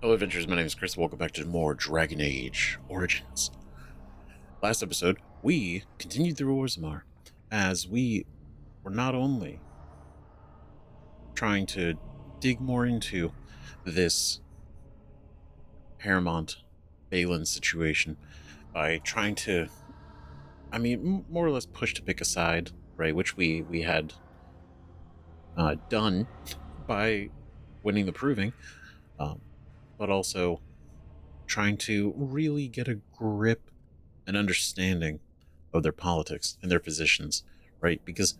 Hello, adventurers. My name is Chris. Welcome back to more Dragon Age Origins. Last episode, we continued through Orzammar as we were not only trying to dig more into this Paramount Balin situation by trying to, more or less push to pick a side, right? Which we had done by winning the proving, but also trying to really get a grip and understanding of their politics and their positions, right? Because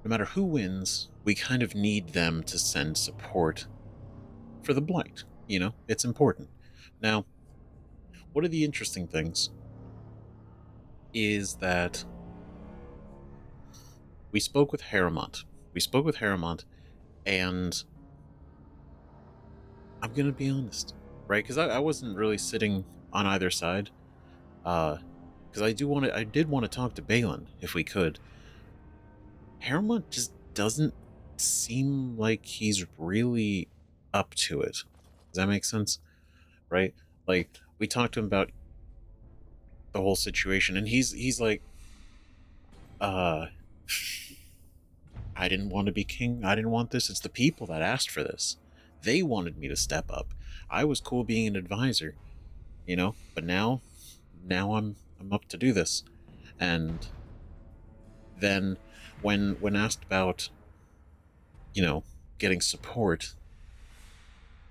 no matter who wins, we kind of need them to send support for the Blight. You know, it's important. Now, one of the interesting things is that we spoke with Harrowmont. And I'm going to be honest, right? Because I wasn't really sitting on either side. Because I did want to talk to Balin if we could. Harrowmont just doesn't seem like he's really up to it. Does that make sense? Right? Like, we talked to him about the whole situation, and he's like, I didn't want to be king. I didn't want this. It's the people that asked for this. They wanted me to step up. I was cool being an advisor, you know, but now I'm up to do this. And then when asked about, you know, getting support,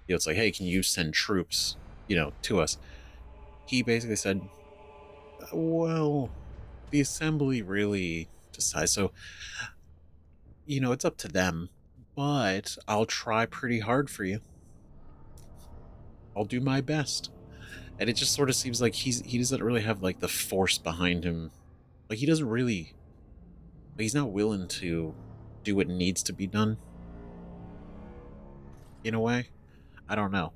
you know, it's like, hey, can you send troops, you know, to us? He basically said, well, the assembly really decides. So, you know, it's up to them, but I'll try pretty hard for you. I'll do my best. And it just sort of seems like he doesn't really have like the force behind him. Like, he doesn't really, like, he's not willing to do what needs to be done. In a way, I don't know.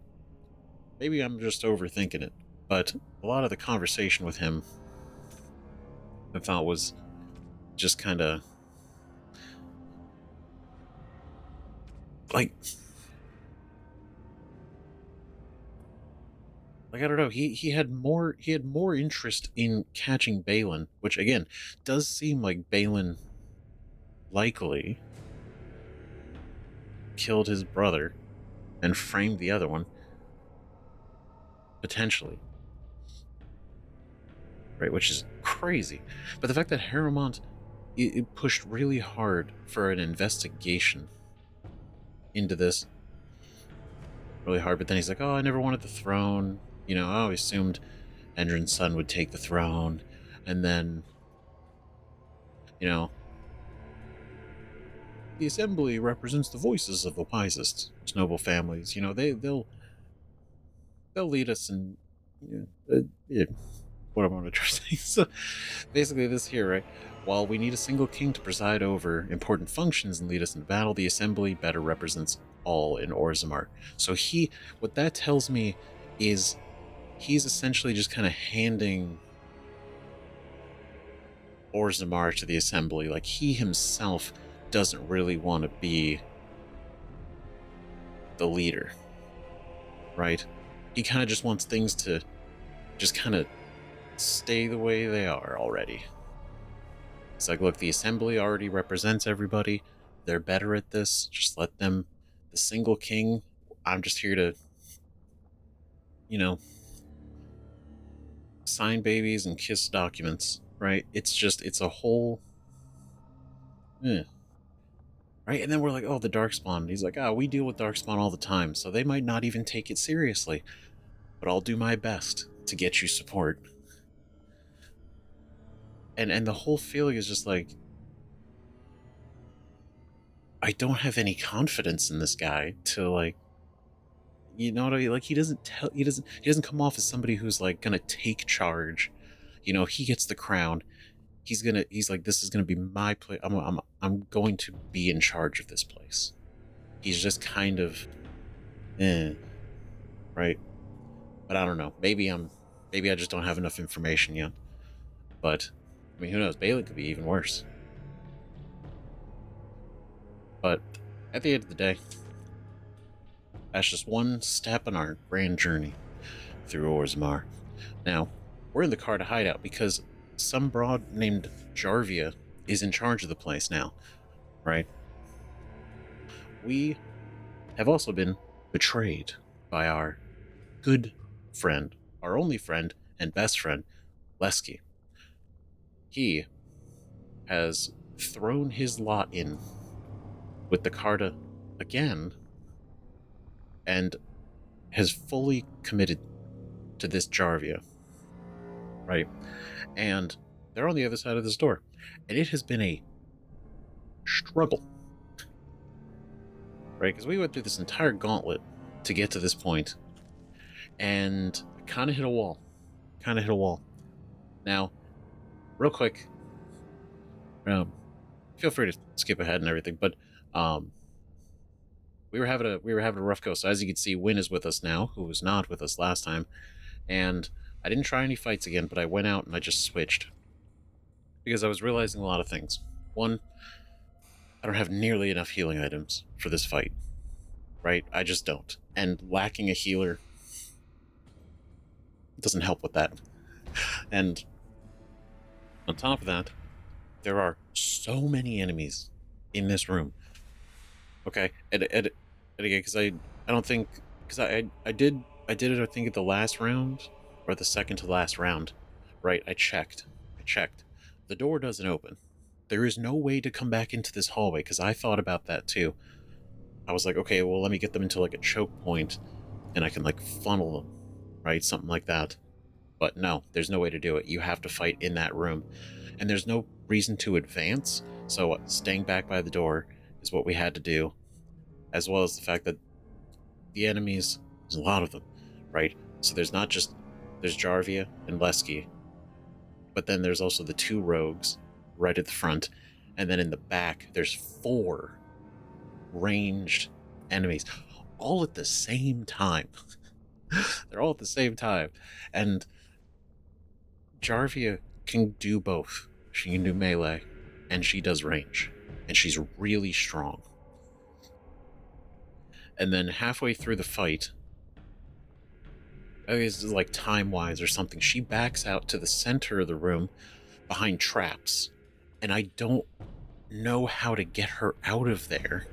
Maybe I'm just overthinking it, but a lot of the conversation with him I thought was just kind of like I don't know. He had more interest in catching Balin, which again does seem like Balin likely killed his brother and framed the other one, potentially, right? Which is crazy. But the fact that Harrowmont it pushed really hard for an investigation into this, really hard. But then he's like, "Oh, I never wanted the throne. You know, I always assumed Endrin's son would take the throne, and then, you know, the assembly represents the voices of the wisest noble families. You know, they'll lead us in, you know, what am I going to try to say?" So basically, this here, right? While we need a single king to preside over important functions and lead us into battle, the assembly better represents all in Orzammar. So what that tells me is he's essentially just kind of handing Orzammar to the assembly. Like, he himself doesn't really want to be the leader, right? He kind of just wants things to just kind of stay the way they are already. It's like, look, the assembly already represents everybody. They're better at this. Just let them. The single king, I'm just here to, you know, sign babies and kiss documents, right? It's a whole... Right? And then we're like, oh, the Darkspawn. And he's like, we deal with Darkspawn all the time, so they might not even take it seriously. But I'll do my best to get you support. And the whole feeling is just like, I don't have any confidence in this guy to, like, you know what I mean? Like, he doesn't come off as somebody who's like gonna take charge. You know, he gets the crown. He's like, this is gonna be my place. I'm going to be in charge of this place. He's just kind of, right? But I don't know. Maybe I just don't have enough information yet. But I mean, who knows? Balin could be even worse. But at the end of the day, That's just one step on our grand journey through Orzammar. Now, we're in the Carta hideout because some broad named Jarvia is in charge of the place now, right? We have also been betrayed by our good friend, our only friend and best friend, Lesky. He has thrown his lot in with the Carta again and has fully committed to this Jarvia, right? And they're on the other side of this door. And it has been a struggle, right? Because we went through this entire gauntlet to get to this point, and kind of hit a wall. Now, real quick, feel free to skip ahead and everything, but we were having a rough go. So as you can see, Win is with us now, who was not with us last time, and I didn't try any fights again, but I went out and I just switched because I was realizing a lot of things. One, I don't have nearly enough healing items for this fight, right? I just don't, and lacking a healer doesn't help with that. And on top of that, there are so many enemies in this room. Okay, and again, because I don't think, because I did it, I think, at the last round or the second to last round, right? I checked. The door doesn't open. There is no way to come back into this hallway, because I thought about that too. I was like, okay, well, let me get them into like a choke point, and I can like funnel them, right? Something like that. But no, there's no way to do it. You have to fight in that room, and there's no reason to advance. So staying back by the door is what we had to do, as well as the fact that the enemies, there's a lot of them, right? So there's Jarvia and Lesky, but then there's also the two rogues right at the front, and then in the back there's 4 ranged enemies, all at the same time. They're all at the same time, and Jarvia can do both. She can do melee, and she does range, and she's really strong. And then halfway through the fight, I guess it's like time-wise or something, she backs out to the center of the room behind traps, and I don't know how to get her out of there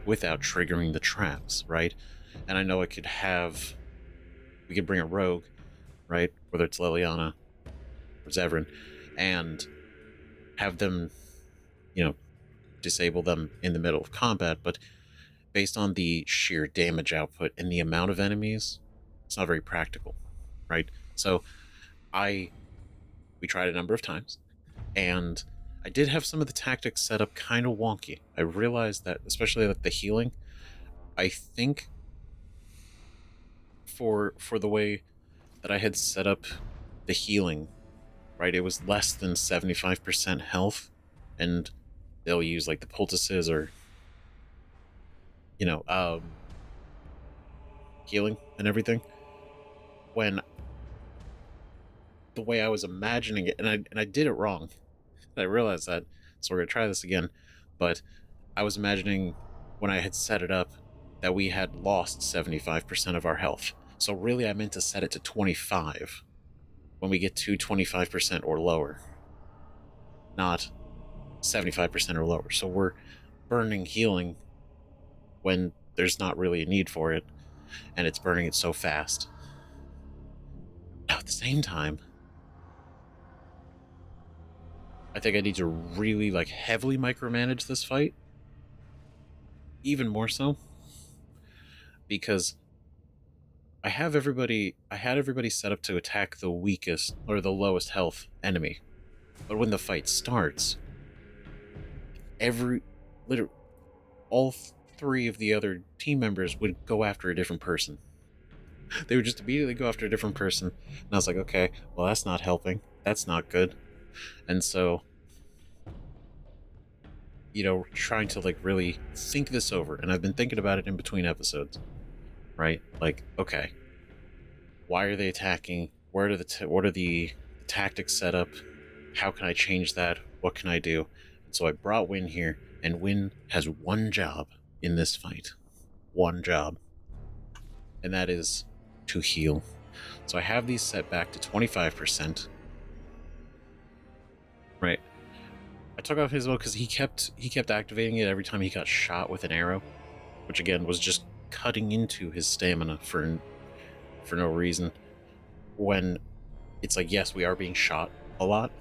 without triggering the traps, right? And I know we could bring a rogue, right? Whether it's Liliana or Zevran, and have them, disable them in the middle of combat, but based on the sheer damage output and the amount of enemies, it's not very practical, right? So we tried a number of times, and I did have some of the tactics set up kind of wonky. I realized that, especially like the healing, I think for the way that I had set up the healing, right, it was less than 75% health, and they'll use like the poultices or healing and everything, when the way I was imagining it, and I did it wrong. I realized that, so we're gonna try this again. But I was imagining, when I had set it up, that we had lost 75% of our health. So really, I meant to set it to 25 when we get to 25% or lower, not 75% or lower. So we're burning healing when there's not really a need for it, and it's burning it so fast. Now, at the same time, I think I need to really heavily micromanage this fight, even more so, because I had everybody set up to attack the weakest or the lowest health enemy. But when the fight starts, all 3 of the other team members would go after a different person. They would just immediately go after a different person, and I was like, okay, well, that's not helping. That's not good. And so, trying to really think this over, and I've been thinking about it in between episodes, right? Okay, why are they attacking? What are the tactics set up? How can I change that? What can I do? And so I brought Win here, and Win has one job in this fight. One job. and that is to heal. So I have these set back to 25%. Right. I took off his will because he kept activating it every time he got shot with an arrow, which again was just cutting into his stamina for no reason. When it's like, yes, we are being shot a lot,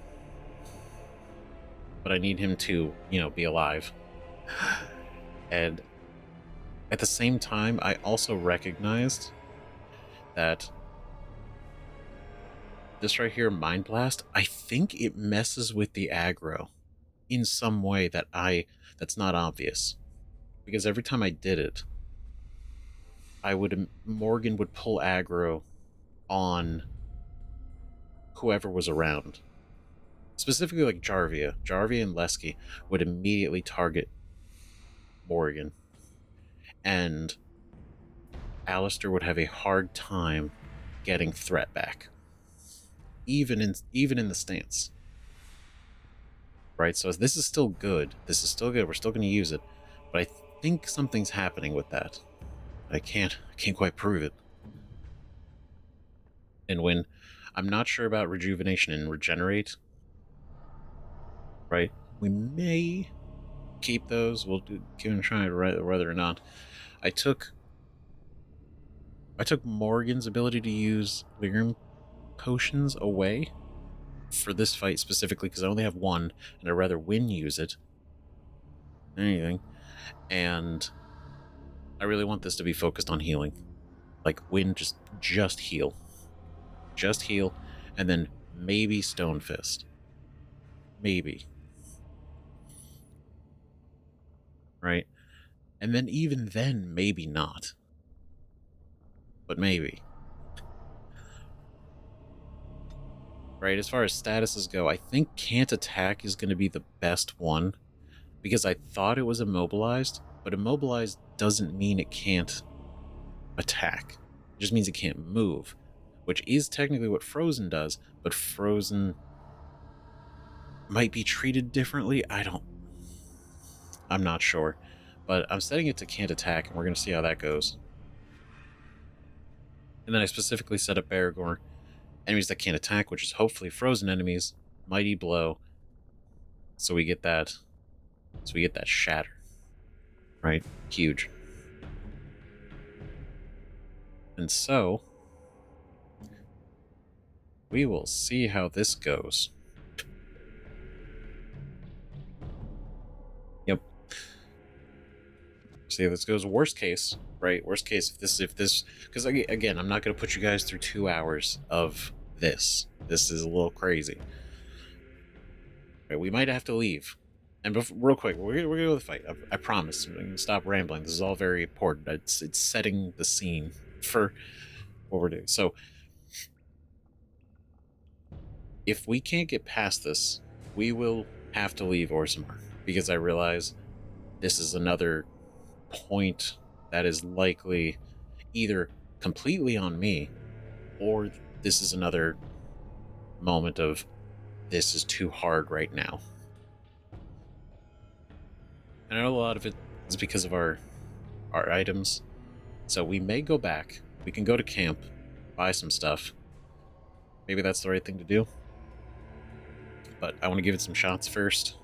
but I need him to, be alive. And at the same time, I also recognized that this right here, Mind Blast, I think it messes with the aggro in some way that's not obvious. Because every time I did it, Morgan would pull aggro on whoever was around. Specifically like Jarvia. Jarvia and Lesky would immediately target Morgan. And Alistair would have a hard time getting threat back. Even in the stance. Right? So this is still good. We're still going to use it. But I think something's happening with that. I can't quite prove it. And when I'm not sure about rejuvenation and regenerate, right? We may keep those. We'll give it a try whether or not. I took Morgan's ability to use Lyrium potions away for this fight specifically because I only have one, and I'd rather Wynn use it than anything. And I really want this to be focused on healing. Like, Wynn, just heal. Just heal, and then maybe Stone Fist. Maybe. Right? And then even then, maybe not. But maybe. Right, as far as statuses go, I think Can't Attack is going to be the best one. Because I thought it was immobilized, but immobilized doesn't mean it can't attack. It just means it can't move. Which is technically what Frozen does, but Frozen might be treated differently. I'm not sure. But I'm setting it to Can't Attack, and we're going to see how that goes. And then I specifically set up Baragorn. Enemies that can't attack, which is hopefully Frozen enemies. Mighty Blow. So we get that Shatter. Right? Huge. And so we will see how this goes. Yep. See how this goes. Worst case, right? Worst case, if this, because again, I'm not going to put you guys through 2 hours of this. This is a little crazy. Right, we might have to leave. And real quick, we're going to go to the fight. I promise. I'm going to stop rambling. This is all very important. It's setting the scene for what we're doing. So, if we can't get past this, we will have to leave Orzammar, because I realize this is another point that is likely either completely on me, or this is another moment of this is too hard right now. And I know a lot of it is because of our items, so we may go back. We can go to camp, buy some stuff. Maybe that's the right thing to do. But I want to give it some shots first.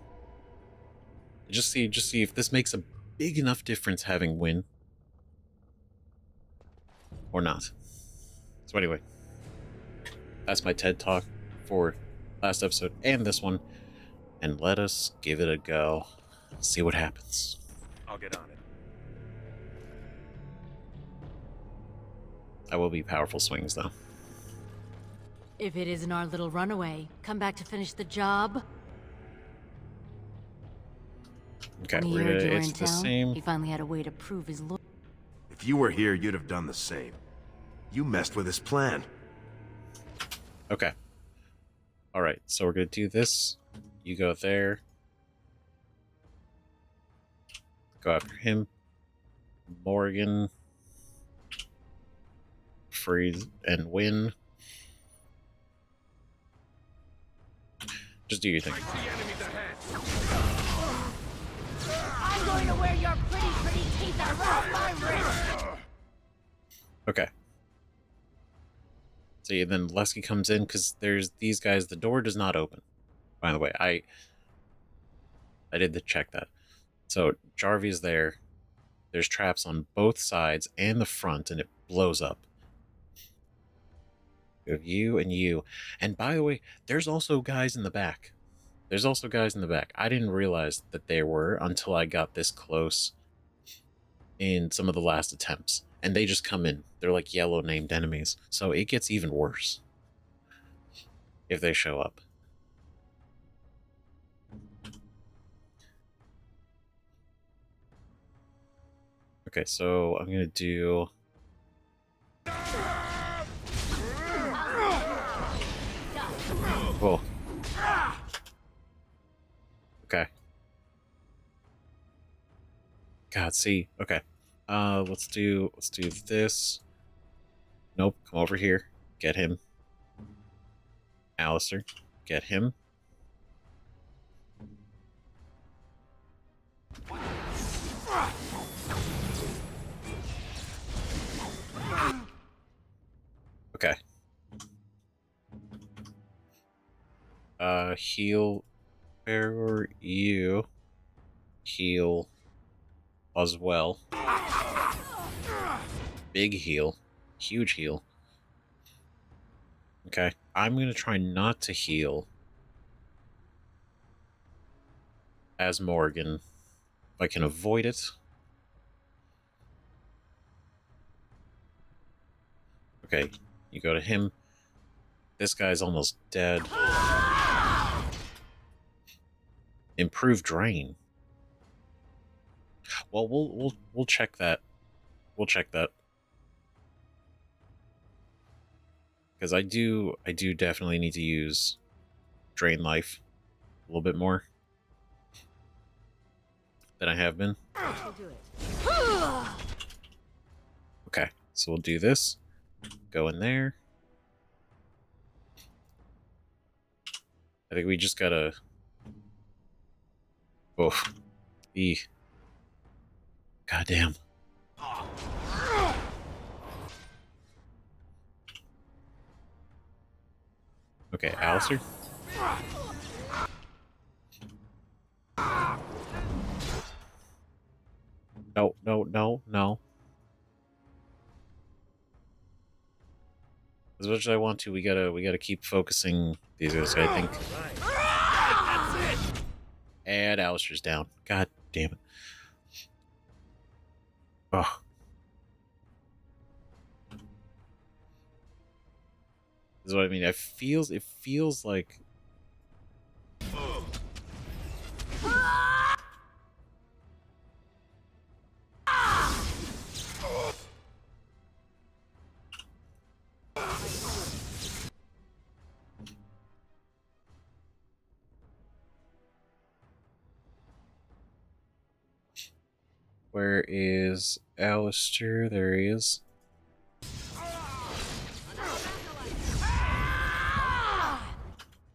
Just see if this makes a big enough difference having Wynn. Or not. So anyway. That's my TED Talk for last episode and this one. And let us give it a go. See what happens. I'll get on it. I will be powerful swings, though. If it isn't our little runaway, come back to finish the job. Okay, When he heard you were in it's the town, same. he finally had a way to prove his loyalty. If you were here, you'd have done the same. You messed with his plan. Okay. Alright, so we're gonna do this. You go there. Go after him. Morgan. Freeze and Win. Just do your thing. I'm going to wear your pretty teeth around my wrist! Okay. See, then Lesky comes in because there's these guys. The door does not open. By the way, I did the check that. So Jarvia's there. There's traps on both sides and the front, and it blows up. We have you and you. And by the way, there's also guys in the back. There's also guys in the back. I didn't realize that there were until I got this close in some of the last attempts. And they just come in. They're like yellow named enemies. So it gets even worse if they show up. Okay, so I'm going to do... Whoa. Okay. God, see. Okay. Let's do this. Nope, come over here. Get him. Alistair, get him. Okay. Heal. Where you? Heal as well. Big heal. Huge heal. Okay. I'm going to try not to heal as Morgan if I can avoid it. Okay. You go to him. This guy's almost dead. Improved drain. Well, we'll check that. We'll check that. Because I do definitely need to use drain life a little bit more than I have been. Okay, so we'll do this. Go in there. I think we just gotta... Oh. Goddamn. Okay, Alistair. No, no, no, no. As much as I want to, we gotta keep focusing these guys, I think. And Alistair's down. God damn it. Oh. This is what I mean. It feels like... Where is Alistair? There he is.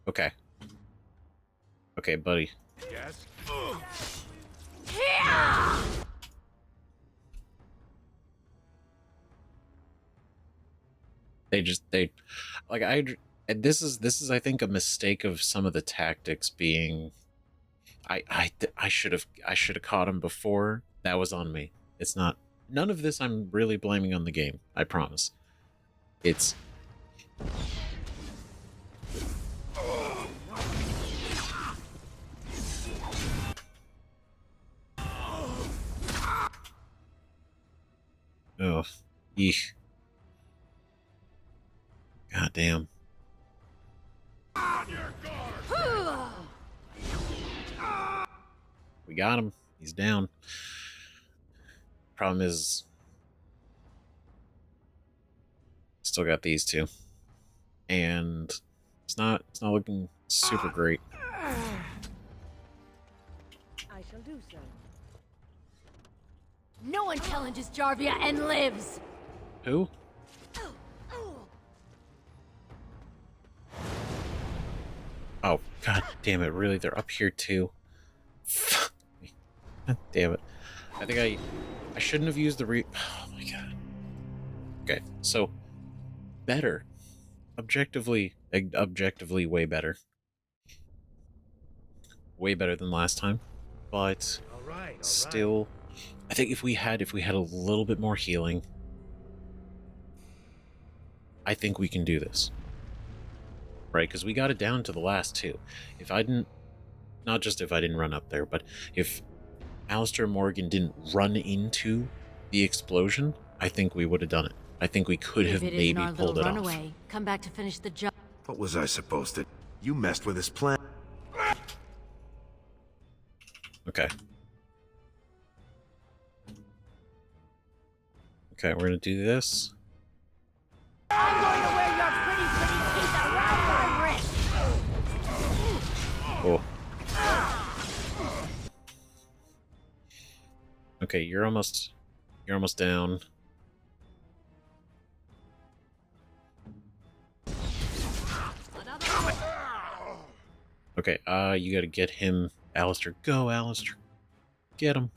Okay. Okay, buddy. Yes. They like and this is I think a mistake of some of the tactics being I should have caught him before. That was on me. It's not, none of this I'm really blaming on the game, I promise. It's oh, eesh. God damn. We got him. He's down. Problem is, still got these two, and it's not looking super great. I shall do so. No one challenges Jarvia and lives! Who? Oh, god damn it, really? They're up here too? Fuck me. God damn it. I think I shouldn't have used the oh my god. Okay, so better. Objectively way better. Way better than last time. But All right. still, I think if we had a little bit more healing, I think we can do this. Right? Because we got it down to the last two. If I didn't, not just if I didn't run up there, but if Alistair Morgan didn't run into the explosion, I think we would have done it. I think we could have If it maybe isn't our pulled little it off. runaway, come back to finish the job. What was I supposed to... You messed with his plan. Okay. Okay, we're gonna do this. I'm going to wear your pretty teeth around my wrist. Oh. Okay, you're almost down. Okay, you gotta get him. Alistair, go, Alistair. Get him.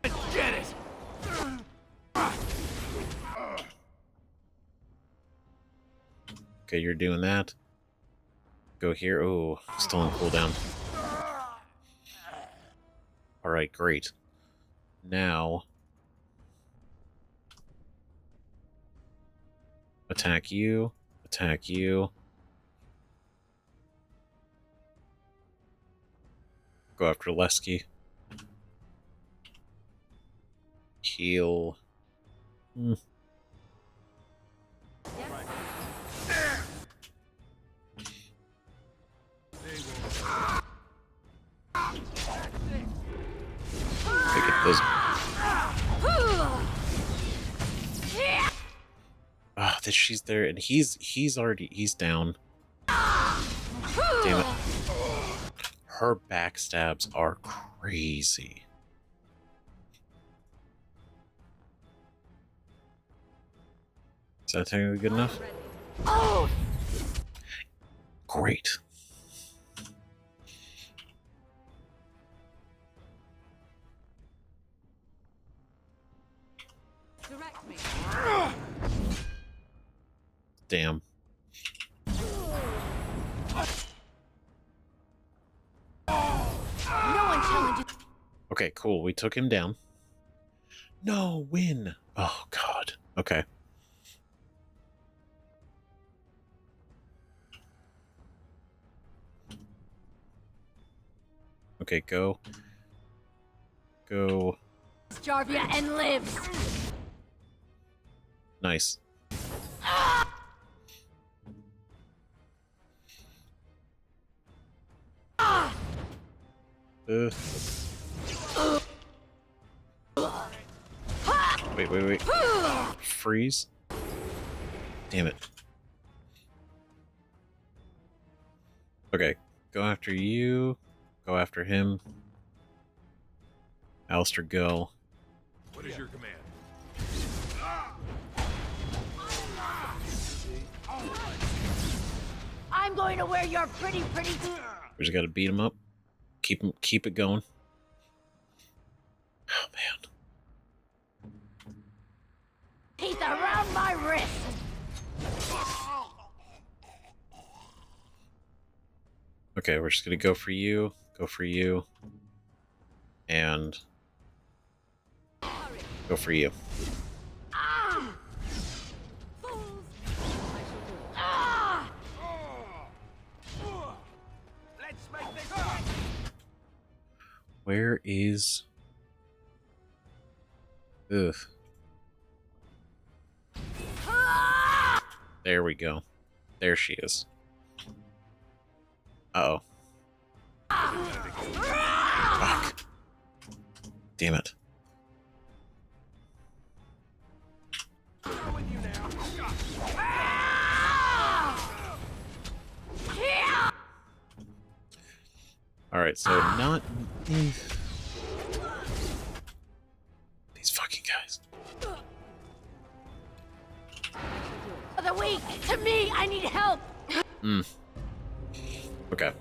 Get it! Okay, you're doing that. Go here. Oh, still on cooldown. Alright, great. Now... attack you. Attack you. Go after Lesky. Heal. Get those. Ah, that she's there, and he's down. Damn it. Her backstabs are crazy. Is that technically good enough? Oh! Great. Direct me. Damn. No one challenges. Okay, cool. We took him down. No, win. Oh, God. Okay. Okay, go. Go. Jarvia and lives. Nice. Wait. Freeze. Damn it. Okay, go after you. Go after him. Alistair, go. What is your command? I'm going to wear your pretty teeth. We just gotta beat him up. Keep it going. Oh, man. Teeth around my wrist. Okay, we're just gonna go for you. Go for you. And... go for you. Ah! Fools. Ah! Let's make this... Where is... Ugh. Ah! There we go. There she is. Uh-oh. Fuck. Damn it. Alright, so not... These fucking guys. For the weak, to me, I need help. Okay.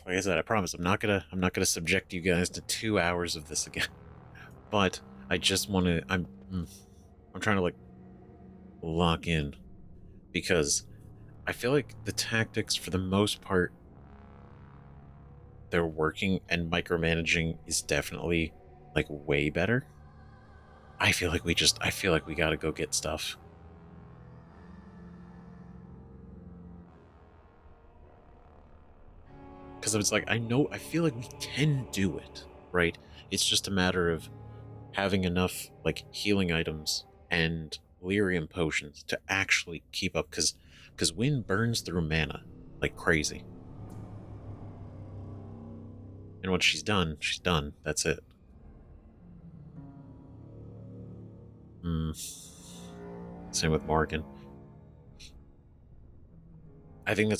Like I said, I promise I'm not gonna subject you guys to 2 hours of this again. but I just want to. I'm trying to like lock in because I feel like the tactics, for the most part, they're working, and micromanaging is definitely like way better. I feel like we gotta go get stuff. Because it's like, I feel like we can do it, right? It's just a matter of having enough like healing items and lyrium potions to actually keep up, because wind burns through mana like crazy. And once she's done, she's done. That's it. Same with Morgan. I think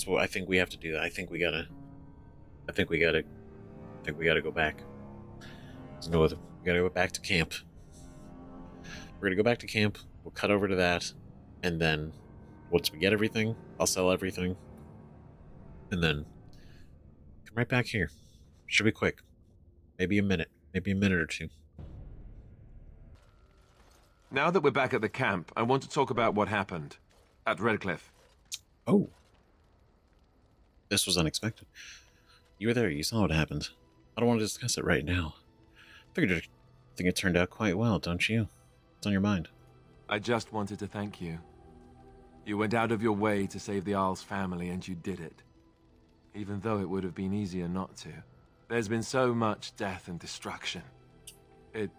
we have to do that. I think we gotta go back. There's no other. We gotta go back to camp. We're gonna go back to camp. We'll cut over to that, and then once we get everything, I'll sell everything, and then come right back here. Should be quick. Maybe a minute or two. Now that we're back at the camp, I want to talk about what happened at Redcliffe. Oh, this was unexpected. You were there. You saw what happened. I don't want to discuss it right now. I think it turned out quite well, don't you? What's on your mind? I just wanted to thank you. You went out of your way to save the Isle's family, and you did it. Even though it would have been easier not to. There's been so much death and destruction. It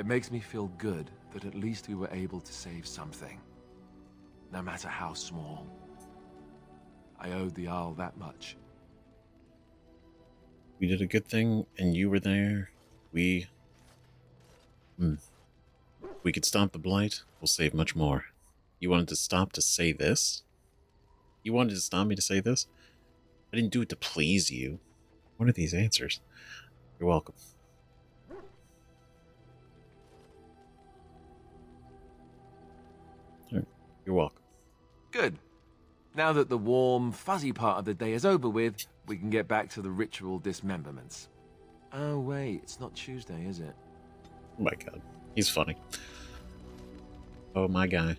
makes me feel good that at least we were able to save something. No matter how small. I owed the Isle that much. We did a good thing, and you were there. We could stop the blight. We'll save much more. You wanted to stop to say this? You wanted to stop me to say this? I didn't do it to please you. What are these answers? You're welcome. You're welcome. Good. Now that the warm, fuzzy part of the day is over with, we can get back to the ritual dismemberments. Oh wait, it's not Tuesday, is it? Oh my god. He's funny. Oh my guy.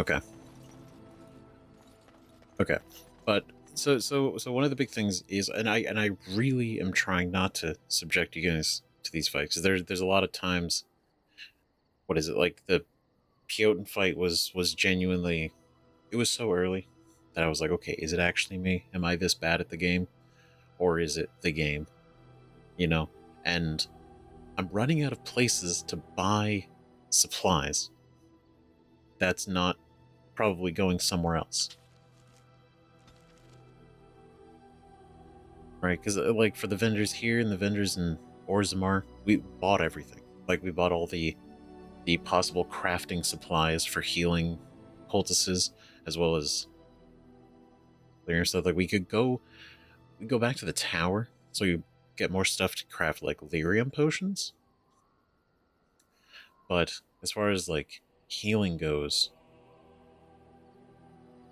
Okay. But so one of the big things is, and I really am trying not to subject you guys to these fights, because there's a lot of times, what is it, like the Piotin fight was genuinely, it was so early that I was like, okay, is it actually me? Am I this bad at the game? Or is it the game? You know? And I'm running out of places to buy supplies. That's not probably going somewhere else. Right? Because like for the vendors here and the vendors in Orzammar, we bought everything. Like we bought all the possible crafting supplies for healing poultices, as well as clear stuff. Like we go back to the tower, so you get more stuff to craft like lyrium potions. But as far as like healing goes,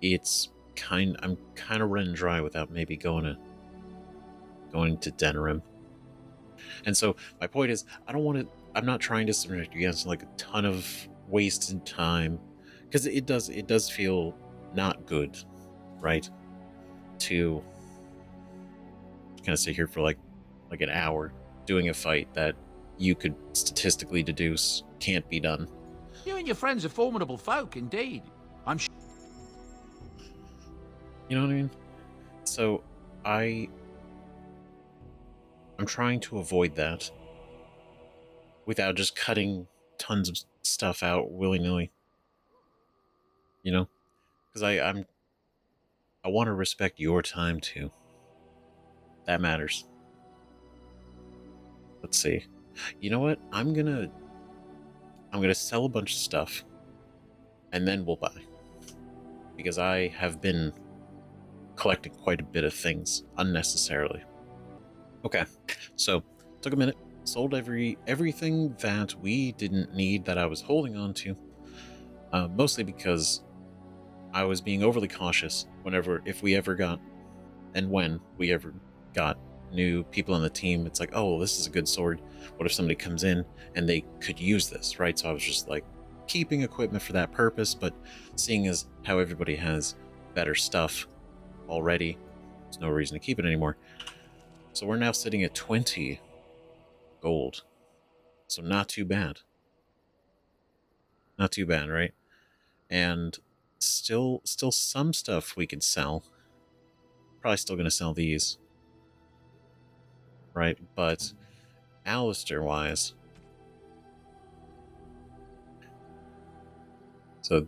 I'm kind of running dry without maybe going to Denerim. And so my point is, I'm not trying to subject you guys to like a ton of wasted time, because it does feel not good, right? To kind of sit here for like an hour doing a fight that you could statistically deduce can't be done. You and your friends are formidable folk, indeed. I'm sure. You know what I mean? So I'm trying to avoid that without just cutting tons of stuff out willy-nilly. You know? Because I want to respect your time too. That matters. Let's see. You know what? I'm gonna sell a bunch of stuff, and then we'll buy. Because I have been collecting quite a bit of things unnecessarily. Okay, so took a minute, sold everything that we didn't need that I was holding on to, mostly because I was being overly cautious when we ever got new people on the team, it's like, oh, well, this is a good sword. What if somebody comes in and they could use this, right? So I was just like keeping equipment for that purpose, but seeing as how everybody has better stuff already, there's no reason to keep it anymore. So we're now sitting at 20 gold. So not too bad. Not too bad, right? And still some stuff we could sell. Probably still going to sell these. Right? But Alistair-wise... So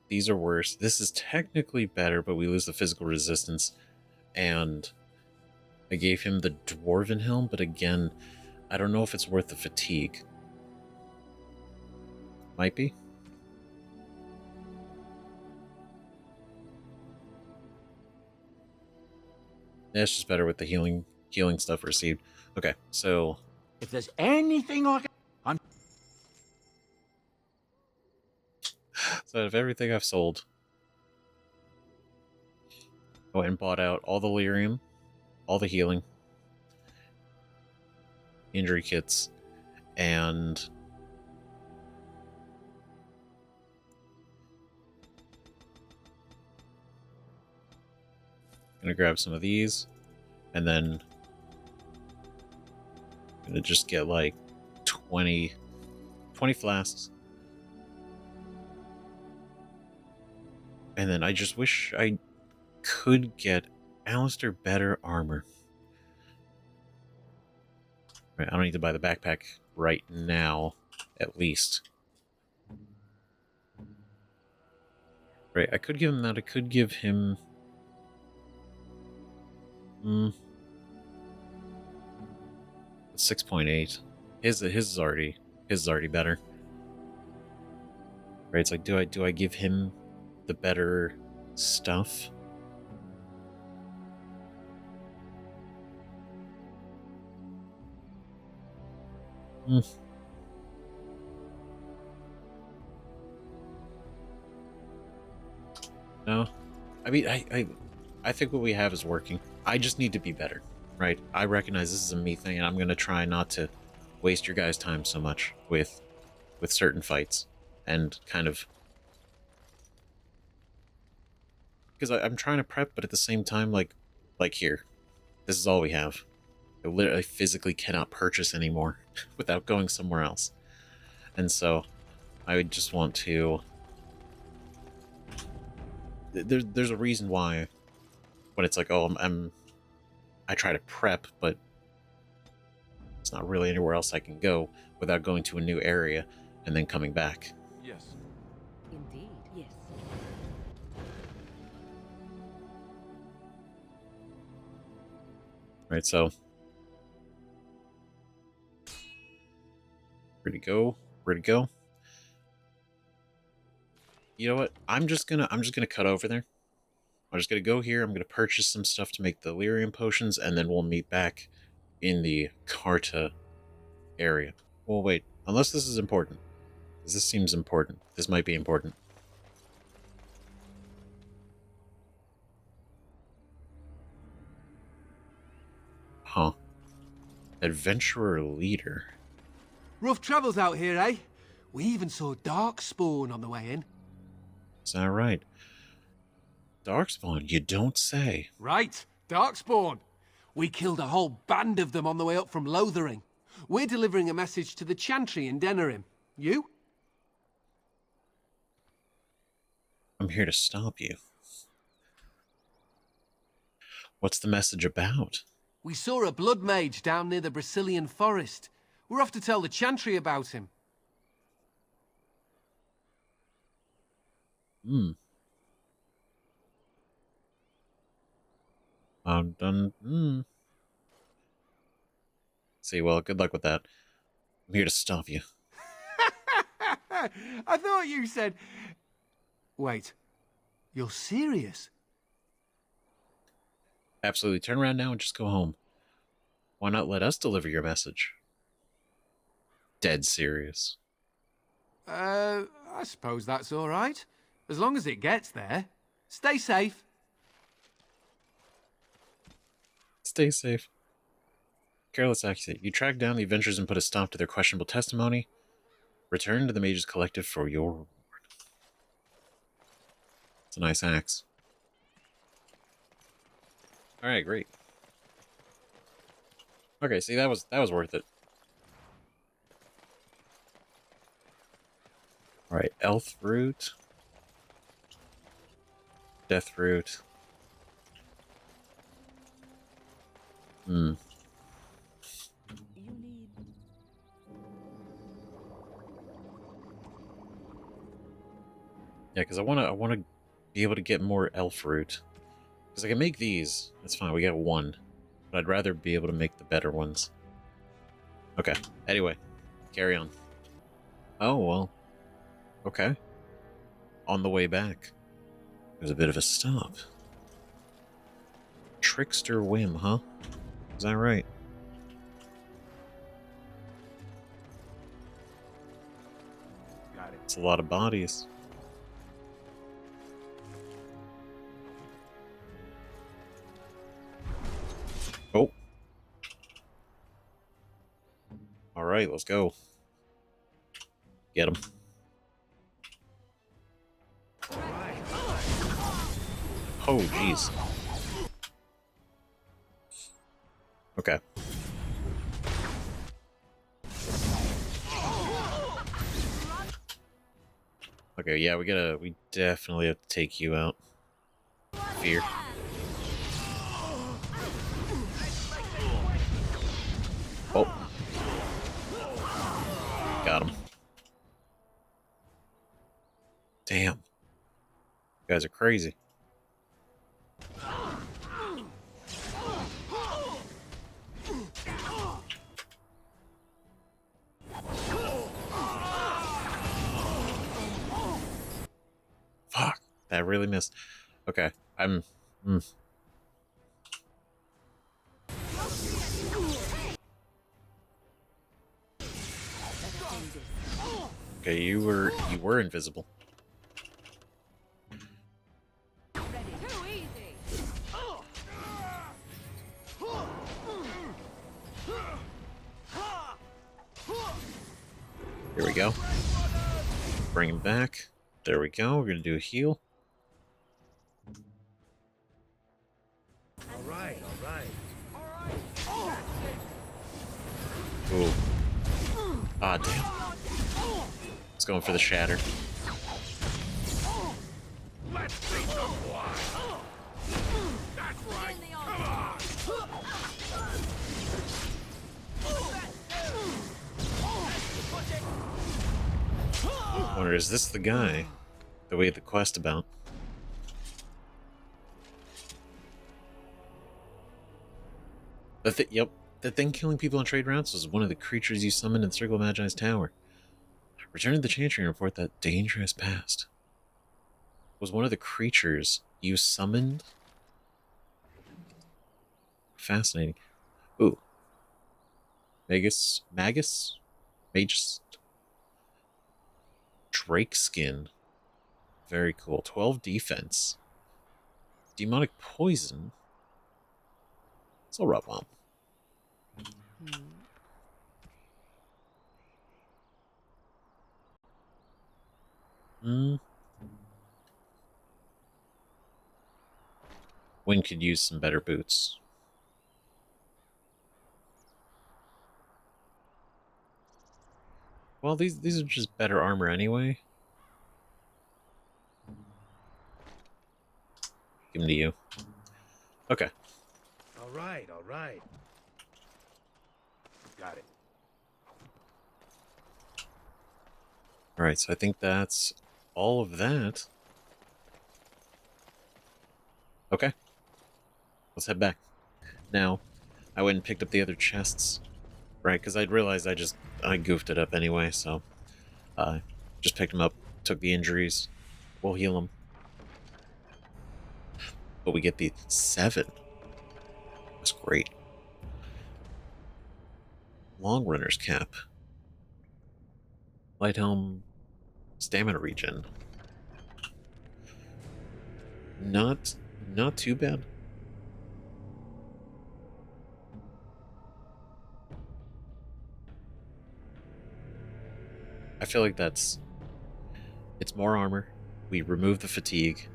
these are worse. This is technically better, but we lose the physical resistance. And I gave him the Dwarven Helm, but again, I don't know if it's worth the fatigue. Might be. That's just better with the healing stuff received. Okay, so If there's anything I can... out of everything I've sold, I went and bought out all the lyrium, all the healing, injury kits, and gonna grab some of these, and then gonna just get like 20 flasks. And then I just wish I could get Alistair better armor. Right, I don't need to buy the backpack right now, at least. Right, I could give him that. I could give him... 6.8. His is already better. Right, it's like, do I give him the better stuff? No, I mean, I think what we have is working. I just need to be better, right? I recognize this is a me thing, and I'm gonna try not to waste your guys' time so much with certain fights, and kind of because I'm trying to prep, but at the same time, like here, this is all we have. I literally physically cannot purchase anymore without going somewhere else, and so I would just want to. There's a reason why when it's like, oh, I try to prep, but it's not really anywhere else I can go without going to a new area and then coming back. Yes. Indeed, yes. Right, so where'd he go? Where'd he go? You know what? I'm just gonna cut over there. I'm just gonna go here. I'm gonna purchase some stuff to make the lyrium potions, and then we'll meet back in the Carta area. Well, wait. Unless this is important. Because this seems important. This might be important. Huh. Adventurer leader. Rough travels out here, eh? We even saw Darkspawn on the way in. Is that right? Darkspawn, you don't say. Right, Darkspawn. We killed a whole band of them on the way up from Lothering. We're delivering a message to the Chantry in Denerim. You? I'm here to stop you. What's the message about? We saw a blood mage down near the Brazilian forest. We're off to tell the Chantry about him. See, well, good luck with that. I'm here to stop you. I thought you said... Wait, you're serious? Absolutely. Turn around now and just go home. Why not let us deliver your message? Dead serious. I suppose that's all right. As long as it gets there. Stay safe. Stay safe. Careless accent. You track down the adventurers and put a stop to their questionable testimony. Return to the Mage's Collective for your reward. It's a nice axe. Alright, great. Okay, see, that was worth it. Alright, Elf Root. Death Root. Yeah, because I wanna be able to get more Elf Root. Because I can make these. That's fine, we got one. But I'd rather be able to make the better ones. Okay, anyway. Carry on. Oh, well. Okay. On the way back. There's a bit of a stop. Trickster Whim, huh? Is that right? Got it. It's a lot of bodies. Oh. Alright, let's go. Get him. Oh, jeez. Okay. Okay, yeah, we definitely have to take you out. Fear. Oh. Got him. Damn. You guys are crazy. Fuck. That really missed. Okay. I'm... Okay, you were invisible. Here we go. Bring him back. There we go. We're gonna do a heal. All right. Ooh. Ah, damn. It's going for the shatter. Let's see some blood. That's right. Come on. I wonder, is this the guy that we had the quest about? Yep. The thing killing people on trade routes was one of the creatures you summoned in Circle of Magi's tower. Return to the Chantry and report that danger has passed. Was one of the creatures you summoned? Fascinating. Ooh. Magus? Drake skin. Very cool. 12 defense. Demonic poison. Soul Rot Bomb. Wynn could use some better boots. Well, these are just better armor anyway. Give them to you. Okay. All right. Got it. Alright, so I think that's all of that. Okay. Let's head back. Now, I went and picked up the other chests. Right, because I'd realized I goofed it up anyway, so... just picked them up, took the injuries. We'll heal them. But we get the 7. That's great. Long Runner's Cap. Light Helm. Stamina regen. Not too bad. I feel like it's more armor. We remove the fatigue,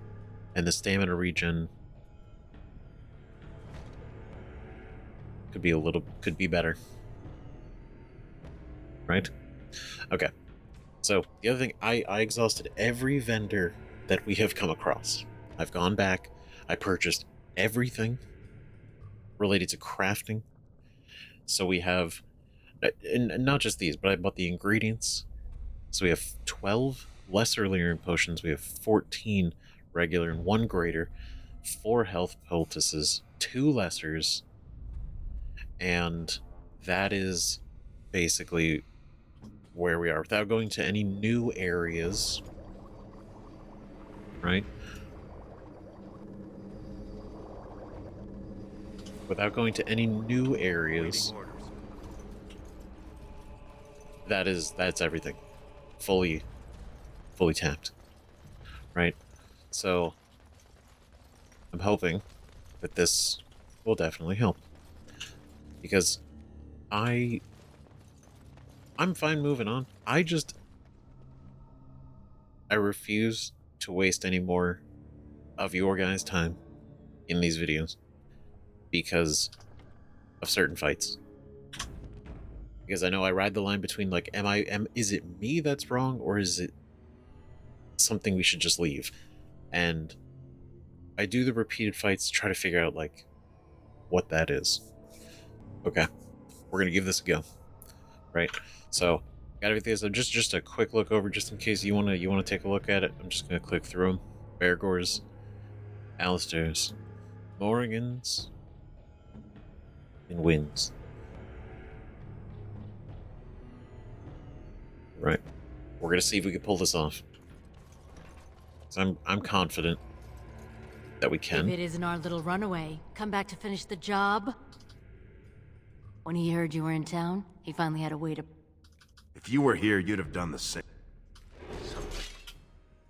and the stamina regen could be better. Right? Okay. So the other thing, I exhausted every vendor that we have come across. I've gone back, I purchased everything related to crafting. So we have, and not just these, but I bought the ingredients. So we have 12 lesser Lyrian potions, we have 14 regular and 1 greater, 4 health poultices, 2 lessers, and that is basically where we are without going to any new areas, right? Without going to any new areas, that's everything. Fully tapped, right? So I'm hoping that this will definitely help, because I'm fine moving on. I refuse to waste any more of your guys' time in these videos because of certain fights. Because I know I ride the line between, like, is it me that's wrong, or is it something we should just leave? And I do the repeated fights to try to figure out, like, what that is. Okay, we're gonna give this a go, right? So got everything. So just a quick look over, just in case you wanna take a look at it. I'm just gonna click through them. Beargors, Alistair's, Morrigan's, and Wins. Right. We're gonna see if we can pull this off. So I'm confident that we can. If it isn't our little runaway, come back to finish the job. When he heard you were in town, he finally had a way to... If you were here, you'd have done the same.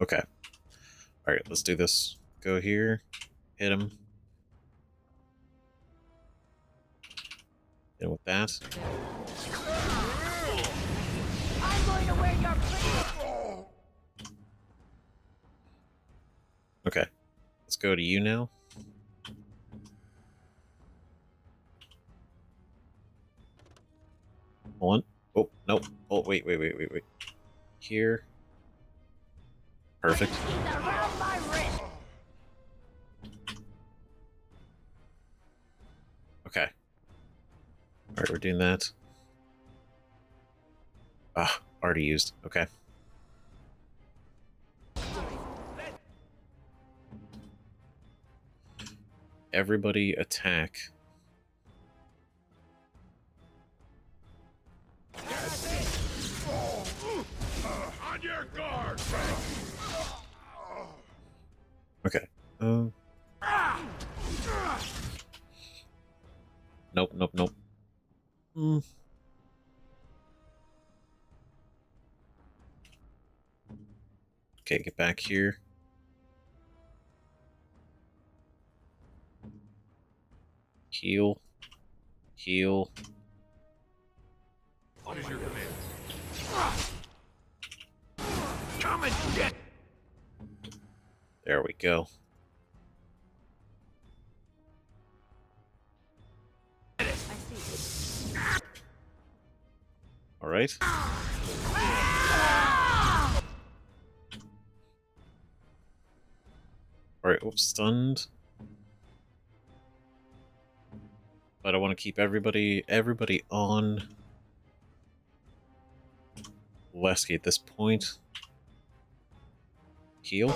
Okay. Alright, let's do this. Go here. Hit him. And with that. I'm going to wear your pretty... Okay. Let's go to you now. Hold on. Oh, no. Oh, wait. Here. Perfect. around my wrist. Okay. Alright, we're doing that. Ah, already used. Okay. Everybody attack. On your guard! Okay. Nope. Okay, get back here. Heal. What is your command? Come and get! There we go. All right. All right. Oops, stunned. But I want to keep everybody on Lesky at this point. Heal.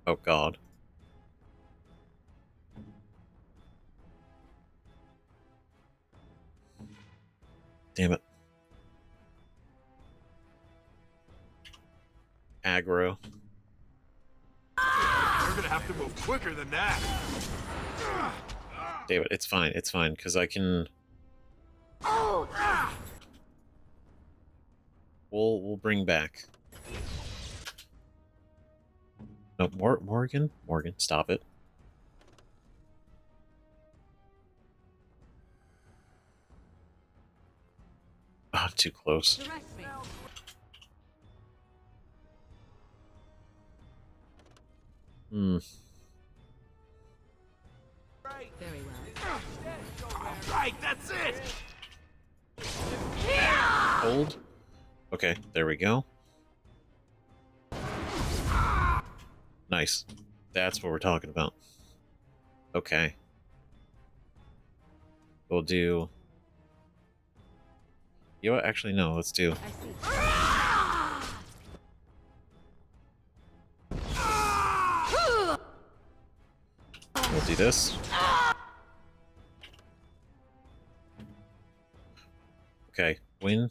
Oh God. Damn it. Aggro. You're gonna have to move quicker than that. Damn it. It's fine, because I can... We'll bring back. No, Morgan, stop it. Not too close. Direct me. Hmm. Very well. Right, that's it! Hold. Okay, there we go. Nice. That's what we're talking about. Okay. We'll do... You know what? Actually, no. Let's do... We'll do this. Okay. Win.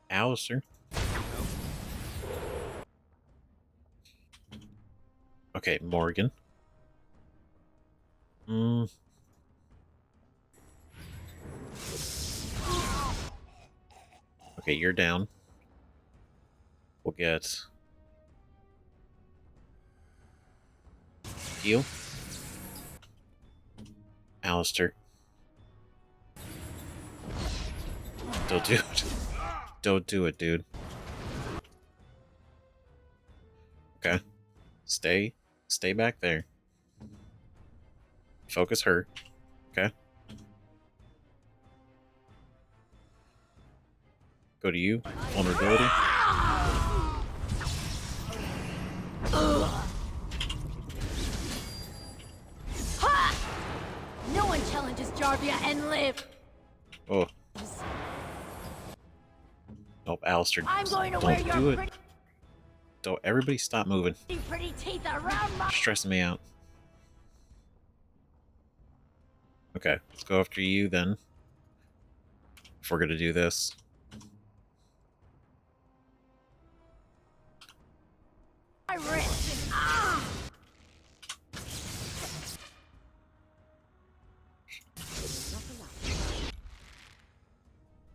Alistair. Okay, Morgan. Okay, you're down. We'll get... You. Alistair. Don't do it. Don't do it, dude. Okay. Stay back there. Focus her. Okay. Go to you. Vulnerability. No one challenges Jarvia and live. Oh. Nope, Alistair. I'm going to wear Don't your do it. pretty, Don't. Everybody stop moving. pretty teeth around my... Stressing me out. Okay, let's go after you then. If we're gonna do this. My wrist.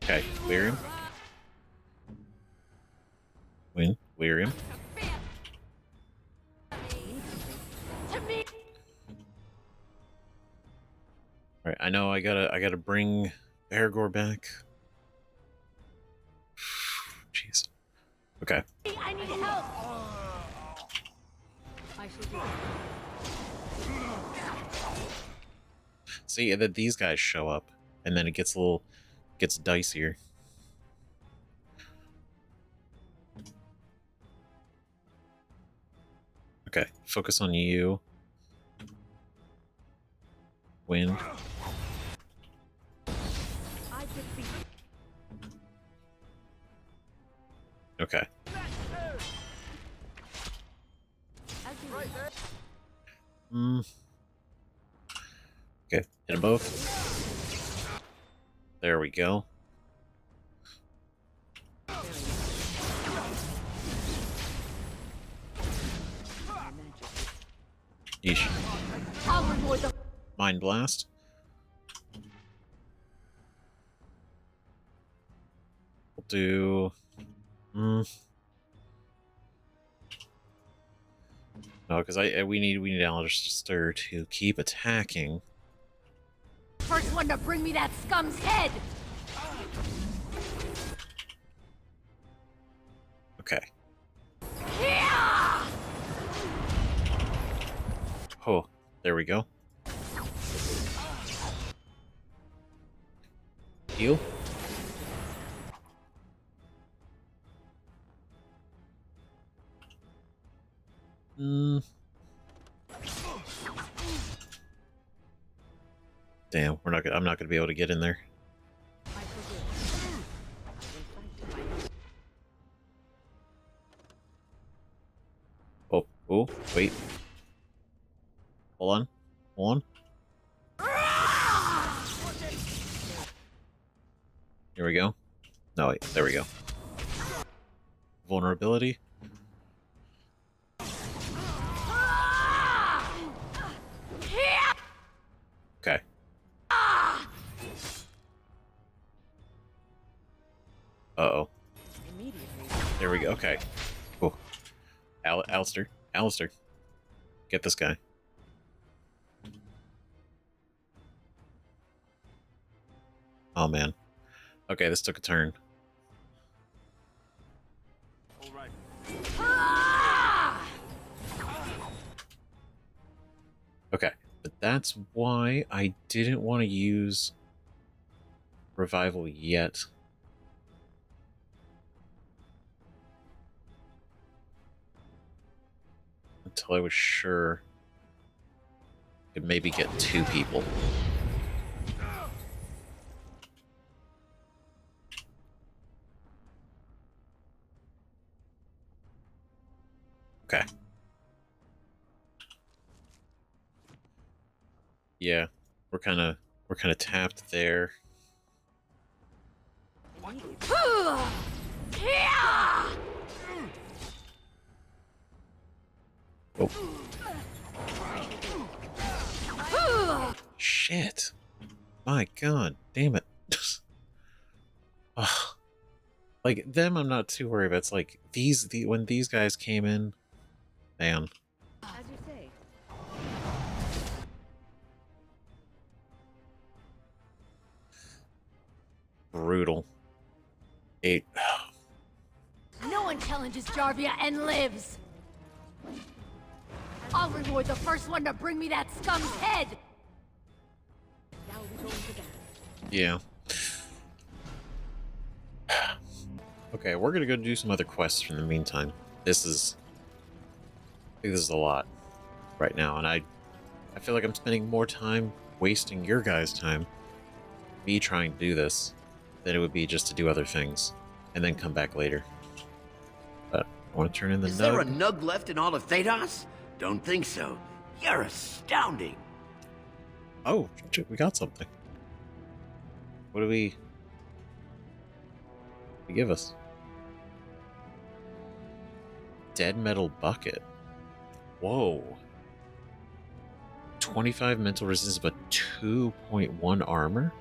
Okay, clear him. Win, clear him. To me. Alright, I know I gotta bring Aragorn back. Jeez. Okay. I need help. I shall do it. See, and then these guys show up, and then it gets gets dicier. Okay, focus on you. Win. Okay. Okay, hit them both. There we go. Yeesh. I'll reward the... Mind Blast. We'll do... No, because we need Alistair to keep attacking. First one to bring me that scum's head. Okay. Yeah! Oh, there we go. Heal. Damn, I'm not gonna be able to get in there. Oh, wait. Hold on. Here we go. No, wait, there we go. Vulnerability. Okay. Uh-oh. There we go. Okay. Cool. Alistair. Get this guy. Oh, man. Okay, this took a turn. All right. Okay, but that's why I didn't want to use revival yet. Until I was sure I could maybe get 2 people. Okay. Yeah, we're kind of tapped there. Oh. Shit. My god, damn it. Ugh. Like, them I'm not too worried about. It's like, when these guys came in, man. As you say. Brutal. 8. No one challenges Jarvia and lives! I'll reward the first one to bring me that scum's head! Now we go together. Yeah. Okay, we're gonna go do some other quests in the meantime. I think this is a lot right now, and I feel like I'm spending more time wasting your guys' time, me trying to do this, than it would be just to do other things, and then come back later. But I want to turn in the Is there a nug. nug left in all of Thedos? Don't think so. You're astounding. Oh, shit, we got something. What do we give us? Dead metal bucket. Whoa. 25 mental resistance, but 2.1 armor?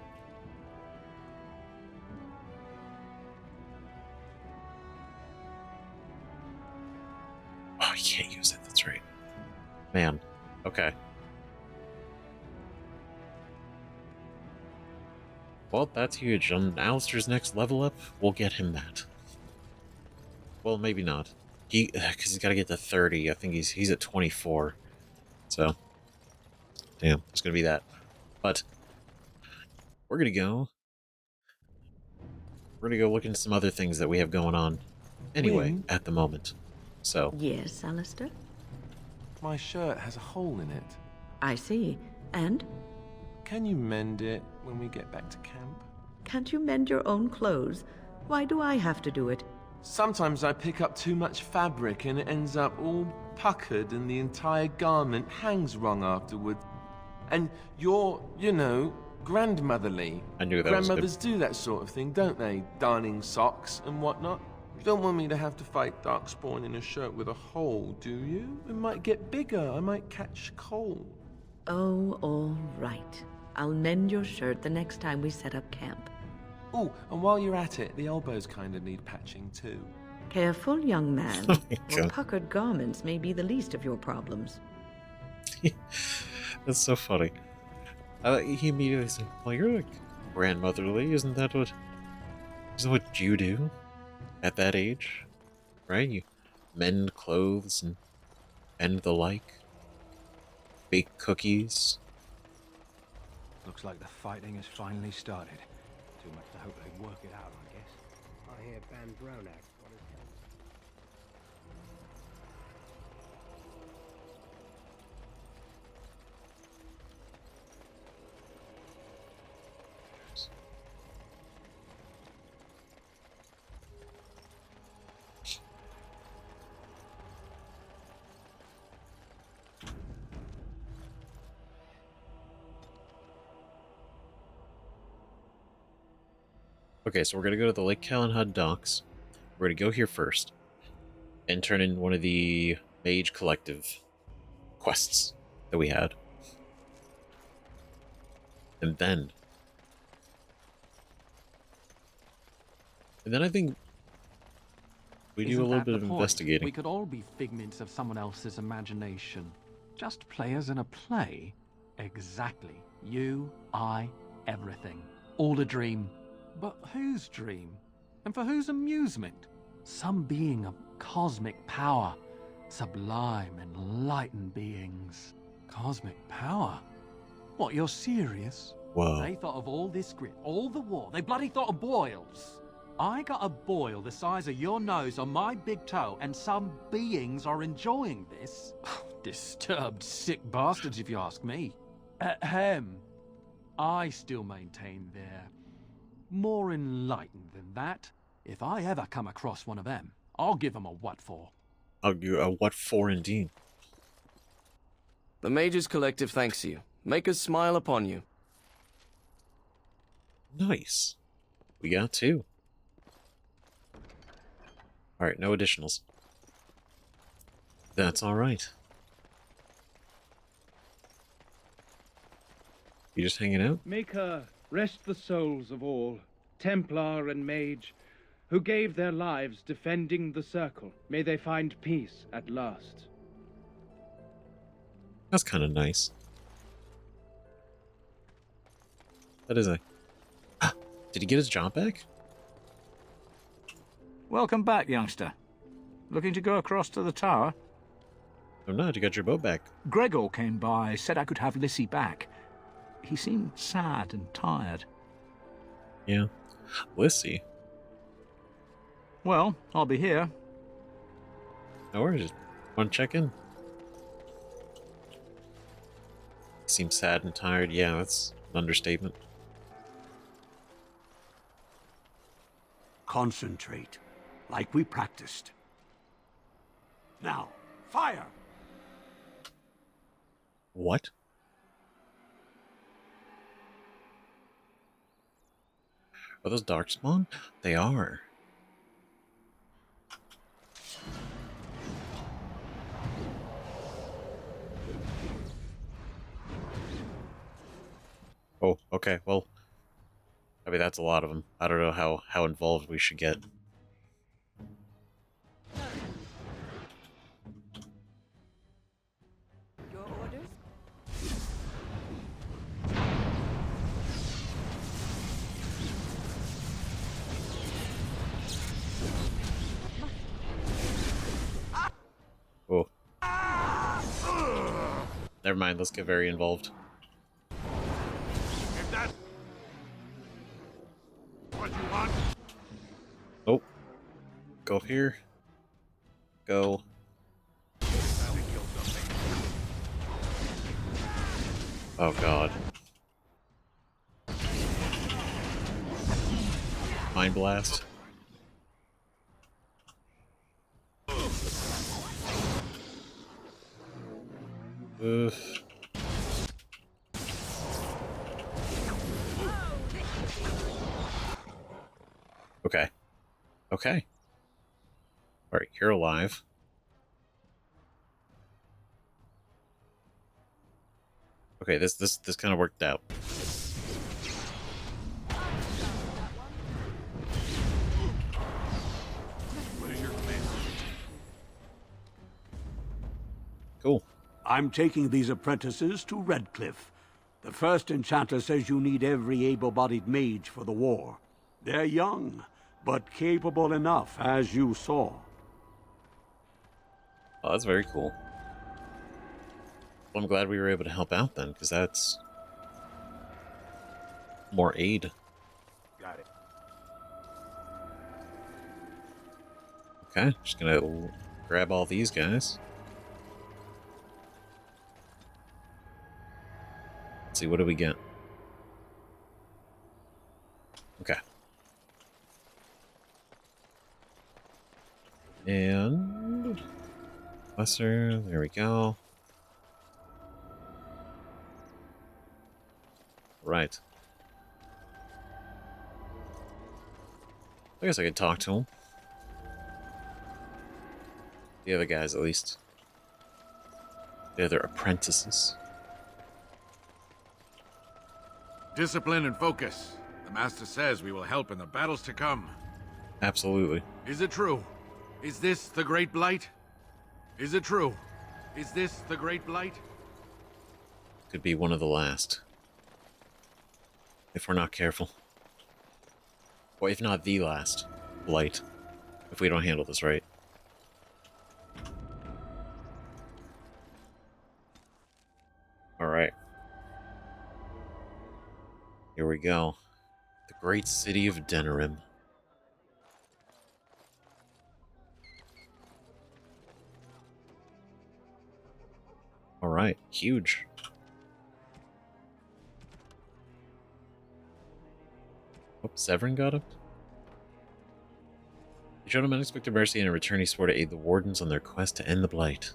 Oh, you can't use it. That's right. Man. Okay. Well, that's huge. On Alistair's next level up, we'll get him that. Well, maybe not. Because he's got to get to 30. I think he's at 24. So, damn, it's gonna be that. But we're gonna go. We're gonna go look into some other things that we have going on. Anyway, Wynne? at the moment. So, Yes, Alistair? My shirt has a hole in it. I see. And? Can you mend it when we get back to camp? Can't you mend your own clothes? Why do I have to do it? Sometimes I pick up too much fabric and it ends up all puckered and the entire garment hangs wrong afterward. And you're, grandmotherly. I knew that was good. Grandmothers do that sort of thing, don't they? Darning socks and whatnot. You don't want me to have to fight Darkspawn in a shirt with a hole, do you? It might get bigger. I might catch cold. Oh, all right. I'll mend your shirt the next time we set up camp. Oh, and while you're at it, the elbows kind of need patching too. Careful, young man. Oh my Your God. puckered garments may be the least of your problems. That's so funny. He immediately said, well, you're like grandmotherly. Isn't that what you do at that age? Right? You mend clothes and the like. Bake cookies. Looks like the fighting has finally started. Too much to hope they work it out, I guess. I hear Bandronak. What is Okay, so we're gonna go to the Lake Calenhad docks. We're gonna go here first and turn in one of the Mage Collective quests that we had. And then I think we do Isn't a little that bit the of point? investigating. We could all be figments of someone else's imagination. Just players in a play. Exactly. You, I, everything. All a dream. But whose dream? And for whose amusement? Some being of cosmic power. Sublime, enlightened beings. Cosmic power? What, you're serious? Whoa. They thought of all this grit, all the war. They bloody thought of boils. I got a boil the size of your nose on my big toe, and some beings are enjoying this? Disturbed, sick bastards, if you ask me. Ahem. I still maintain they're more enlightened than that. If I ever come across one of them, I'll give them a what for. I'll give a what for indeed. The Mages Collective thanks you. Make us smile upon you. Nice. We got 2. Alright, no additionals. That's alright. You just hanging out? Maker, rest the souls of all, Templar and Mage, who gave their lives defending the Circle. May they find peace at last. That's kind of nice. That is a... Did he get his job back? Welcome back, youngster. Looking to go across to the tower? I'm not. You got your boat back. Gregor came by, said I could have Lissy back. He seemed sad and tired. Yeah. Lissy. Well, I'll be here. No worries. Just want to check in. Seems sad and tired. Yeah, that's an understatement. Concentrate, like we practiced. Now, fire! What? Are those darkspawn? They are. Oh, okay, well, I mean, that's a lot of them. I don't know how involved we should get. Your orders? Oh. Never mind, let's get very involved. If that's what you want. Oh. Go here. Go. Oh god. Mind blast. Oof. Okay. Okay. Alright, you're alive. Okay, this kind of worked out. What is your command? Cool. I'm taking these apprentices to Redcliffe. The first enchanter says you need every able-bodied mage for the war. They're young, but capable enough, as you saw. Oh, that's very cool. Well, I'm glad we were able to help out then, because that's more aid. Got it. Okay, just gonna grab all these guys. Let's see, what do we get? Okay. And lesser, there we go. Right. I guess I could talk to him. The other guys, at least. The other apprentices. Discipline and focus. The Master says we will help in the battles to come. Absolutely. Is it true? Is this the Great Blight? Is it true? Is this the Great Blight? Could be one of the last. If we're not careful. Or if not the last blight, if we don't handle this right. Alright. Here we go. The great city of Denerim. Alright, huge. Oh, Severin got him? He showed him unexpected mercy, and in return he swore to aid the Wardens on their quest to end the Blight.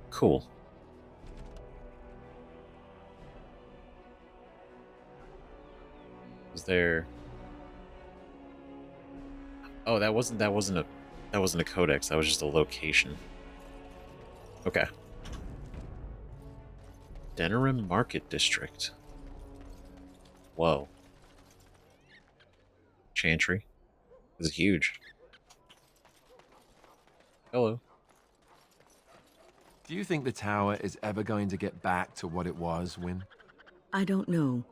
Cool. Was there... Oh, that wasn't a codex, that was just a location. Okay. Denerim Market District. Whoa. Chantry. This is huge. Hello. Do you think the tower is ever going to get back to what it was, Wynne? I don't know.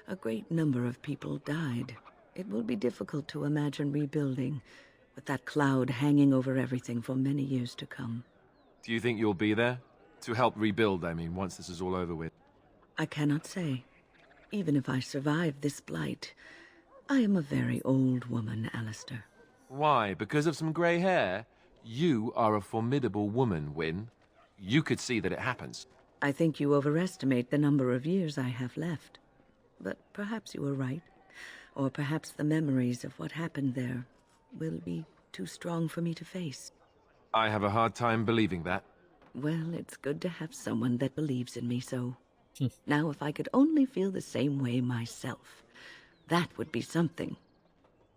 A great number of people died. It will be difficult to imagine rebuilding, with that cloud hanging over everything for many years to come. Do you think you'll be there? To help rebuild, I mean, once this is all over with. I cannot say. Even if I survive this blight, I am a very old woman, Alistair. Why? Because of some grey hair? You are a formidable woman, Wynne. You could see that it happens. I think you overestimate the number of years I have left. But perhaps you are right. Or perhaps the memories of what happened there will be too strong for me to face. I have a hard time believing that. Well, it's good to have someone that believes in me so. Now, if I could only feel the same way myself, that would be something.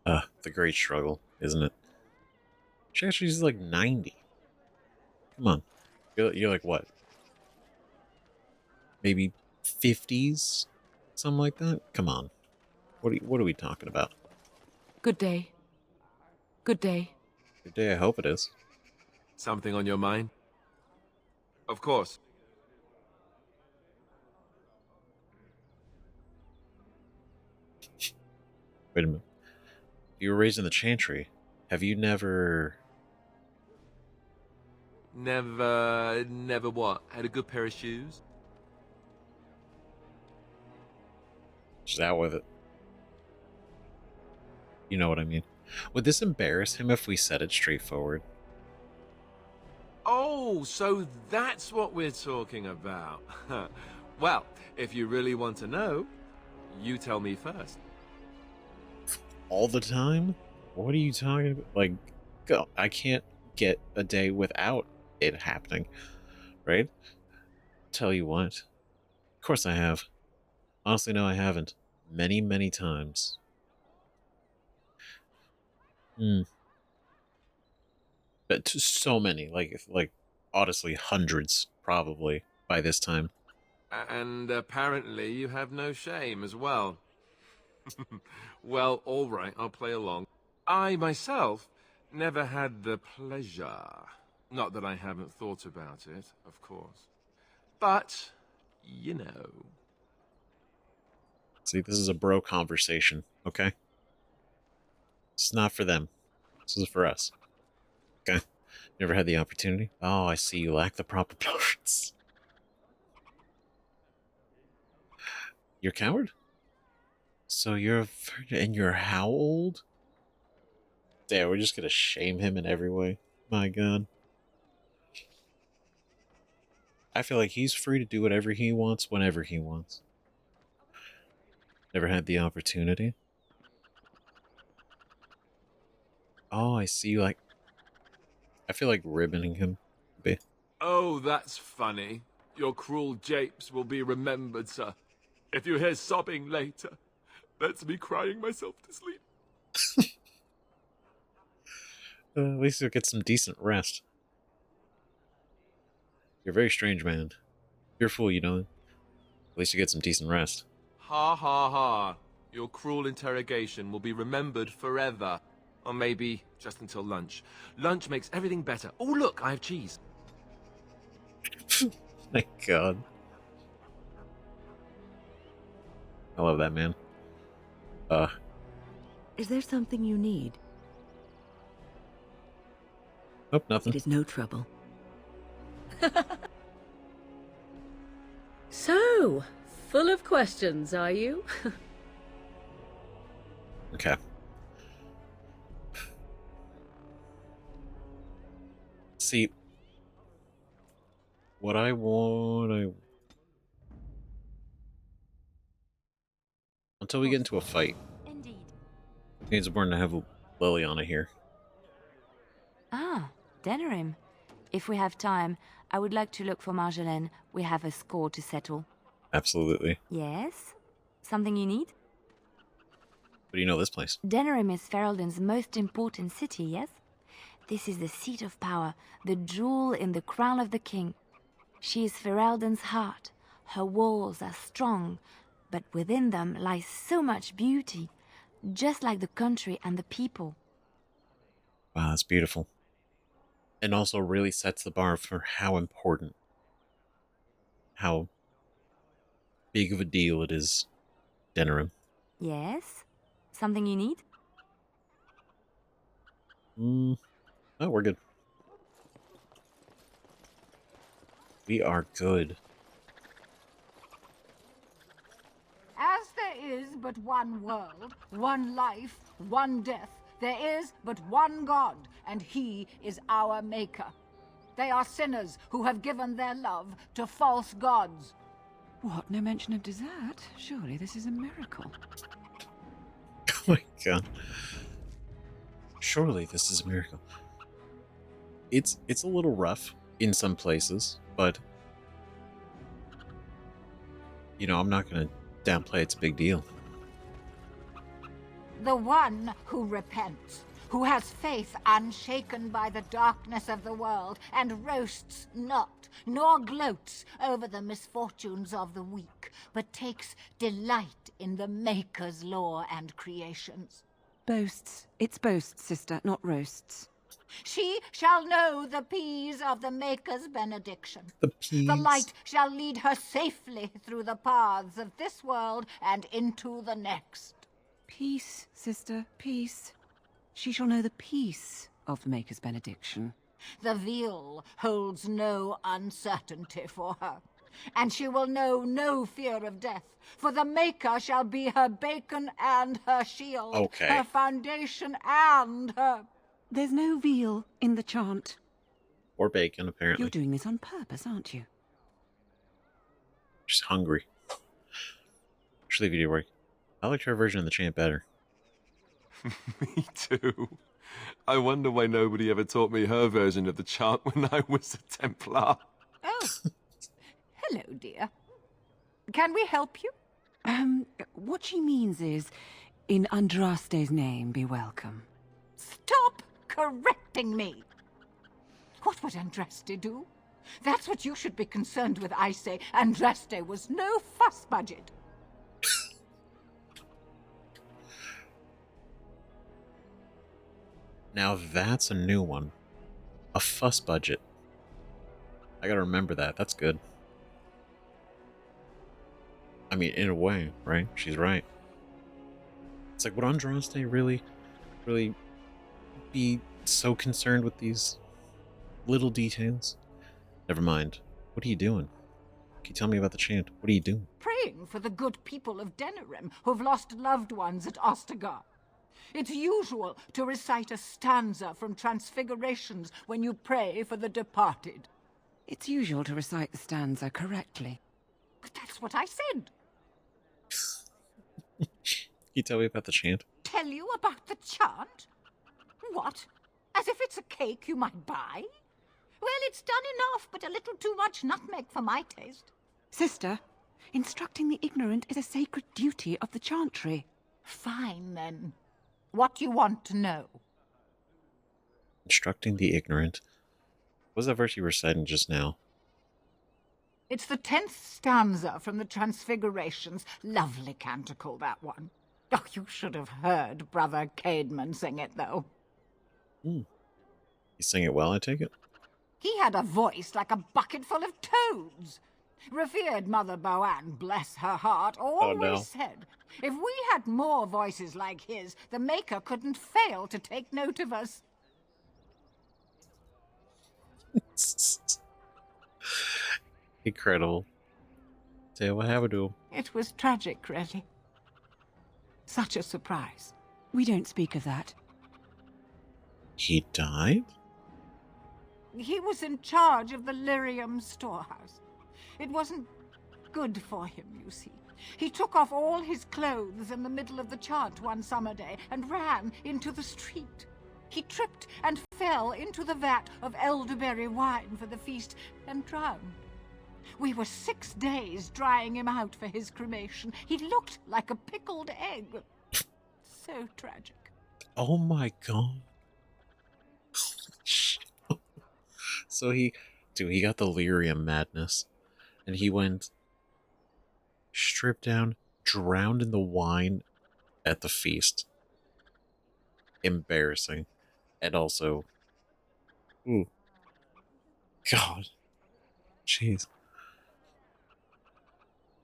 The great struggle, isn't it? She's like 90. Come on. You're like what? Maybe 50s? Something like that? Come on. What are we talking about? Good day. Good day. Good day, I hope it is. Something on your mind? Of course. Wait a minute. You were raised in the Chantry. Have you never... Never what? Had a good pair of shoes? Just out with it. You know what I mean. Would this embarrass him if we said it straightforward? Oh, so that's what we're talking about. Well, if you really want to know, you tell me first. All the time? What are you talking about? Like, go. I can't get a day without it happening, right? Tell you what. Of course I have. Honestly, no, I haven't. Many, many times. But so many, like honestly, hundreds probably by this time. And apparently you have no shame as well. Well, all right, I'll play along. I myself never had the pleasure. Not that I haven't thought about it, of course. But, you know. See, this is a bro conversation, okay? It's not for them. This is for us. Okay? Never had the opportunity? Oh, I see you lack the proper proportions. You're a coward? So you're... And you're how old? Damn, we're just gonna shame him in every way. My god. I feel like he's free to do whatever he wants, whenever he wants. Never had the opportunity. Oh, I see, like... I feel like ribboning him a bit. Oh, that's funny. Your cruel japes will be remembered, sir. If you hear sobbing later, that's me crying myself to sleep. At least you'll get some decent rest. You're a very strange man. You're a fool, you know. At least you get some decent rest. Ha ha ha. Your cruel interrogation will be remembered forever. Or maybe just until lunch. Lunch makes everything better. Oh, look, I have cheese. Thank God. I love that man. Is there something you need? Nope, nothing. It is no trouble. So, full of questions, are you? Okay. See, what I want, until we get into a fight, Indeed. it's important to have Liliana here. Ah, Denerim. If we have time, I would like to look for Marjolaine. We have a score to settle. Absolutely. Yes? Something you need? But you know this place. Denerim is Ferelden's most important city, yes? This is the seat of power, the jewel in the crown of the king. She is Ferelden's heart. Her walls are strong, but within them lies so much beauty, just like the country and the people. Wow, that's beautiful. And also really sets the bar for how important, how big of a deal it is, Denerim. Yes? Something you need? Oh, we're good. We are good. As there is but one world, one life, one death, there is but one God, and he is our maker. They are sinners who have given their love to false gods. What? No mention of dessert? Surely this is a miracle. Oh my god. Surely this is a miracle. It's a little rough in some places, but you know, I'm not gonna downplay it's a big deal. The one who repents, who has faith unshaken by the darkness of the world, and roasts not, nor gloats over the misfortunes of the weak, but takes delight in the Maker's lore and creations. Boasts. It's boasts, sister, not roasts. She shall know the peace of the Maker's benediction. The peace. The light shall lead her safely through the paths of this world and into the next. Peace, sister, peace. She shall know the peace of the Maker's benediction. The veil holds no uncertainty for her, and she will know no fear of death, for the Maker shall be her bacon and her shield, Okay. her foundation and her... There's no veal in the chant. Or bacon, apparently. You're doing this on purpose, aren't you? Just hungry. Should leave you to work. I liked her version of the chant better. Me too. I wonder why nobody ever taught me her version of the chant when I was a Templar. Oh, hello, dear. Can we help you? What she means is, in Andraste's name, be welcome. Stop correcting me. What would Andraste do? That's what you should be concerned with, I say. Andraste was no fuss budget. Now that's a new one. A fuss budget. I gotta remember that. That's good. I mean, in a way, right? She's right. It's like, would Andraste really be so concerned with these little details? Never mind. What are you doing? Can you tell me about the chant? What are you doing? Praying for the good people of Denerim who've lost loved ones at Ostagar. It's usual to recite a stanza from Transfigurations when you pray for the departed. It's usual to recite the stanza correctly. But that's what I said. Can you tell me about the chant? Tell you about the chant? What? As if it's a cake you might buy? Well, it's done enough, but a little too much nutmeg for my taste. Sister, instructing the ignorant is a sacred duty of the chantry. Fine, then. What do you want to know? Instructing the ignorant. What was that verse you were reciting just now? It's the 10th stanza from the Transfigurations. Lovely canticle, that one. Oh, you should have heard Brother Caedmon sing it, though. You sing it well, I take it? He had a voice like a bucket full of toads. Revered Mother Boanne, bless her heart, always no. said, if we had more voices like his, the Maker couldn't fail to take note of us. Incredible. Say what happened to him? It was tragic, really. Such a surprise. We don't speak of that. He died? He was in charge of the lyrium storehouse. It wasn't good for him, you see. He took off all his clothes in the middle of the chant one summer day and ran into the street. He tripped and fell into the vat of elderberry wine for the feast and drowned. We were 6 days drying him out for his cremation. He looked like a pickled egg. So tragic. Oh my god. So he got the lyrium madness. And he went stripped down, drowned in the wine at the feast. Embarrassing. And also, ooh. God. Jeez.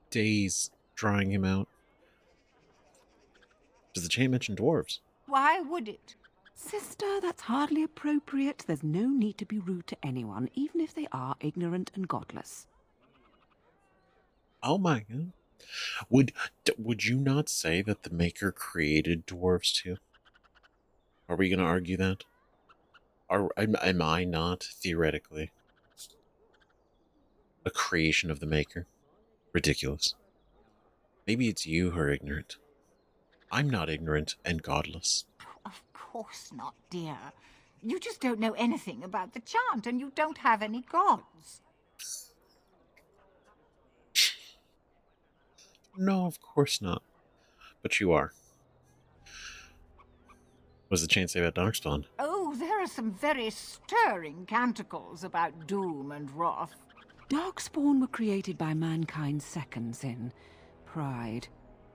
Days drying him out. Does the chain mention dwarves? Why would it? Sister, that's hardly appropriate. There's no need to be rude to anyone, even if they are ignorant and godless. Oh my god. Would you not say that the Maker created dwarves too? Are we going to argue that? Am I not, theoretically, a creation of the Maker? Ridiculous. Maybe it's you who are ignorant. I'm not ignorant and godless. Of course not, dear. You just don't know anything about the chant, and you don't have any gods. No, of course not. But you are. What does the chain say about Darkspawn? Oh, there are some very stirring canticles about doom and wrath. Darkspawn were created by mankind's second sin, pride.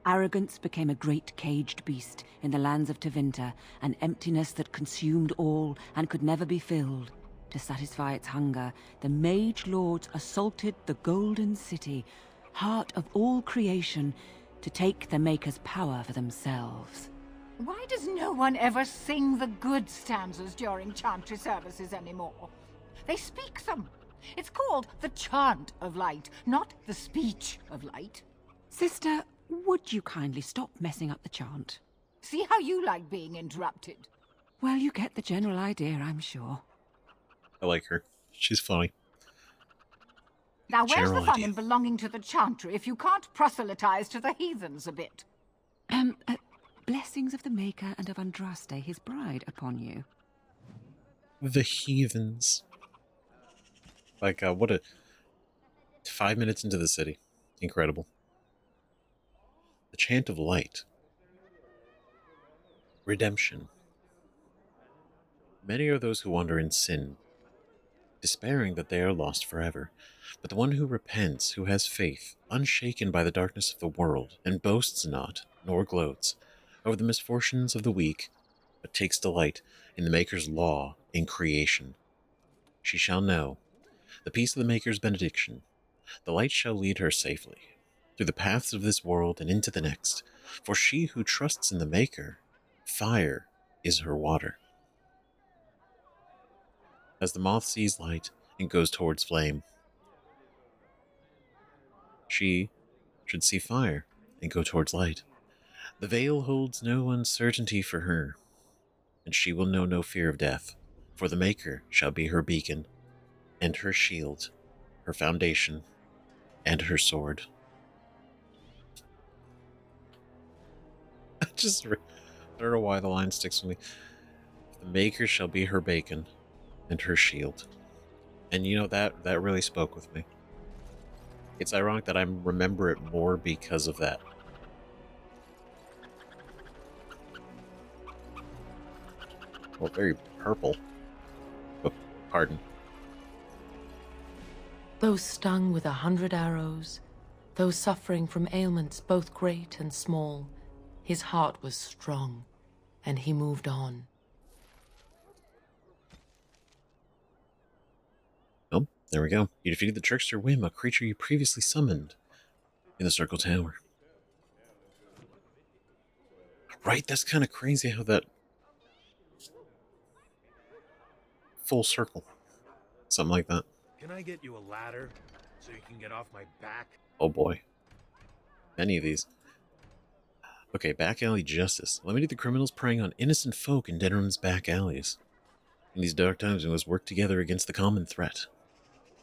Arrogance became a great caged beast in the lands of Tevinter, an emptiness that consumed all and could never be filled. To satisfy its hunger, the mage lords assaulted the Golden City, heart of all creation, to take the Maker's power for themselves. Why does no one ever sing the good stanzas during chantry services anymore? They speak them. It's called the chant of light, not the speech of light. Sister, would you kindly stop messing up the chant? See how you like being interrupted. Well, you get the general idea, I'm sure. I like her. She's funny. Now, where's General the fun idea. in belonging to the chantry if you can't proselytize to the heathens a bit? Blessings of the Maker and of Andraste, his bride, upon you. The heathens. Like, what a... 5 minutes into the city. Incredible. The chant of light. Redemption. Many are those who wander in sin, despairing that they are lost forever. But the one who repents, who has faith, unshaken by the darkness of the world, and boasts not, nor gloats, over the misfortunes of the weak, but takes delight in the Maker's law in creation. She shall know the peace of the Maker's benediction. The light shall lead her safely through the paths of this world and into the next. For she who trusts in the Maker, fire is her water. As the moth sees light and goes towards flame, she should see fire and go towards light. The veil holds no uncertainty for her, and she will know no fear of death, for the Maker shall be her beacon, and her shield, her foundation, and her sword. I don't know why the line sticks with me. The Maker shall be her bacon, and her shield. And you know, that really spoke with me. It's ironic that I remember it more because of that. Well, very purple. Oh, pardon. Though stung with 100 arrows, though suffering from ailments both great and small, his heart was strong, and he moved on. Well, There we go. You defeated the trickster Whim, a creature you previously summoned in the Circle Tower. Right? That's kind of crazy how that... full circle. Something like that. Can I get you a ladder so you can get off my back? Oh boy. Many of these. Okay, back alley justice. Eliminate the criminals preying on innocent folk in Denerim's back alleys. In these dark times, we must work together against the common threat.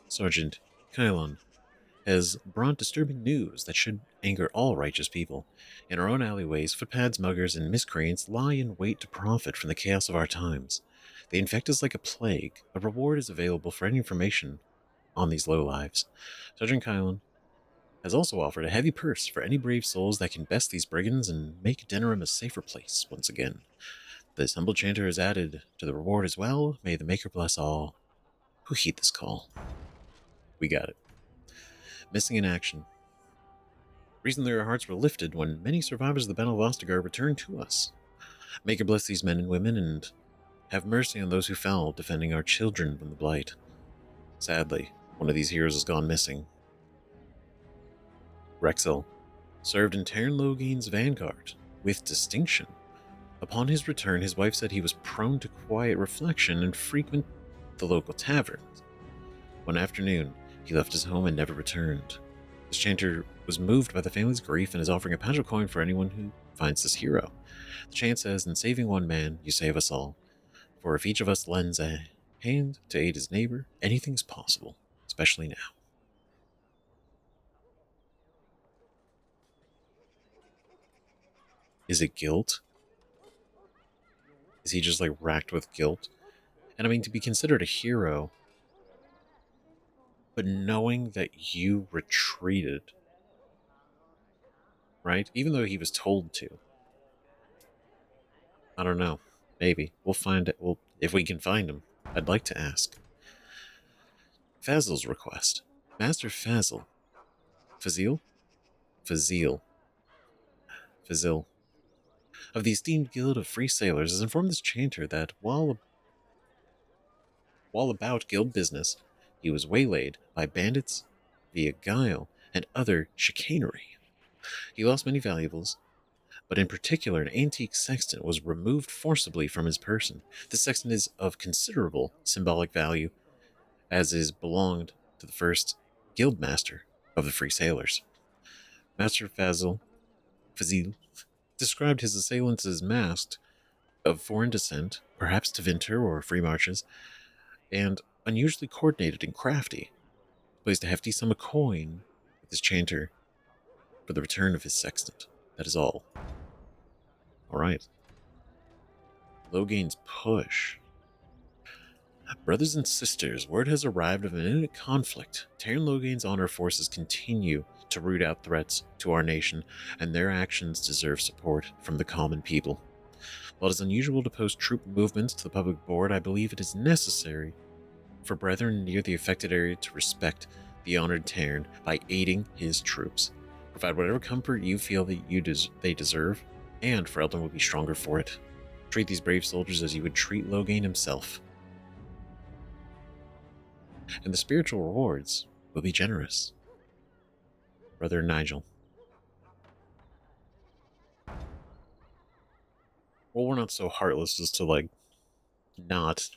Sergeant Kylon has brought disturbing news that should anger all righteous people. In our own alleyways, footpads, muggers, and miscreants lie in wait to profit from the chaos of our times. They infect us like a plague. A reward is available for any information on these lowlives. Sergeant Kylon has also offered a heavy purse for any brave souls that can best these brigands and make Denerim a safer place once again. This humble chanter is added to the reward as well. May the Maker bless all who heed this call. We got it. Missing in action. Recently our hearts were lifted when many survivors of the Battle of Ostagar returned to us. Maker bless these men and women and have mercy on those who fell defending our children from the blight. Sadly, one of these heroes has gone missing. Rexel served in Taryn Logain's vanguard with distinction. Upon his return, his wife said he was prone to quiet reflection and frequent the local taverns. One afternoon, he left his home and never returned. This chanter was moved by the family's grief and is offering a patch of coin for anyone who finds this hero. The chant says, in saving one man, you save us all. For if each of us lends a hand to aid his neighbor, anything's possible, especially now. Is it guilt? Is he just like racked with guilt? And I mean, to be considered a hero, but knowing that you retreated, right? Even though he was told to. I don't know. Maybe. We'll find it. Well, if we can find him, I'd like to ask. Fazil's request. Master Fazil. Fazil? Fazil. Fazil. Of the esteemed guild of free sailors has informed this chanter that while about guild business, he was waylaid by bandits via guile and other chicanery. He lost many valuables, but in particular an antique sextant was removed forcibly from his person. This sextant is of considerable symbolic value, as is belonged to the first guild master of the free sailors. Master Fazil described his assailants as masked, of foreign descent, perhaps Tevinter or free marches, and unusually coordinated and crafty. Placed a hefty sum of coin with his chanter for the return of his sextant. That is all. Alright. Logain's push. Brothers and sisters, word has arrived of an imminent conflict. Taryn Logain's honor forces continue to root out threats to our nation, and their actions deserve support from the common people. While it is unusual to post troop movements to the public board, I believe it is necessary for brethren near the affected area to respect the honored Taryn by aiding his troops. Provide whatever comfort you feel that they deserve, and Ferelden will be stronger for it. Treat these brave soldiers as you would treat Logain himself. And the spiritual rewards will be generous. Brother Nigel. Well, we're not so heartless as to, like, not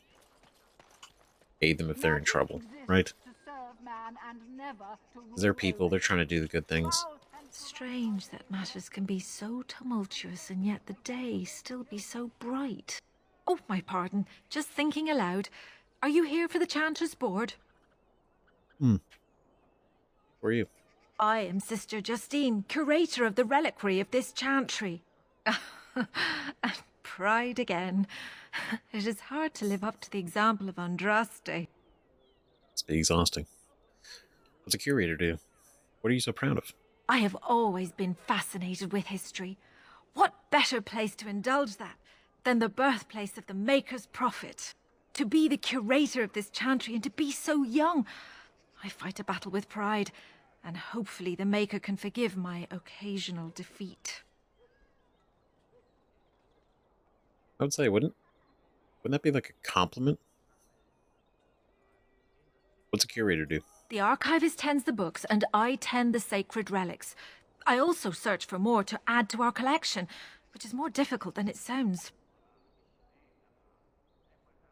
aid them if they're in trouble, right? They're people, they're trying to do the good things. Strange that matters can be so tumultuous and yet the day still be so bright. Oh, my pardon. Just thinking aloud. Are you here for the Chanter's Board? Who are you? I am Sister Justine, curator of the reliquary of this chantry. And pride again. It is hard to live up to the example of Andraste. It's been exhausting. What's a curator do? What are you so proud of? I have always been fascinated with history. What better place to indulge that than the birthplace of the Maker's prophet? To be the curator of this chantry and to be so young. I fight a battle with pride, and hopefully the Maker can forgive my occasional defeat. I would say, wouldn't that be like a compliment? What's a curator do? The archivist tends the books, and I tend the sacred relics. I also search for more to add to our collection, which is more difficult than it sounds.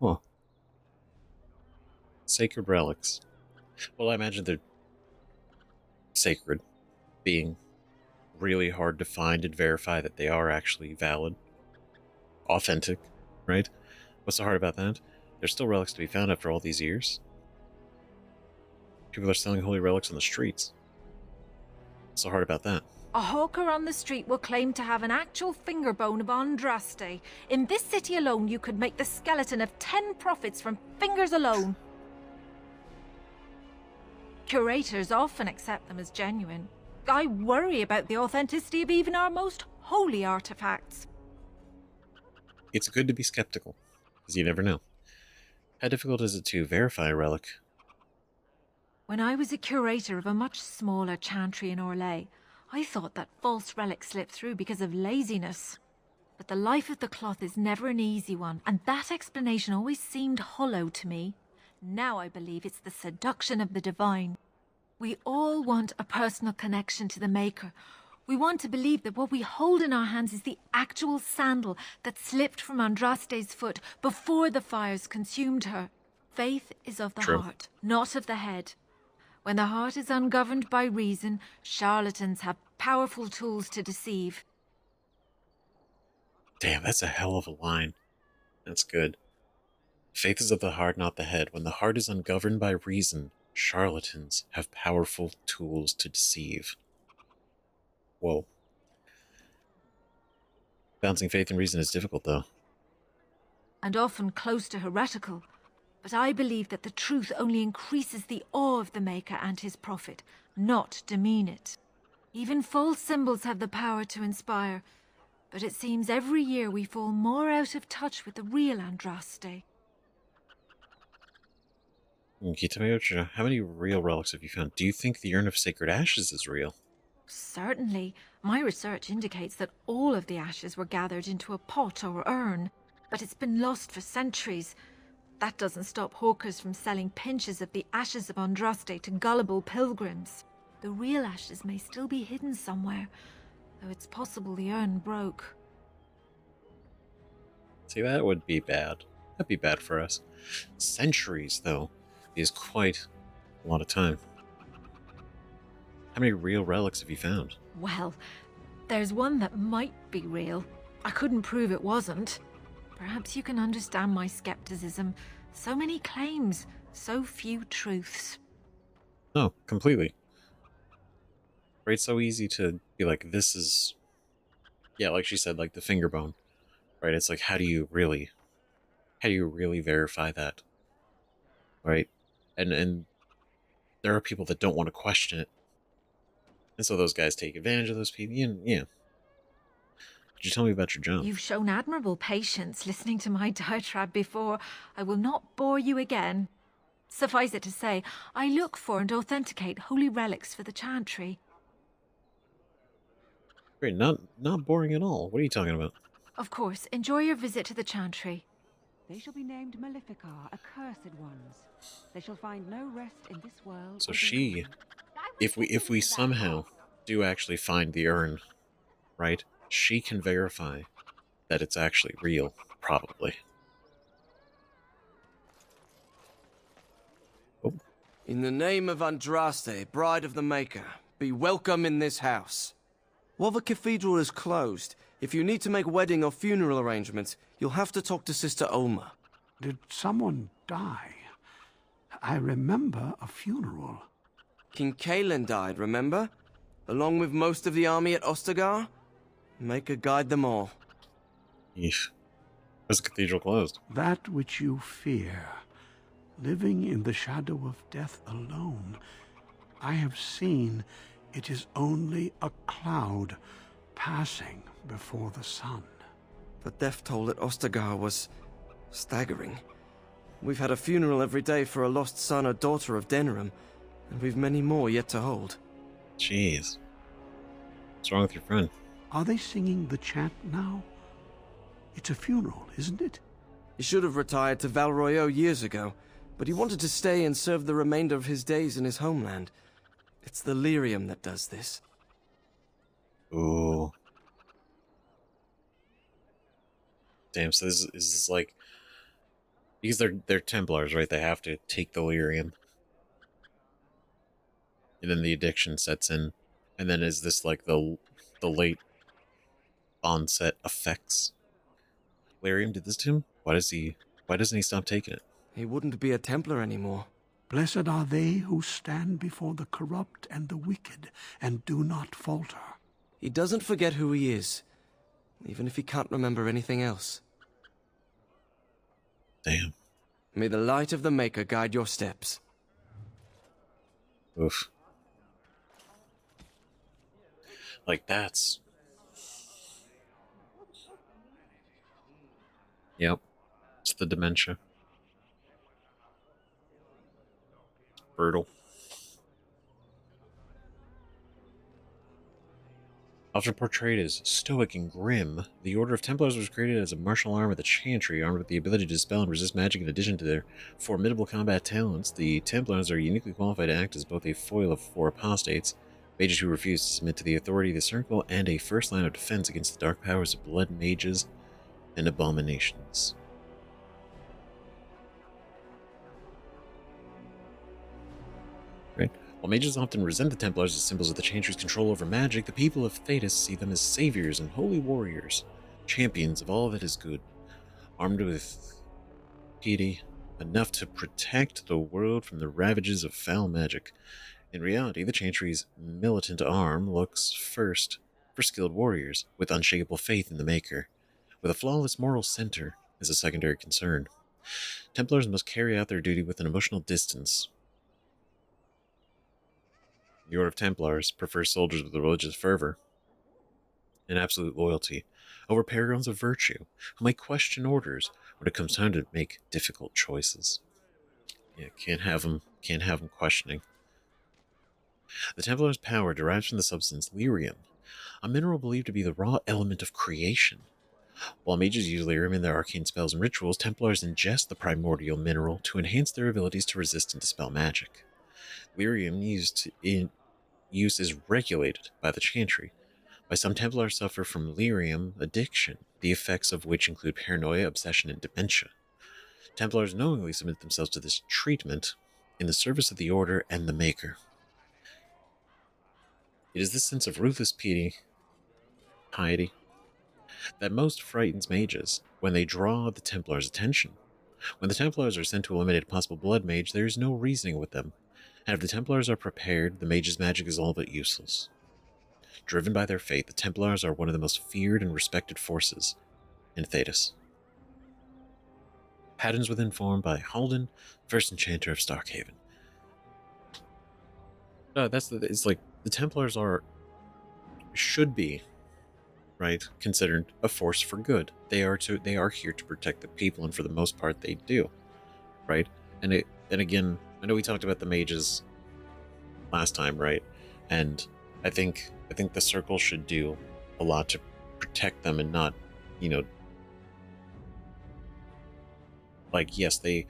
Huh. Sacred relics. Well, I imagine they're sacred, being really hard to find and verify that they are actually valid, authentic, right? What's so hard about that? There's still relics to be found after all these years. People are selling holy relics on the streets. What's so hard about that? A hawker on the street will claim to have an actual finger bone of Andraste. In this city alone, you could make the skeleton of 10 prophets from fingers alone. Curators often accept them as genuine. I worry about the authenticity of even our most holy artifacts. It's good to be skeptical, because you never know. How difficult is it to verify a relic? When I was a curator of a much smaller chantry in Orlais, I thought that false relics slipped through because of laziness. But the life of the cloth is never an easy one, and that explanation always seemed hollow to me. Now I believe it's the seduction of the divine. We all want a personal connection to the Maker. We want to believe that what we hold in our hands is the actual sandal that slipped from Andraste's foot before the fires consumed her. Faith is of the heart, not of the head. When the heart is ungoverned by reason, charlatans have powerful tools to deceive. Damn, that's a hell of a line. That's good. Faith is of the heart, not the head. When the heart is ungoverned by reason, charlatans have powerful tools to deceive. Whoa. Balancing faith and reason is difficult, though. And often close to heretical. But I believe that the truth only increases the awe of the Maker and his prophet, not demean it. Even false symbols have the power to inspire, but it seems every year we fall more out of touch with the real Andraste. Can you tell me how many real relics have you found? Do you think the Urn of Sacred Ashes is real? Certainly. My research indicates that all of the ashes were gathered into a pot or urn, but it's been lost for centuries. That doesn't stop hawkers from selling pinches of the ashes of Andraste to gullible pilgrims. The real ashes may still be hidden somewhere, though it's possible the urn broke. See, that would be bad. That'd be bad for us. Centuries, though, is quite a lot of time. How many real relics have you found? Well, there's one that might be real. I couldn't prove it wasn't. Perhaps you can understand my skepticism. So many claims, so few truths. No, completely. Right, it's so easy to be like, this is... Yeah, like she said, like the finger bone. Right, it's like, how do you really verify that? Right? And there are people that don't want to question it. And so those guys take advantage of those people. Yeah. Could you tell me about your job? You've shown admirable patience listening to my diatribe before. I will not bore you again. Suffice it to say, I look for and authenticate holy relics for the chantry. Great, not boring at all. What are you talking about? Of course, enjoy your visit to the chantry. They shall be named Maleficar, accursed ones. They shall find no rest in this world. So she, if we somehow do actually find the urn, right? She can verify that it's actually real, probably. Oh. In the name of Andraste, bride of the Maker, be welcome in this house. While the cathedral is closed, if you need to make wedding or funeral arrangements, you'll have to talk to Sister Olma. Did someone die? I remember a funeral. King Kalen died, remember? Along with most of the army at Ostagar? Maker guide them all. Yeesh. Was the cathedral closed? That which you fear, living in the shadow of death alone, I have seen it is only a cloud passing before the sun. The death toll at Ostagar was staggering. We've had a funeral every day for a lost son or daughter of Denerim, and we've many more yet to hold. Jeez. What's wrong with your friend? Are they singing the chant now? It's a funeral, isn't it? He should have retired to Val Royeaux years ago, but he wanted to stay and serve the remainder of his days in his homeland. It's the lyrium that does this. Ooh. Damn, so this is like... Because they're Templars, right? They have to take the lyrium. And then the addiction sets in. And then is this like the late onset effects? Lyrium did this to him? Why doesn't he stop taking it? He wouldn't be a Templar anymore. Blessed are they who stand before the corrupt and the wicked, and do not falter. He doesn't forget who he is, even if he can't remember anything else. Damn. May the light of the Maker guide your steps. Oof. Like, that's... Yep. It's the dementia. Brutal. Often portrayed as stoic and grim, the Order of Templars was created as a martial arm of the Chantry, armed with the ability to dispel and resist magic in addition to their formidable combat talents. The Templars are uniquely qualified to act as both a foil for apostates, mages who refuse to submit to the authority of the Circle, and a first line of defense against the dark powers of blood mages and abominations. Right? While mages often resent the Templars as symbols of the Chantry's control over magic, the people of Thedas see them as saviors and holy warriors, champions of all that is good, armed with piety enough to protect the world from the ravages of foul magic. In reality, the Chantry's militant arm looks first for skilled warriors with unshakable faith in the Maker, with a flawless moral center as a secondary concern. Templars must carry out their duty with an emotional distance. The Order of Templars prefers soldiers with religious fervor and absolute loyalty over paragons of virtue who may question orders when it comes time to make difficult choices. Yeah, can't have them questioning. The Templars' power derives from the substance lyrium, a mineral believed to be the raw element of creation. While mages use lyrium in their arcane spells and rituals, Templars ingest the primordial mineral to enhance their abilities to resist and dispel magic. Lyrium use is regulated by the Chantry. By some Templars suffer from lyrium addiction, the effects of which include paranoia, obsession, and dementia. Templars knowingly submit themselves to this treatment in the service of the Order and the Maker. It is this sense of ruthless piety that most frightens mages when they draw the Templars' attention. When the Templars are sent to eliminate a possible blood mage, there is no reasoning with them, and if the Templars are prepared, the mage's magic is all but useless. Driven by their faith, the Templars are one of the most feared and respected forces in Thedas. Patterns within formed by Halden, first enchanter of Starkhaven. It's like the Templars should be, right, considered a force for good. They are here to protect the people, and for the most part they do, right? And again, I know we talked about the mages last time, right? And I think the Circle should do a lot to protect them and not, like, yes, they.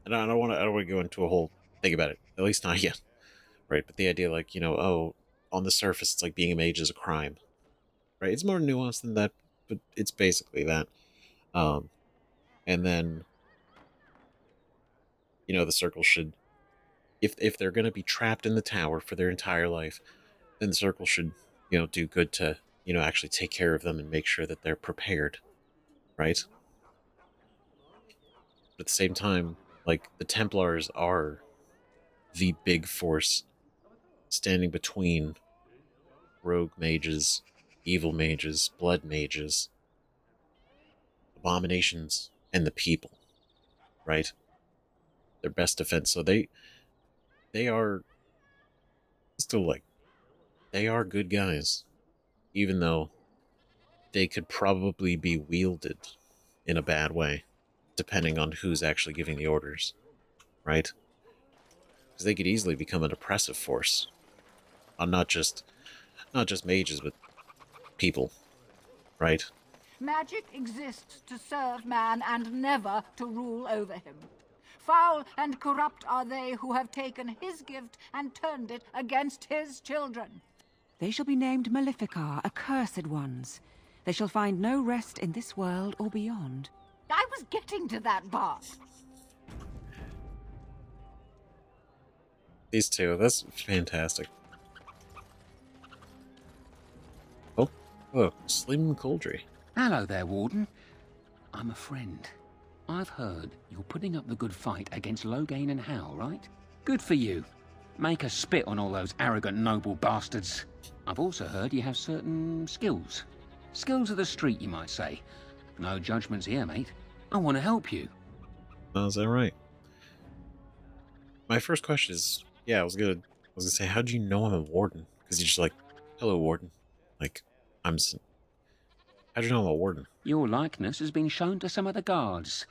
And I don't want to go into a whole thing about it. At least not yet, right? But the idea, like, on the surface, it's like being a mage is a crime, right? It's more nuanced than that, but it's basically that. And then, the Circle should, if they're going to be trapped in the tower for their entire life, then the Circle should, do good to, actually take care of them and make sure that they're prepared, right? But at the same time, like, the Templars are the big force standing between rogue mages, evil mages, blood mages, abominations, and the people, right? Their best defense. So they are still, like, they are good guys, even though they could probably be wielded in a bad way, depending on who's actually giving the orders, right? Because they could easily become an oppressive force on not just mages, but people, right? Magic exists to serve man and never to rule over him. Foul and corrupt are they who have taken his gift and turned it against his children. They shall be named Maleficar, accursed ones. They shall find no rest in this world or beyond. I was getting to that part. These two, that's fantastic. Oh, look, Slim Coldry. Hello there, Warden. I'm a friend. I've heard you're putting up the good fight against Loghain and Howe, right? Good for you. Make us spit on all those arrogant noble bastards. I've also heard you have certain skills. Skills of the street, you might say. No judgments here, mate. I want to help you. Oh, is that right? My first question is, yeah, I was gonna say, how'd you know I'm a warden? Because you're just like, hello, warden. Like, how'd you know I'm a warden? Your likeness has been shown to some of the guards.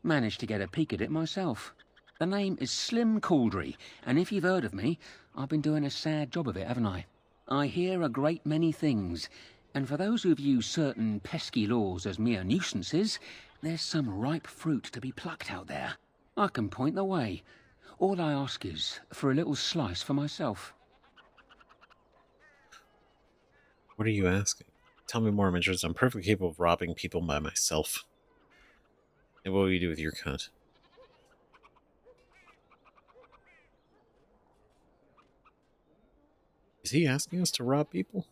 Managed to get a peek at it myself. The name is Slim Coldry, and if you've heard of me, I've been doing a sad job of it, haven't I? I hear a great many things, and for those who view certain pesky laws as mere nuisances, there's some ripe fruit to be plucked out there. I can point the way. All I ask is for a little slice for myself. What are you asking? Tell me more, I'm interested. I'm perfectly capable of robbing people by myself. And what will you do with your cunt? Is he asking us to rob people?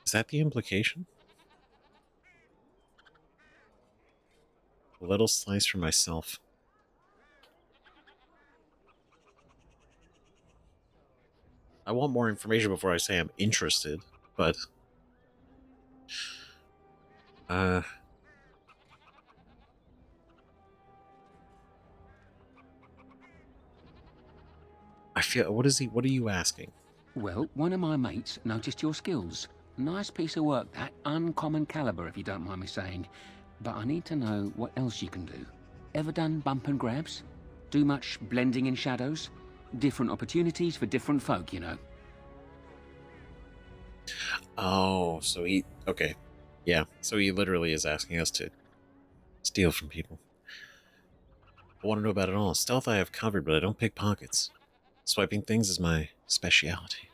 Is that the implication? A little slice for myself. I want more information before I say I'm interested, but... I feel... What are you asking? Well, one of my mates noticed your skills. Nice piece of work, that. Uncommon caliber, if you don't mind me saying. But I need to know what else you can do. Ever done bump and grabs? Do much blending in shadows? Different opportunities for different folk, you know. Oh, so he... Okay. Yeah, so he literally is asking us to steal from people. I want to know about it all. Stealth I have covered, but I don't pick pockets. Swiping things is my speciality.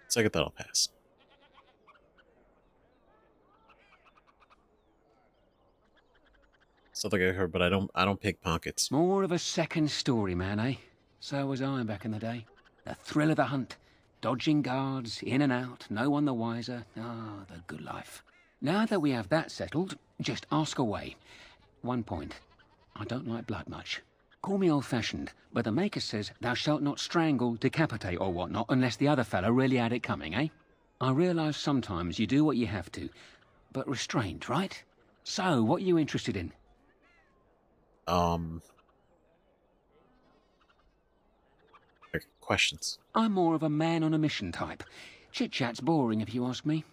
So I get that I'll pass. Stuff like I heard, but I don't pick pockets. More of a second story man, eh? So was I back in the day. The thrill of the hunt. Dodging guards, in and out, no one the wiser. Ah, the good life. Now that we have that settled, just ask away. One point. I don't like blood much. Call me old-fashioned, but the Maker says thou shalt not strangle, decapitate or whatnot unless the other fellow really had it coming, eh? I realise sometimes you do what you have to, but restrained, right? So, what are you interested in? Questions. I'm more of a man on a mission type. Chit-chat's boring if you ask me.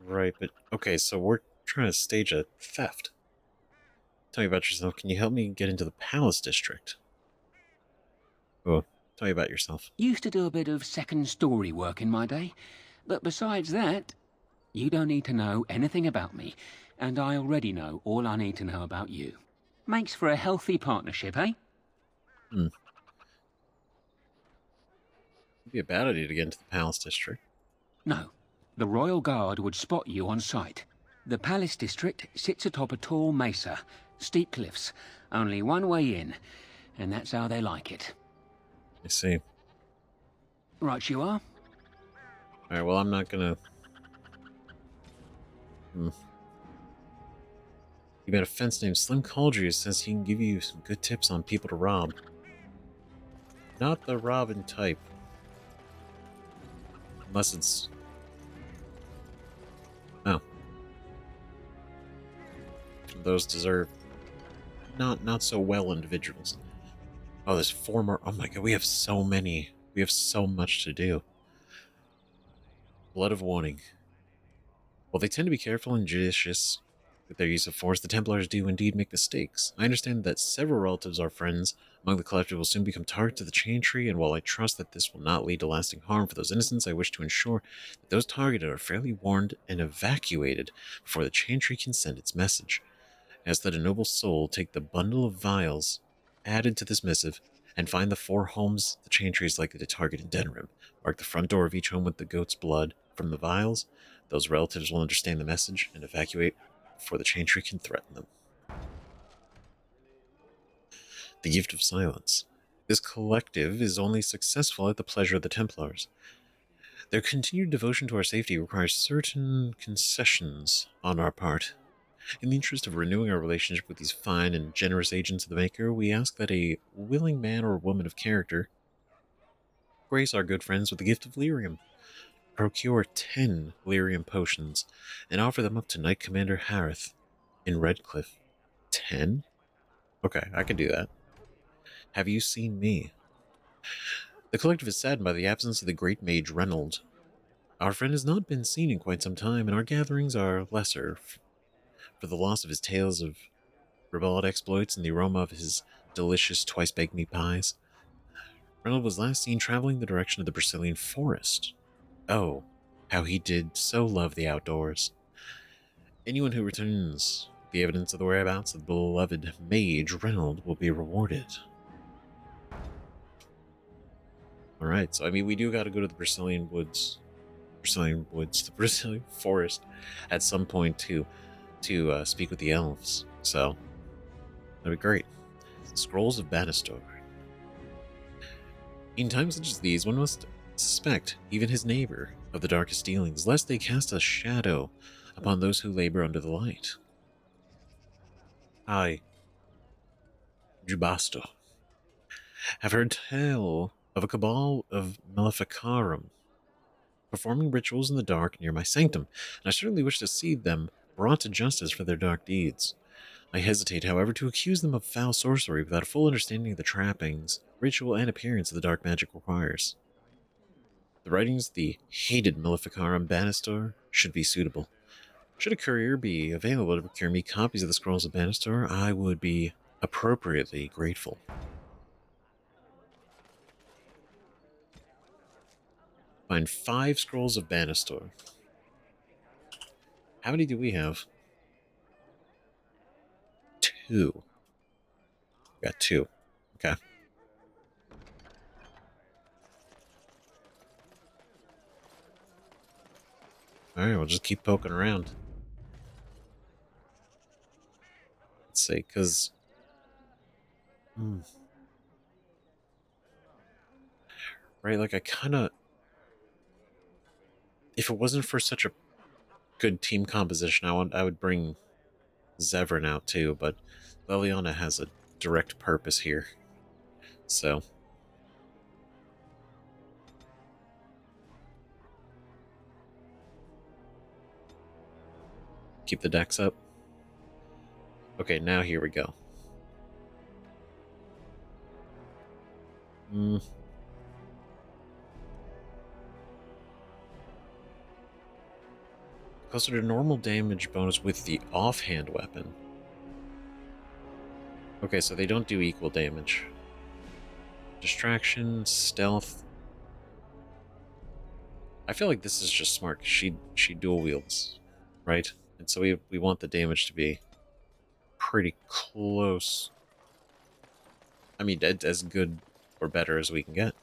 Right, but okay, so we're trying to stage a theft. Tell me about yourself. Can you help me get into the Palace District? Oh, tell me about yourself. Used to do a bit of second story work in my day, but besides that, you don't need to know anything about me, and I already know all I need to know about you. Makes for a healthy partnership, eh? It'd be a bad idea to get into the Palace District. No. The Royal Guard would spot you on sight. The Palace District sits atop a tall mesa, steep cliffs, only one way in, and that's how they like it. I see. Right you are. Alright, well, I'm not gonna... You met a fence named Slim Cauldry who says he can give you some good tips on people to rob. Not the Robin type. Unless it's... Oh. Those deserve not so well individuals. Oh, there's 4 more. Oh my god, we have so many. We have so much to do. Blood of Warning. Well, they tend to be careful and judicious. With their use of force, the Templars do indeed make mistakes. I understand that several relatives or friends among the collective will soon become targets of the Chantry, and while I trust that this will not lead to lasting harm for those innocents, I wish to ensure that those targeted are fairly warned and evacuated before the Chantry can send its message. Ask that a noble soul take the bundle of vials added to this missive and find the 4 homes the Chantry is likely to target in Denerim. Mark the front door of each home with the goat's blood from the vials. Those relatives will understand the message and evacuate before the Chantry can threaten them. The Gift of Silence. This collective is only successful at the pleasure of the Templars. Their continued devotion to our safety requires certain concessions on our part. In the interest of renewing our relationship with these fine and generous agents of the Maker, we ask that a willing man or woman of character grace our good friends with the gift of lyrium. Procure 10 lyrium potions and offer them up to Knight Commander Harith in Redcliffe. 10? Okay, I can do that. Have you seen me? The collective is saddened by the absence of the great mage Reynold. Our friend has not been seen in quite some time, and our gatherings are lesser for the loss of his tales of rebellion exploits and the aroma of his delicious twice-baked meat pies. Reynold was last seen traveling the direction of the Brazilian forest. Oh, how he did so love the outdoors. Anyone who returns the evidence of the whereabouts of the beloved mage Reynold will be rewarded. Alright, so I mean, we do got to go to the Brazilian forest at some point to speak with the elves. So, that'd be great. Scrolls of Banastor. In times such as these, one must suspect even his neighbor of the darkest dealings, lest they cast a shadow upon those who labor under the light. I, Jubasto, have heard tell of a cabal of Maleficarum performing rituals in the dark near my sanctum, and I certainly wish to see them brought to justice for their dark deeds. I hesitate, however, to accuse them of foul sorcery without a full understanding of the trappings, ritual, and appearance of the dark magic requires. The writings of the hated Maleficarum Banastor should be suitable. Should a courier be available to procure me copies of the Scrolls of Banastor, I would be appropriately grateful. Find 5 Scrolls of Banastor. How many do we have? 2. Got 2. Okay. Alright, we'll just keep poking around. Let's see, because... Right, like I kind of... If it wasn't for such a good team composition, I would bring Zevran out too, but Leliana has a direct purpose here. So... Keep the decks up. Okay, now here we go. Closer to normal damage bonus with the offhand weapon. Okay, so they don't do equal damage. Distraction, stealth. I feel like this is just smart. She dual wields, right? And so we want the damage to be pretty close. I mean, as good or better as we can get.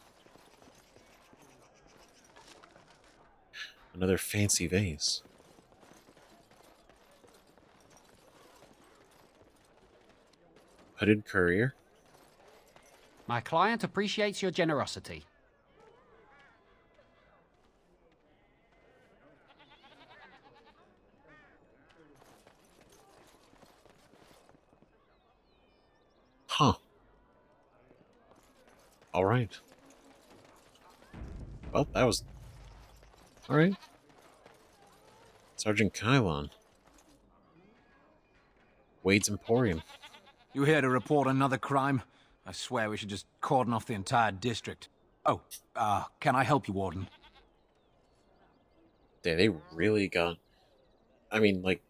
Another fancy vase. Hooded courier. My client appreciates your generosity. Huh. Alright. Well, that was... Alright. Sergeant Kylon. Wade's Emporium. You here to report another crime? I swear we should just cordon off the entire district. Oh, can I help you, Warden? They really got... I mean, like...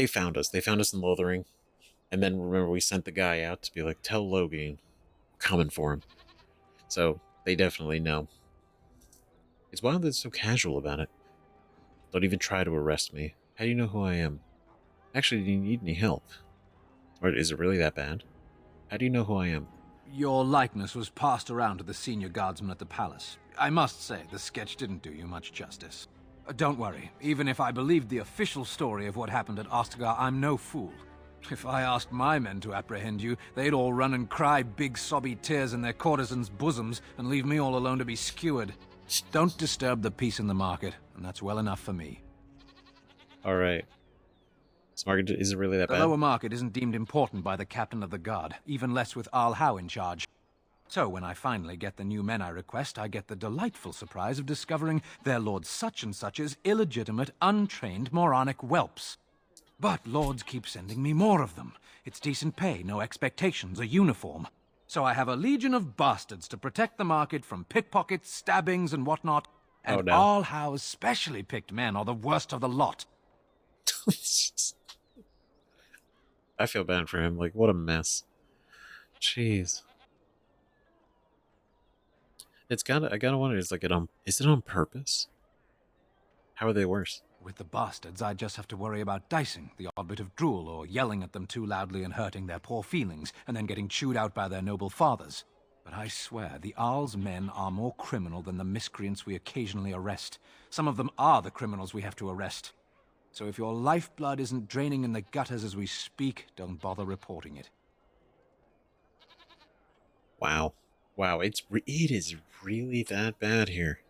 they found us. They found us in Lothering. And then remember, we sent the guy out to be like, tell Logain, we're coming for him. So they definitely know. It's wild that they're so casual about it. Don't even try to arrest me. How do you know who I am? Actually, do you need any help? Or is it really that bad? How do you know who I am? Your likeness was passed around to the senior guardsman at the palace. I must say, the sketch didn't do you much justice. Don't worry, even if I believed the official story of what happened at Ostagar, I'm no fool. If I asked my men to apprehend you, they'd all run and cry big sobby tears in their courtesans' bosoms and leave me all alone to be skewered. Don't disturb the peace in the market, and that's well enough for me. Alright. This market isn't really that bad. The lower market isn't deemed important by the captain of the guard, even less with Al Howe in charge. So when I finally get the new men I request, I get the delightful surprise of discovering their Lord Such-and-Such's illegitimate, untrained, moronic whelps. But lords keep sending me more of them. It's decent pay, no expectations, a uniform. So I have a legion of bastards to protect the market from pickpockets, stabbings, and whatnot. And Al Howe's specially picked men are the worst of the lot. I feel bad for him. Like, what a mess. Jeez. I gotta wonder, is it on purpose? How are they worse? With the bastards, I just have to worry about dicing, the odd bit of drool, or yelling at them too loudly and hurting their poor feelings, and then getting chewed out by their noble fathers. But I swear, the Arl's men are more criminal than the miscreants we occasionally arrest. Some of them are the criminals we have to arrest. So if your lifeblood isn't draining in the gutters as we speak, don't bother reporting it. Wow. Wow, it is really that bad here.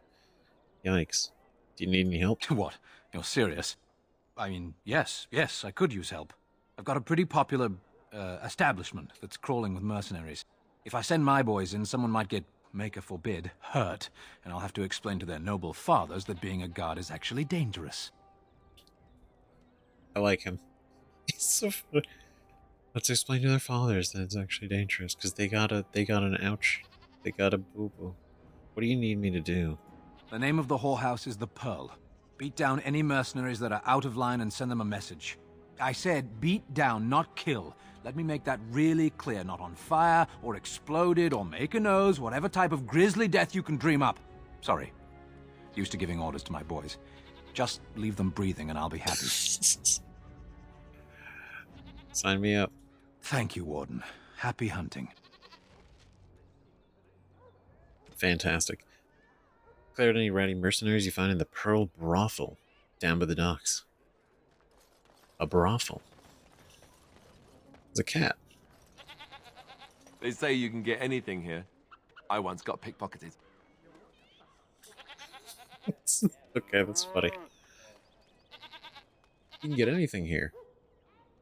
Yikes. Do you need any help? What? You're serious? I mean, yes, I could use help. I've got a pretty popular establishment that's crawling with mercenaries. If I send my boys in, someone might get, maker forbid, hurt, and I'll have to explain to their noble fathers that being a guard is actually dangerous. I like him. He's so funny. Let's explain to their fathers that it's actually dangerous, because they got an ouch. They got a boo-boo. What do you need me to do? The name of the whorehouse is the Pearl. Beat down any mercenaries that are out of line and send them a message. I said beat down, not kill. Let me make that really clear. Not on fire, or exploded, or make a nose, whatever type of grisly death you can dream up. Sorry. Used to giving orders to my boys. Just leave them breathing and I'll be happy. Sign me up. Thank you, Warden. Happy hunting. Fantastic. Cleared any ratty mercenaries you find in the Pearl Brothel down by the docks. A brothel. It's a cat. They say you can get anything here. I once got pickpocketed. Okay, that's funny. You can get anything here.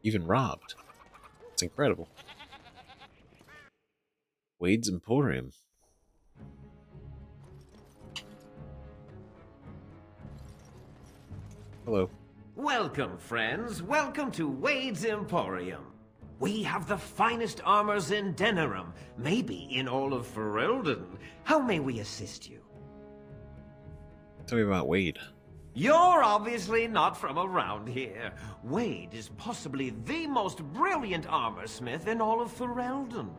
Even robbed. It's incredible. Wade's Emporium. Hello. Welcome, friends. Welcome to Wade's Emporium. We have the finest armors in Denerim, maybe in all of Ferelden. How may we assist you? Tell me about Wade. You're obviously not from around here. Wade is possibly the most brilliant armorsmith in all of Ferelden.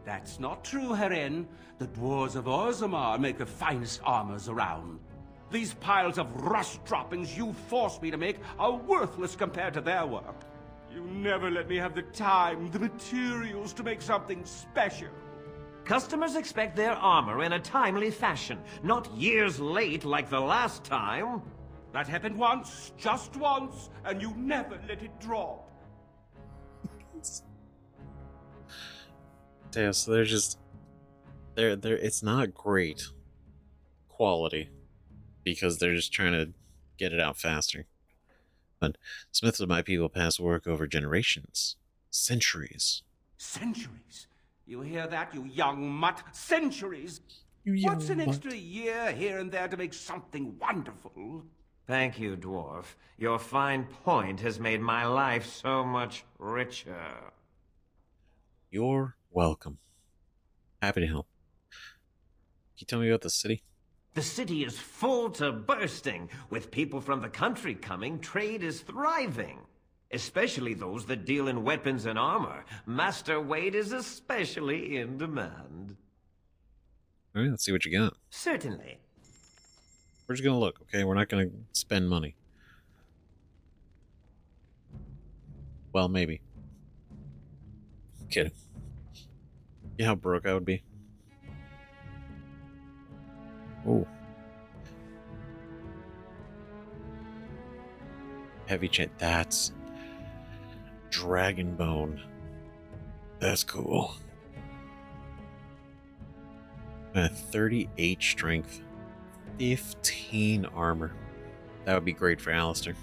That's not true, Herin. The dwarves of Orzammar make the finest armors around. These piles of rust droppings you forced me to make are worthless compared to their work. You never let me have the time, the materials to make something special. Customers expect their armor in a timely fashion, not years late like the last time. That happened once, just once, and you never let it drop. Yeah, so they're just... it's not great quality, because they're just trying to get it out faster. But smiths of my people pass work over generations. Centuries. Centuries? You hear that, you young mutt? Centuries! What's an extra year here and there to make something wonderful? Thank you, Dwarf. Your fine point has made my life so much richer. You're welcome. Happy to help. Can you tell me about the city? The city is full to bursting. With people from the country coming, trade is thriving. Especially those that deal in weapons and armor. Master Wade is especially in demand. All right, let's see what you got. Certainly. We're just gonna look, okay? We're not gonna spend money. Well, maybe. Kidding. You know how broke I would be? Ooh. Heavy chain. That's dragon bone. That's cool. 38 strength. 15 armor. That would be great for Alistair.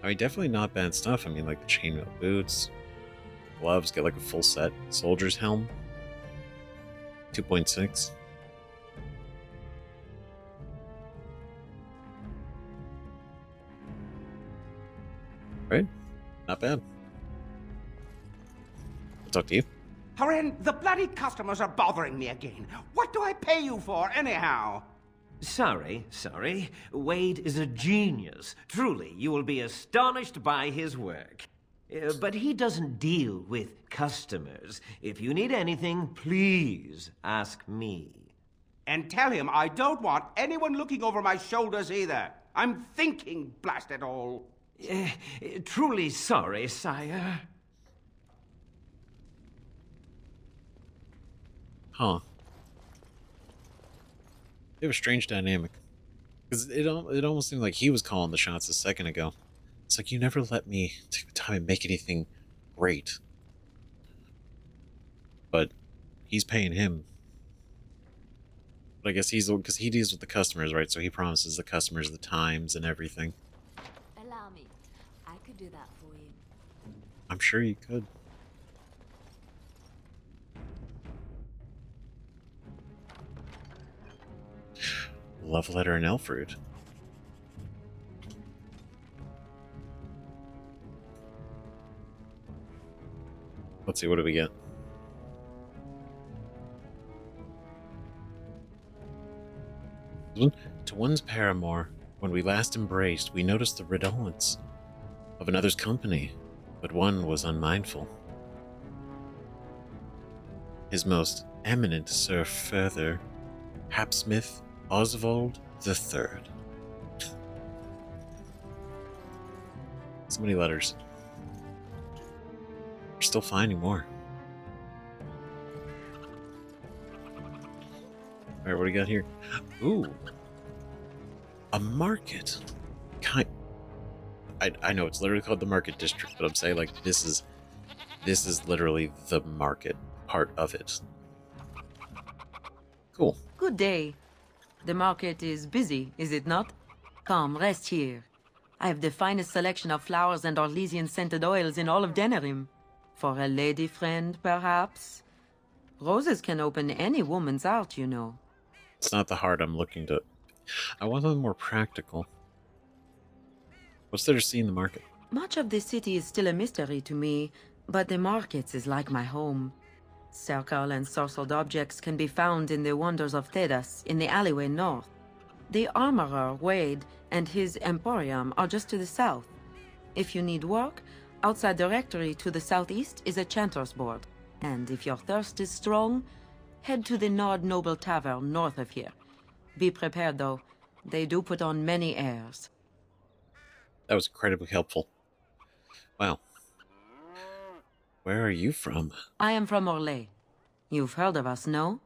I mean, definitely not bad stuff. I mean, like the chainmail boots, gloves, get like a full set. Soldier's helm, 2.6. Right? Not bad. I'll talk to you. Harin, the bloody customers are bothering me again. What do I pay you for, anyhow? Sorry. Wade is a genius. Truly, you will be astonished by his work. But he doesn't deal with customers. If you need anything, please ask me. And tell him I don't want anyone looking over my shoulders either. I'm thinking, blast it all. Truly sorry, sire. Huh. They have a strange dynamic. Because it almost seemed like he was calling the shots a second ago. It's like, you never let me take the time and make anything great. But he's paying him. But I guess because he deals with the customers, right? So he promises the customers the times and everything. Allow me. I could do that for you. I'm sure you could. Love letter and elf fruit. Let's see, what do we get? To one's paramour, when we last embraced, we noticed the redolence of another's company, but one was unmindful. His most eminent Sir Further, Hapsmith Oswald the Third. So many letters. We're still finding more. Alright, what do we got here? Ooh. A market. I know it's literally called the market district, but I'm saying like this is literally the market part of it. Cool. Good day. The market is busy, is it not? Come, rest here. I have the finest selection of flowers and Orlesian-scented oils in all of Denerim. For a lady friend, perhaps? Roses can open any woman's heart, you know. It's not the heart I'm looking to... I want something more practical. What's there to see in the market? Much of the city is still a mystery to me, but the markets is like my home. Circle and sorcelled objects can be found in the wonders of Thedas, in the alleyway north. The armorer, Wade, and his emporium are just to the south. If you need work, outside the rectory to the southeast is a chanter's board. And if your thirst is strong, head to the Nord Noble Tavern north of here. Be prepared, though. They do put on many airs. That was incredibly helpful. Wow. Where are you from? I am from Orlais. You've heard of us, no?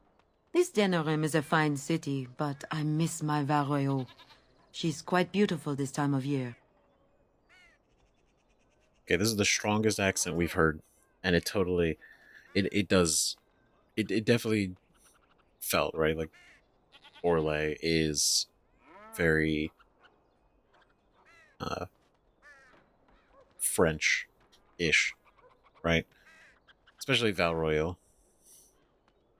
This Denerim is a fine city, but I miss my Varoyo. She's quite beautiful this time of year. Okay, this is the strongest accent we've heard. And it totally... It definitely felt, right? Like, Orlais is very... French-ish, right? Especially Val Royal.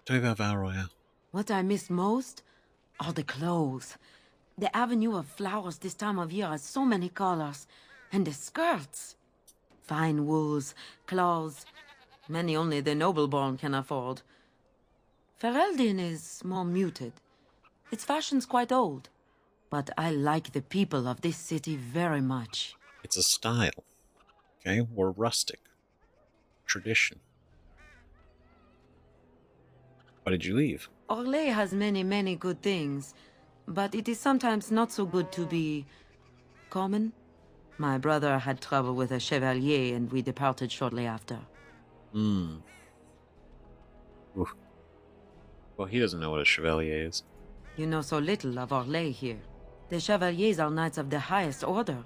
Tell me about Val Royal. What I miss most are the clothes. The avenue of flowers this time of year has so many colors. And the skirts. Fine wools, cloths. Many only the noble-born can afford. Ferelden is more muted. Its fashion's quite old. But I like the people of this city very much. It's a style. Okay? We're rustic. Tradition. Why did you leave? Orlais has many, many good things, but it is sometimes not so good to be common. My brother had trouble with a chevalier and we departed shortly after. Oof. Well, he doesn't know what a chevalier is. You know so little of Orlais here. The chevaliers are knights of the highest order.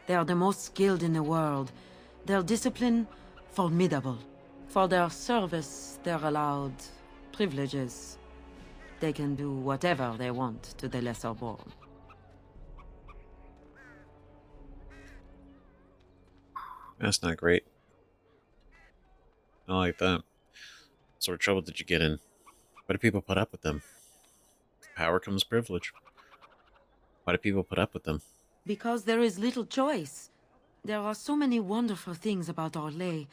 They are the most skilled in the world. Their discipline, formidable. For their service, they're allowed privileges. They can do whatever they want to the lesser born. That's not great. I like that. What sort of trouble did you get in? Why do people put up with them? Power comes privilege. Why do people put up with them? Because there is little choice. There are so many wonderful things about Orlais,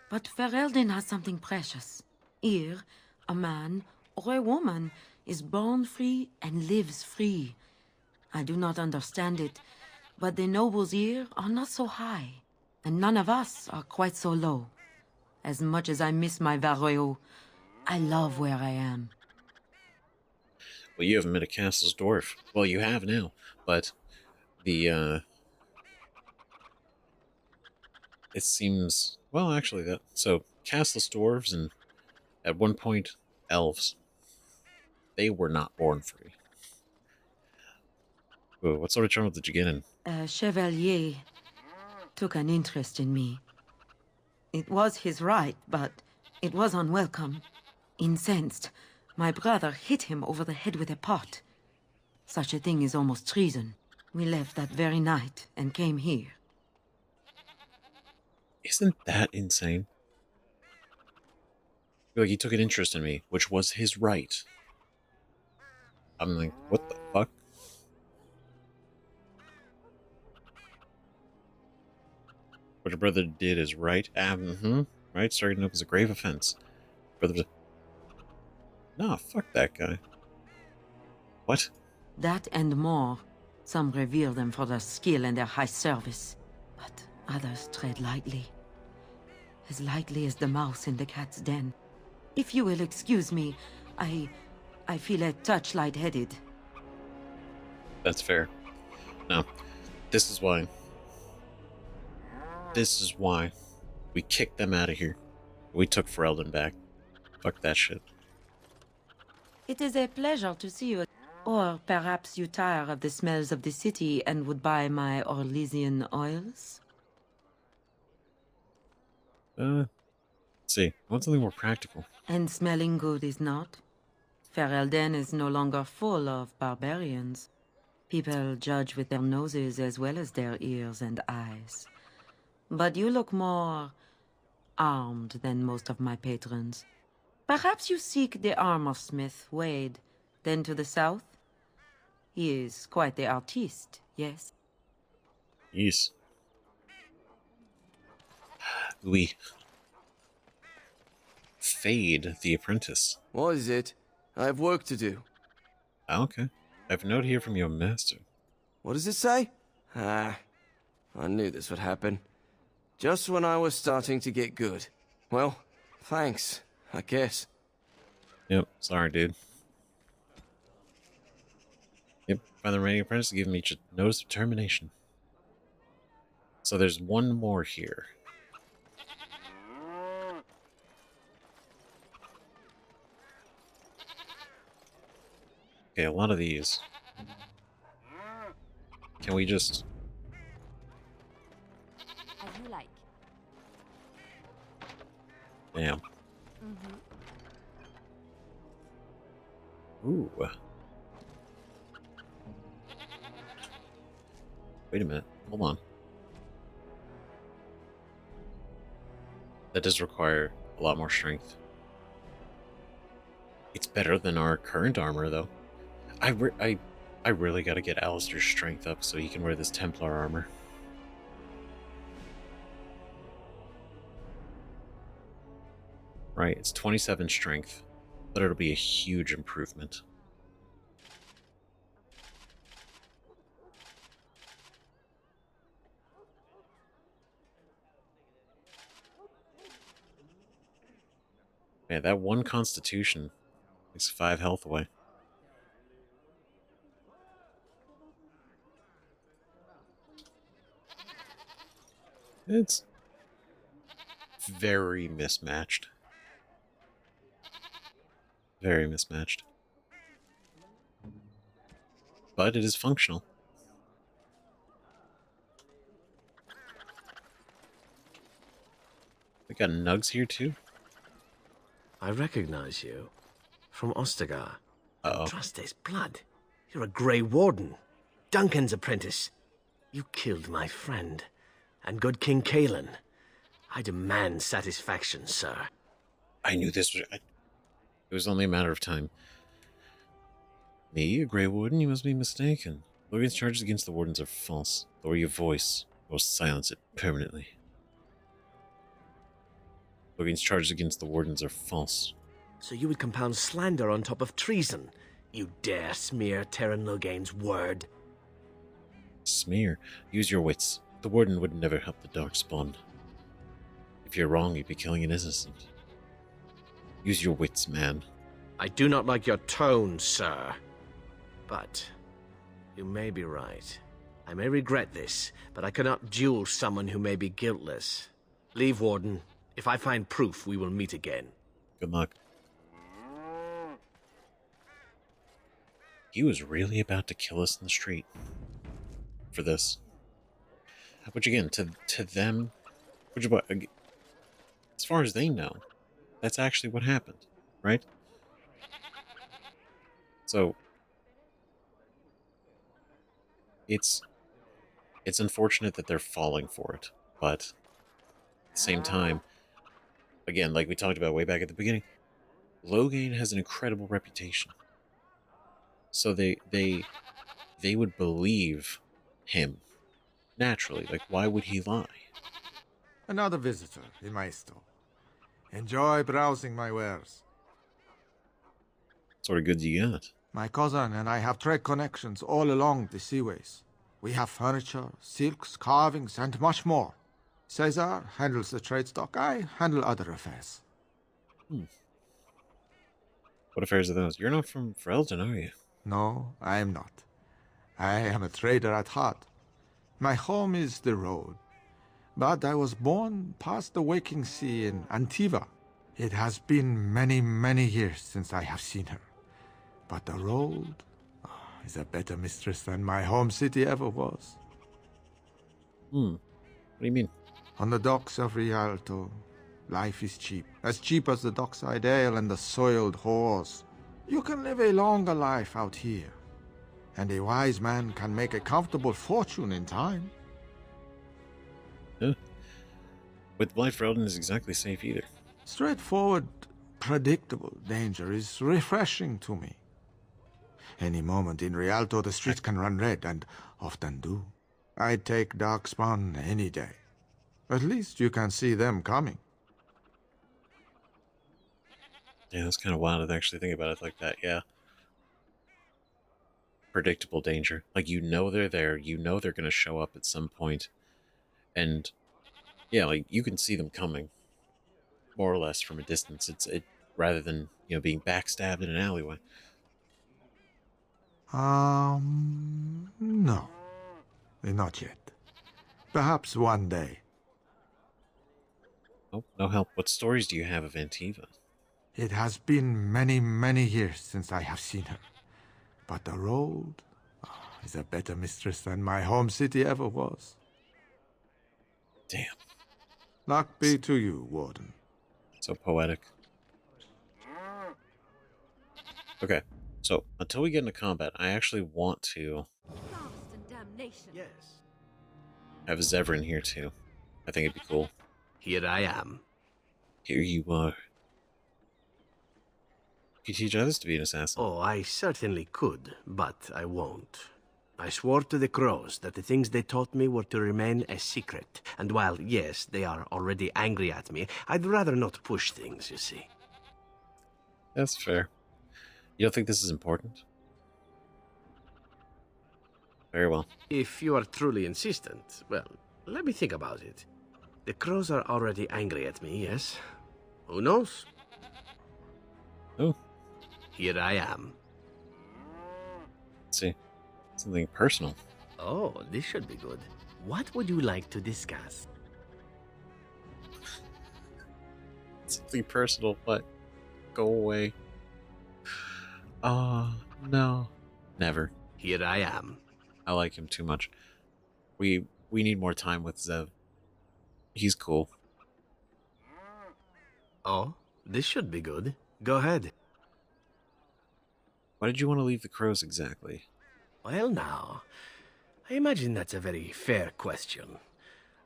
but Ferelden has something precious. Here, a man or a woman is born free and lives free. I do not understand it, but the nobles here are not so high, and none of us are quite so low. As much as I miss my Varroyo, I love where I am. Well, you haven't met a Castle's dwarf. Well, you have now, but it seems, well, actually, so Castle's dwarves and at one point elves, they were not born free. Ooh, what sort of trouble did you get in? A chevalier took an interest in me. It was his right, but it was unwelcome. Incensed, my brother hit him over the head with a pot. Such a thing is almost treason. We left that very night and came here. Isn't that insane? Like, he took an interest in me, which was his right. I'm like, what the fuck? What your brother did is right. Right? Starting up as a grave offense. Brother. Nah, fuck that guy. What? That and more. Some revere them for their skill and their high service, but others tread lightly. As lightly as the mouse in the cat's den. If you will excuse me, I feel a touch lightheaded. That's fair. No, this is why. This is why we kicked them out of here. We took Ferelden back. Fuck that shit. It is a pleasure to see you. Or perhaps you tire of the smells of the city and would buy my Orlesian oils? Let's see. I want something more practical. And smelling good is not. Ferelden is no longer full of barbarians. People judge with their noses as well as their ears and eyes. But you look more armed than most of my patrons. Perhaps you seek the armorsmith, Wade. Then to the south? He is quite the artiste, yes? Yes. Oui. Fade the apprentice. What is it? I have work to do. Okay. I have a note here from your master. What does it say? I knew this would happen. Just when I was starting to get good. Well, thanks, I guess. Yep, sorry, dude. Yep, find the remaining apprentice to give me each a notice of termination. So there's one more here. Okay, a lot of these. Can we just... As you like. Damn. Ooh. Wait a minute. Hold on. That does require a lot more strength. It's better than our current armor, though. I really gotta get Alistair's strength up so he can wear this Templar armor. Right, it's 27 strength. but it'll be a huge improvement. Yeah, that one constitution takes 5 health away. It's very mismatched. Very mismatched. But it is functional. We got nugs here too? I recognize you. From Ostagar. Uh-oh. Andraste's blood. You're a Grey Warden. Duncan's apprentice. You killed my friend. And good King Kalen. I demand satisfaction, sir. I knew this was... It was only a matter of time. Me, a Grey Warden? You must be mistaken. Logan's charges against the Wardens are false. Lower your voice, or silence it permanently. Logan's charges against the Wardens are false. So you would compound slander on top of treason? You dare smear Terran Logain's word? Smear? Use your wits. The Warden would never help the Darkspawn. If you're wrong, you'd be killing an innocent. Use your wits, man. I do not like your tone, sir. But you may be right. I may regret this, but I cannot duel someone who may be guiltless. Leave, Warden. If I find proof, we will meet again. Good luck. He was really about to kill us in the street. For this. Which again, to them, as far as they know, that's actually what happened, right? So, it's unfortunate that they're falling for it, but at the same time, again, like we talked about way back at the beginning, Logain has an incredible reputation. So they would believe him. Naturally, like, why would he lie? Another visitor in my store. Enjoy browsing my wares. What sort of goods you got? My cousin and I have trade connections all along the seaways. We have furniture, silks, carvings, and much more. Caesar handles the trade stock. I handle other affairs. What affairs are those? You're not from Ferelden, are you? No, I am not. I am a trader at heart. My home is the road. But I was born past the waking sea in Antiva. It has been many, many years since I have seen her. But the road is a better mistress than my home city ever was. What do you mean? On the docks of Rialto, life is cheap. As cheap as the dockside ale and the soiled whores. You can live a longer life out here. And a wise man can make a comfortable fortune in time. Huh? With life, Ferelden is exactly safe either. Straightforward, predictable danger is refreshing to me. Any moment in Rialto, the streets can run red, and often do. I'd take Darkspawn any day. At least you can see them coming. Yeah, that's kind of wild to actually think about it like that, yeah. Predictable danger. Like, you know they're there, you know they're going to show up at some point, and yeah, like, you can see them coming, more or less, from a distance. It rather than, you know, being backstabbed in an alleyway. No. Not yet. Perhaps one day. Oh, no help. What stories do you have of Antiva? It has been many, many years since I have seen her. But the road is a better mistress than my home city ever was. Damn. Luck be to you, Warden. So poetic. Okay, so until we get into combat, I actually want to Yes. have Zevran here too. I think it'd be cool. Here I am. Here you are. You teach others to be an assassin. Oh, I certainly could, but I won't. I swore to the crows that the things they taught me were to remain a secret. And while, yes, they are already angry at me, I'd rather not push things, you see. That's fair. You don't think this is important? Very well. If you are truly insistent, well, let me think about it. The crows are already angry at me, yes? Who knows? Oh. Here I am. Let's see. Something personal. Oh, this should be good. What would you like to discuss? Something personal, what? Go away. No. Never. Here I am. I like him too much. We need more time with Zev. He's cool. Oh, this should be good. Go ahead. Why did you want to leave the crows exactly? Well, now, I imagine that's a very fair question.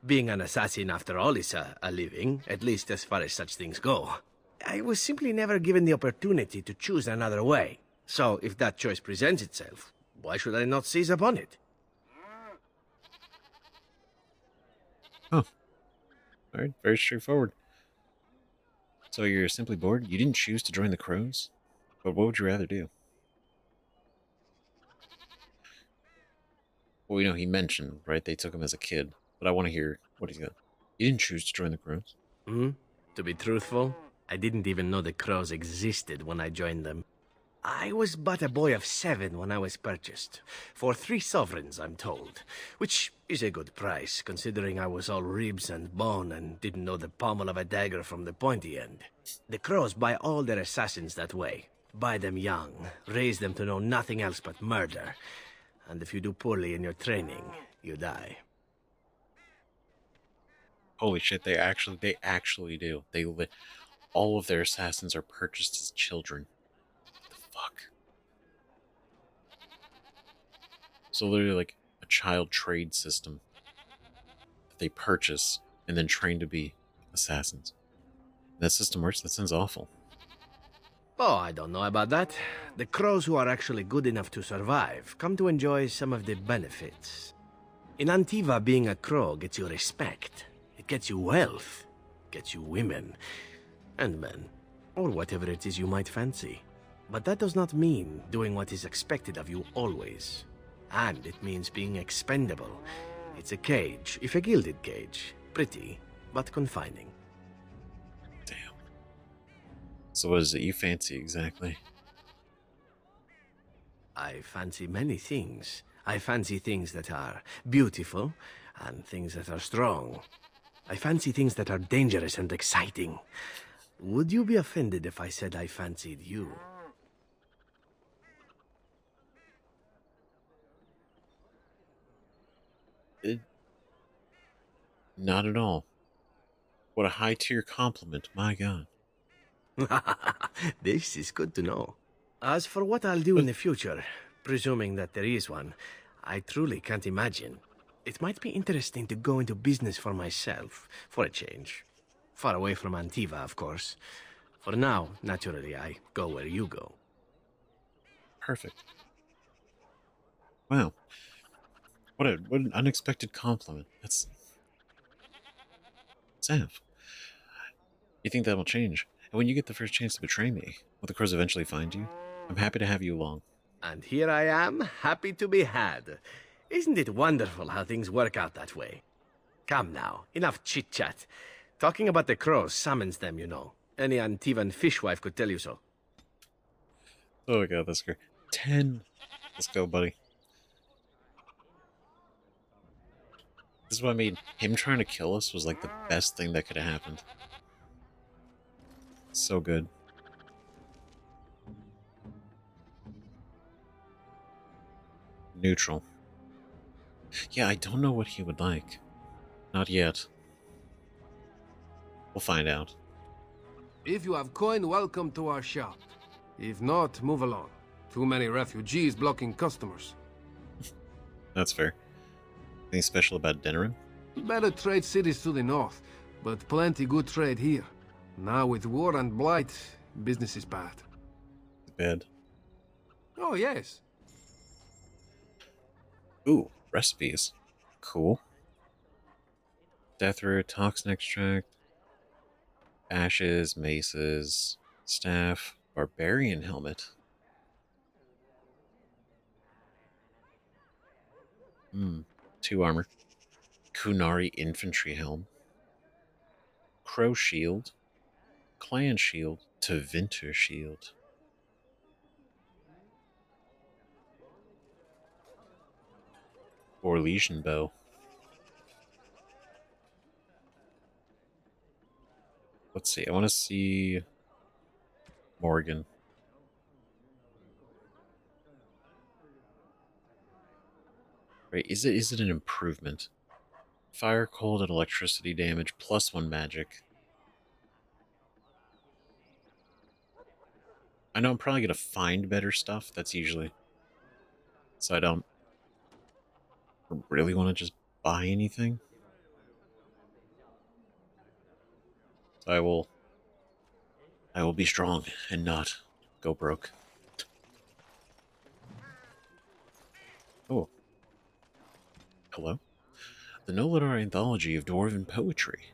Being an assassin, after all, is a living, at least as far as such things go. I was simply never given the opportunity to choose another way. So, if that choice presents itself, why should I not seize upon it? Huh. Alright, very straightforward. So you're simply bored? You didn't choose to join the crows? But what would you rather do? Well, he mentioned, right? They took him as a kid. But I want to hear what he's got. You didn't choose to join the crows? To be truthful, I didn't even know the crows existed when I joined them. I was but a boy of 7 when I was purchased. For 3 sovereigns, I'm told. Which is a good price, considering I was all ribs and bone and didn't know the pommel of a dagger from the pointy end. The crows buy all their assassins that way. Buy them young, raise them to know nothing else but murder. And if you do poorly in your training, you die. Holy shit, they actually do. All of their assassins are purchased as children. What the fuck? So literally like a child trade system that they purchase and then train to be assassins. That system works? That sounds awful. Oh, I don't know about that. The crows who are actually good enough to survive come to enjoy some of the benefits. In Antiva, being a crow gets you respect. It gets you wealth. Gets you women. And men. Or whatever it is you might fancy. But that does not mean doing what is expected of you always. And it means being expendable. It's a cage, if a gilded cage. Pretty, but confining. So what is it you fancy exactly? I fancy many things. I fancy things that are beautiful, and things that are strong. I fancy things that are dangerous and exciting. Would you be offended if I said I fancied you? Not at all. What a high-tier compliment, my god. This is good to know. As for what I'll do in the future, presuming that there is one, I truly can't imagine. It might be interesting to go into business for myself, for a change. Far away from Antiva, of course. For now, naturally, I go where you go. Perfect. Wow. What an unexpected compliment. That's... Sav. You think that will change? And when you get the first chance to betray me, will the crows eventually find you? I'm happy to have you along. And here I am, happy to be had. Isn't it wonderful how things work out that way? Come now, enough chit-chat. Talking about the crows summons them, you know. Any Antivan fishwife could tell you so. Oh my god, that's great. 10. Let's go, buddy. This is what I mean. Him trying to kill us was like the best thing that could have happened. So good. Neutral. Yeah, I don't know what he would like. Not yet. We'll find out. If you have coin, welcome to our shop. If not, move along. Too many refugees blocking customers. That's fair. Anything special about Denerim? Better trade cities to the north, but plenty good trade here. Now with war and blight, business is bad. Bad. Oh, yes. Ooh, recipes. Cool. Death root, toxin extract, ashes, maces, staff, Barbarian helmet. Hmm. 2 armor. Kunari infantry helm. Crow shield. Clan shield to Winter shield. Or Legion bow. Let's see. I want to see Morgan. Right? Is it an improvement? Fire, cold, and electricity damage plus 1 magic. I know I'm probably gonna find better stuff. That's usually so I don't really want to just buy anything. So I will be strong and not go broke. Oh. Hello? The Noladar Anthology of Dwarven Poetry.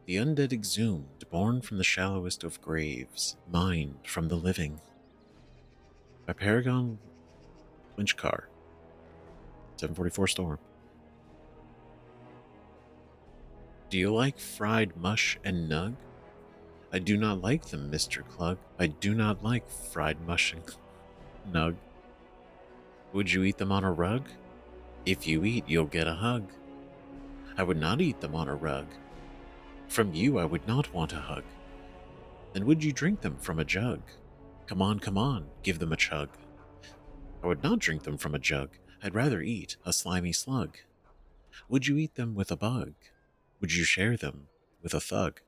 The undead exhumed, born from the shallowest of graves, mined from the living. By Paragon Lynchcar. 744 Storm. Do you like fried mush and nug? I do not like them, Mr. Clug. I do not like fried mush and nug. Would you eat them on a rug? If you eat, you'll get a hug. I would not eat them on a rug. From you, I would not want a hug. Then would you drink them from a jug? Come on, give them a chug. I would not drink them from a jug. I'd rather eat a slimy slug. Would you eat them with a bug? Would you share them with a thug?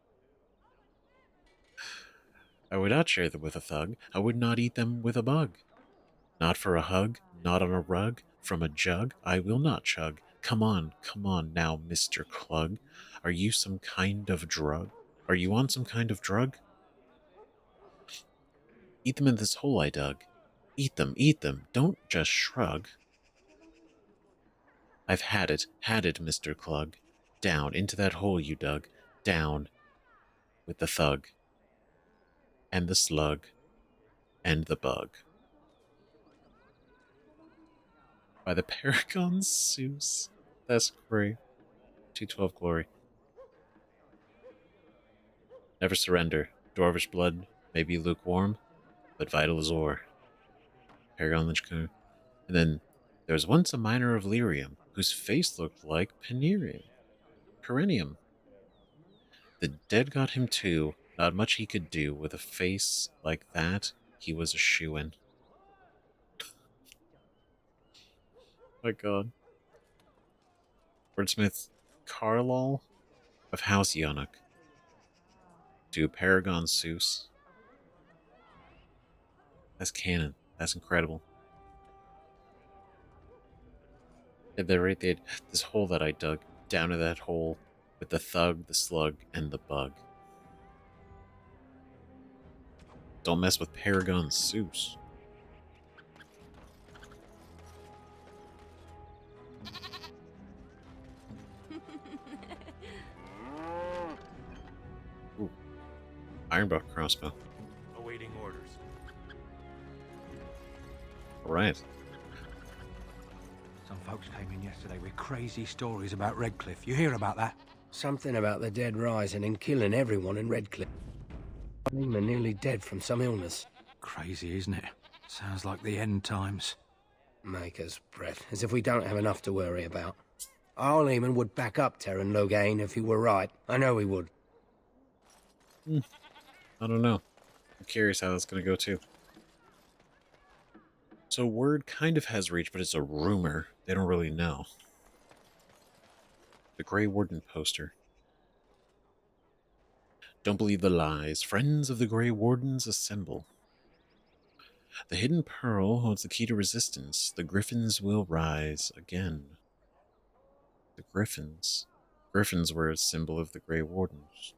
I would not share them with a thug. I would not eat them with a bug. Not for a hug, not on a rug, from a jug, I will not chug. Come on now, Mr. Clug. Are you some kind of drug? Are you on some kind of drug? Eat them in this hole I dug. Eat them, don't just shrug. I've had it, Mr. Clug. Down into that hole you dug. Down with the thug. And the slug. And the bug. By the Paragon Zeus. That's great. 212 Glory. Never surrender. Dwarvish blood may be lukewarm, but vital as ore. Paragon Lynchcar. And then there was once a miner of lyrium whose face looked like Perennium. The dead got him too. Not much he could do. With a face like that, he was a shoo-in. My god. Wordsmith Carlol of House Yonuk. To Paragon Zeus. That's canon. That's incredible. And they're right there. This hole that I dug, down to that hole with the thug, the slug, and the bug. Don't mess with Paragon Zeus. Ooh. Ironbuck crossbow. Awaiting orders. Alright. Some folks came in yesterday with crazy stories about Redcliffe. You hear about that? Something about the dead rising and killing everyone in Redcliffe. Them are nearly dead from some illness. Crazy, isn't it? Sounds like the end times. Maker's breath, as if we don't have enough to worry about. Our Lehman would back up Terran Logain if he were right. I know he would. I don't know. I'm curious how that's going to go too. So word kind of has reached, but it's a rumor. They don't really know. The Grey Warden poster. Don't believe the lies. Friends of the Grey Wardens assemble. The hidden pearl holds the key to resistance. The griffins will rise again. The griffins. Griffins were a symbol of the Grey Wardens.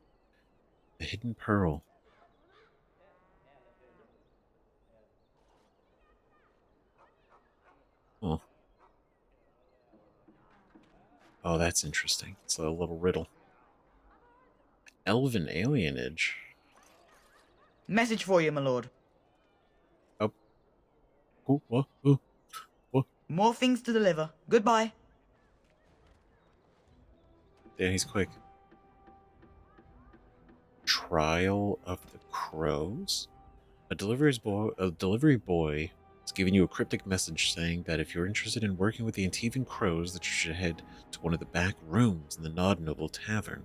The hidden pearl. Oh. Oh, that's interesting. It's a little riddle. Elven alienage. Message for you, my lord. Oh. Cool. What? Ooh. What? More things to deliver. Goodbye. Yeah, he's quick. Trial of the Crows? A delivery boy is giving you a cryptic message saying that if you're interested in working with the Antivan Crows, that you should head to one of the back rooms in the Nod Noble Tavern.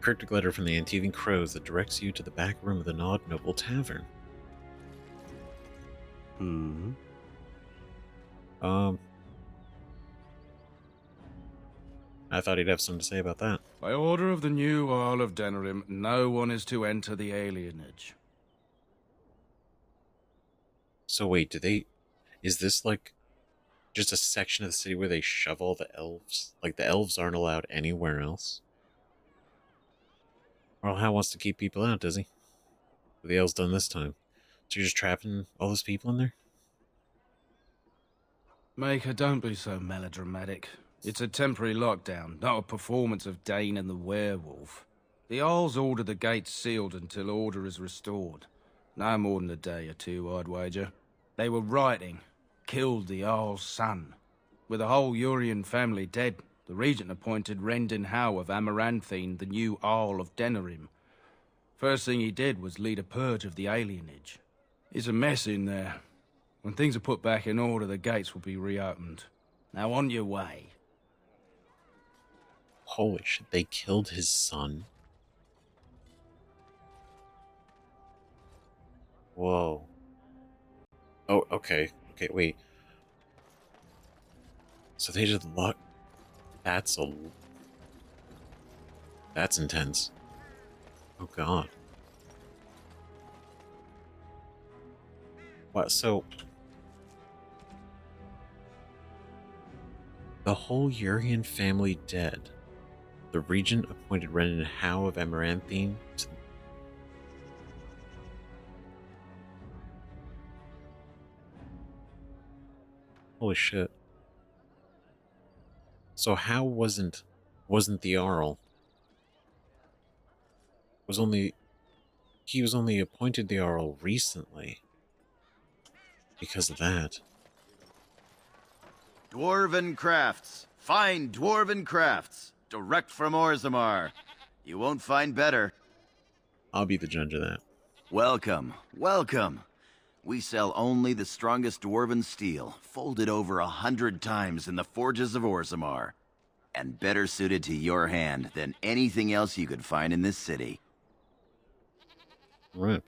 Cryptic letter from the Antivan Crows that directs you to the back room of the Nod Noble Tavern. I thought he'd have something to say about that. By order of the new Earl of Denerim, no one is to enter the alienage. So wait, is this like just a section of the city where they shove all the elves? Like the elves aren't allowed anywhere else? Well, Hal wants to keep people out, does he? What the elves done this time? So you're just trapping all those people in there? Maker, don't be so melodramatic. It's a temporary lockdown, not a performance of Dane and the werewolf. The Arls order the gates sealed until order is restored. No more than a day or two, I'd wager. They were writing, killed the Arl's son. With the whole Urian family dead, the regent appointed Rendon Howe of Amaranthine the new Arl of Denerim. First thing he did was lead a purge of the alienage. It's a mess in there. When things are put back in order, the gates will be reopened. Now on your way. Holy shit, they killed his son? Whoa. Oh, okay. Okay, wait. So they just lock... That's intense. Oh god. What, so... The whole Urian family dead. The regent appointed Rendon Howe of Amaranthine to... Holy shit. So Howe wasn't the Arl. He was only appointed the Arl recently. Because of that. Dwarven crafts. Fine dwarven crafts. Direct from Orzammar. You won't find better. I'll be the judge of that. Welcome, welcome. We sell only the strongest dwarven steel, folded over 100 times in the forges of Orzammar, and better suited to your hand than anything else you could find in this city. Right.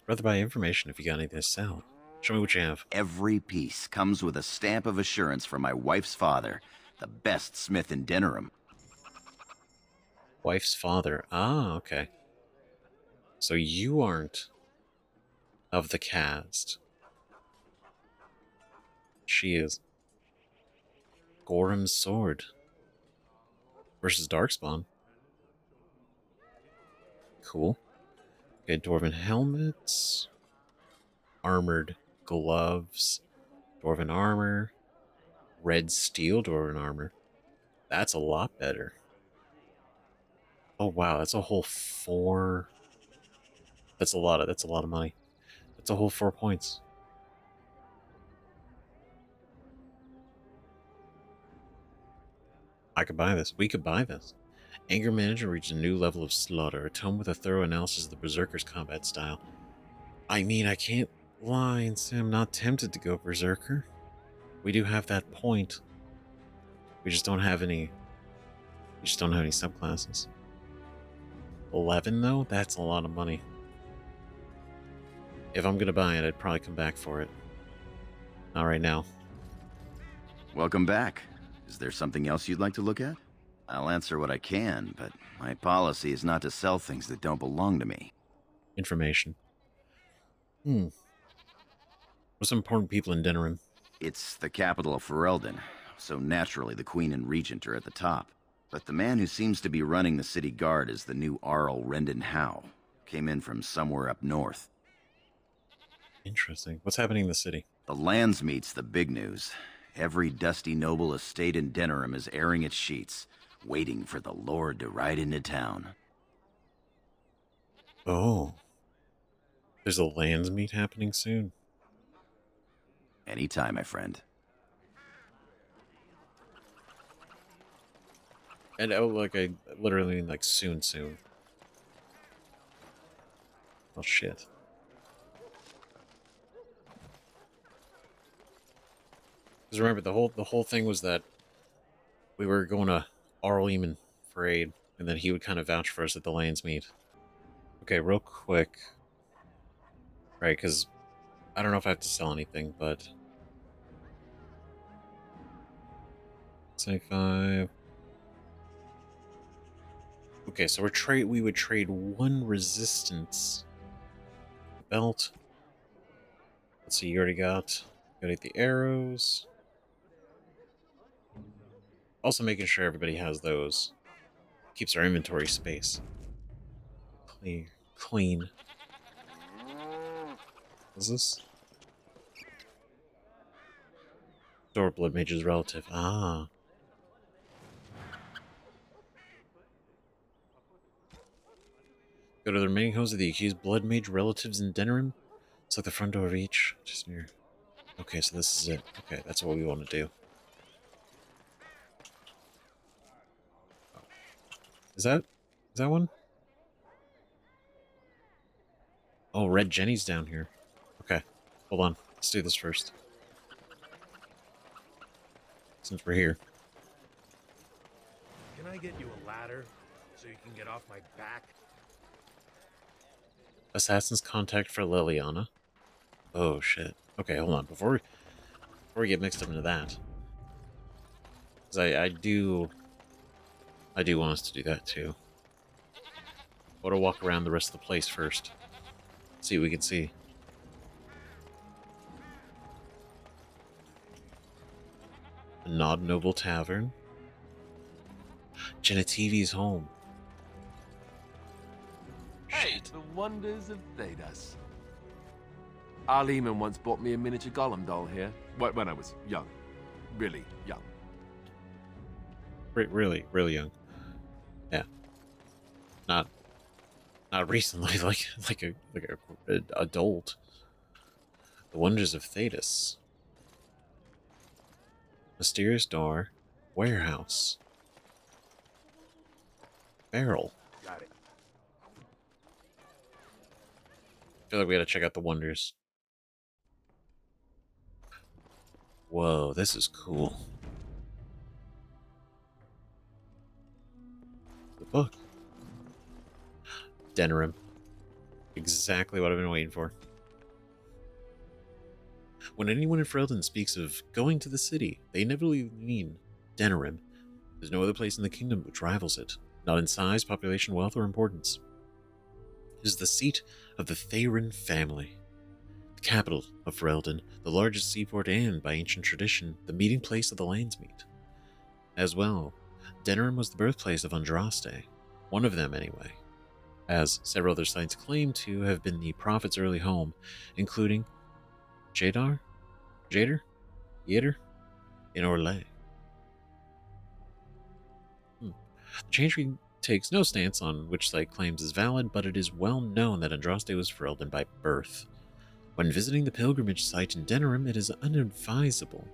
Rather buy information if you got anything to sell. Show me what you have. Every piece comes with a stamp of assurance from my wife's father, the best smith in Denerim. Wife's father. Ah, okay. So you aren't of the cast. She is. Gorham's sword versus Darkspawn. Cool. Okay, dwarven helmets, armored gloves, dwarven armor, red steel dwarven armor. That's a lot better. Oh wow, that's a whole 4. That's a lot of money. That's a whole 4 points. I could buy this. We could buy this. Anger Management reached a new level of slaughter, a tome with a thorough analysis of the Berserker's combat style. I mean, I can't lie and say I'm not tempted to go Berserker. We do have that point. We just don't have any subclasses. 11 though? That's a lot of money. If I'm gonna buy it, I'd probably come back for it. Not right now. Welcome back. Is there something else you'd like to look at? I'll answer what I can, but my policy is not to sell things that don't belong to me. Information. What's some important people in Denerim? It's the capital of Ferelden, so naturally the Queen and Regent are at the top. But the man who seems to be running the city guard is the new Arl Rendon Howe. Came in from somewhere up north. Interesting. What's happening in the city? The Landsmeet's the big news. Every dusty noble estate in Denerim is airing its sheets, waiting for the Lord to ride into town. Oh. There's a lands meet happening soon. Anytime, my friend. And oh, like, I literally mean like soon. Oh shit. Because remember, the whole thing was that we were going to Arleman for aid, and then he would kind of vouch for us at the lands meet. Okay, real quick. Right, because I don't know if I have to sell anything, but 75. Okay, so we would trade one resistance belt. Let's see, you already got the arrows. Also making sure everybody has those. Keeps our inventory space clean. What's this? Door blood mage's relative. Ah. Go to the remaining homes of the accused blood mage relatives in Denerim. It's like the front door of each. Just near. Okay, so this is it. Okay, that's what we want to do. Is that one? Oh, Red Jenny's down here. Okay, hold on. Let's do this first. Since we're here. Can I get you a ladder so you can get off my back? Assassin's contact for Liliana. Oh shit. Okay, hold on. Before we get mixed up into that, because I do want us to do that too. I want to walk around the rest of the place first. See what we can see. The Nod Noble Tavern. Genetivi's home. Hey, the wonders of Thedas. Arleman once bought me a miniature golem doll here, when I was young. Really young. Really young. Yeah. Not recently, like a adult. The wonders of Thedas. Mysterious door. Warehouse. Barrel. Got it. I feel like we gotta check out the wonders. Whoa, this is cool. The book. Denerim. Exactly what I've been waiting for. When anyone in Ferelden speaks of going to the city, they inevitably mean Denerim. There's no other place in the kingdom which rivals it, not in size, population, wealth, or importance. It is the seat of the Therin family, the capital of Ferelden, the largest seaport, and, by ancient tradition, the meeting place of the Landsmeet. As well, Denerim was the birthplace of Andraste, one of them anyway, as several other sites claim to have been the prophet's early home, including Jader, in Orlais. The change takes no stance on which site claims is valid, but it is well known that Andraste was Ferelden by birth. When visiting the pilgrimage site in Denerim, it is unadvisable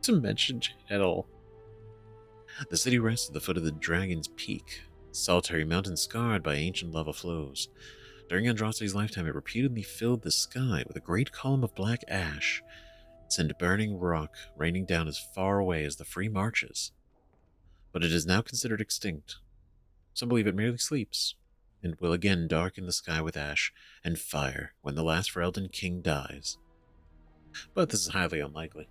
to mention at all. The city rests at the foot of the Dragon's Peak, a solitary mountain scarred by ancient lava flows. During Andraste's lifetime, it repeatedly filled the sky with a great column of black ash, and sent burning rock raining down as far away as the Free Marches. But it is now considered extinct. Some believe it merely sleeps, and will again darken the sky with ash and fire when the last Ferelden king dies. But this is highly unlikely.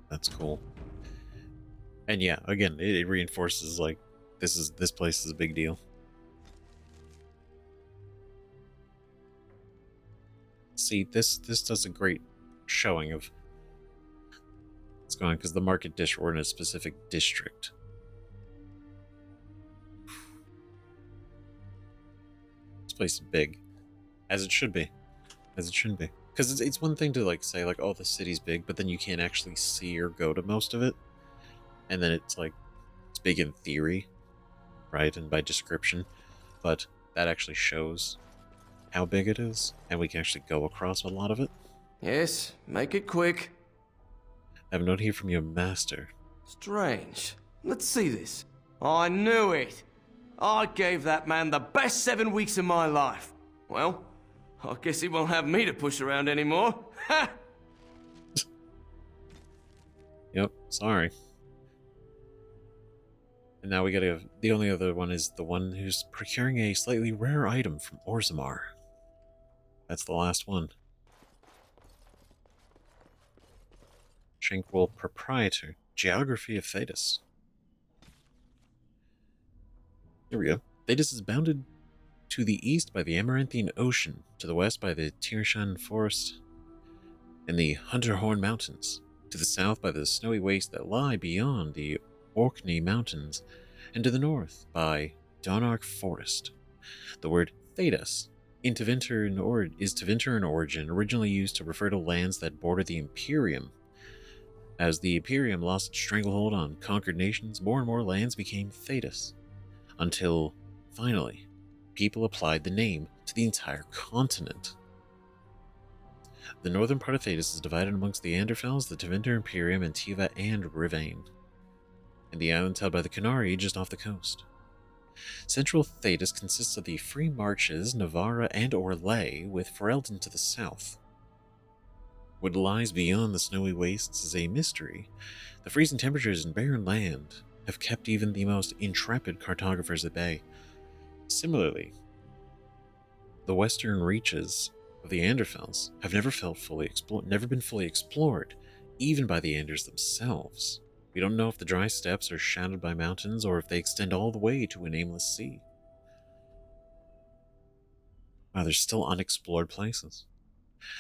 That's cool. And yeah, again, it reinforces, like, this place is a big deal. See, this does a great showing of what's going on, because the market dish were in a specific district. This place is big, as it should be. as it shouldn't be. Because it's one thing to like say like, oh, the city's big, but then you can't actually see or go to most of it. And then it's like, it's big in theory, right? And by description, but that actually shows how big it is, and we can actually go across a lot of it. Yes, make it quick. I have a note here from your master. Strange. Let's see this. I knew it. I gave that man the best 7 weeks of my life. Well, I guess he won't have me to push around anymore. Ha! Yep, sorry. And now we gotta... The only other one is the one who's procuring a slightly rare item from Orzammar. That's the last one. Tranquil Proprietor. Geography of Thedas. Here we go. Thedas is bounded to the east by the Amaranthian Ocean, to the west by the Tirshan Forest and the Hunterhorn Mountains, to the south by the snowy wastes that lie beyond the Orkney Mountains, and to the north by Donark Forest. The word Thedas is Tevinter in origin, originally used to refer to lands that border the Imperium. As the Imperium lost its stranglehold on conquered nations, more and more lands became Thedas, until, finally, people applied the name to the entire continent. The northern part of Thedas is divided amongst the Anderfels, the Tevinter Imperium, Antiva, and Rivane, and the islands held by the Qunari just off the coast. Central Thedas consists of the free marches, Navarra, and Orlais, with Ferelden to the south. What lies beyond the snowy wastes is a mystery. The freezing temperatures in barren land have kept even the most intrepid cartographers at bay. Similarly, the western reaches of the Anderfels have never been fully explored, even by the Anders themselves. We don't know if the dry steppes are shadowed by mountains or if they extend all the way to a nameless sea. Wow, there's still unexplored places.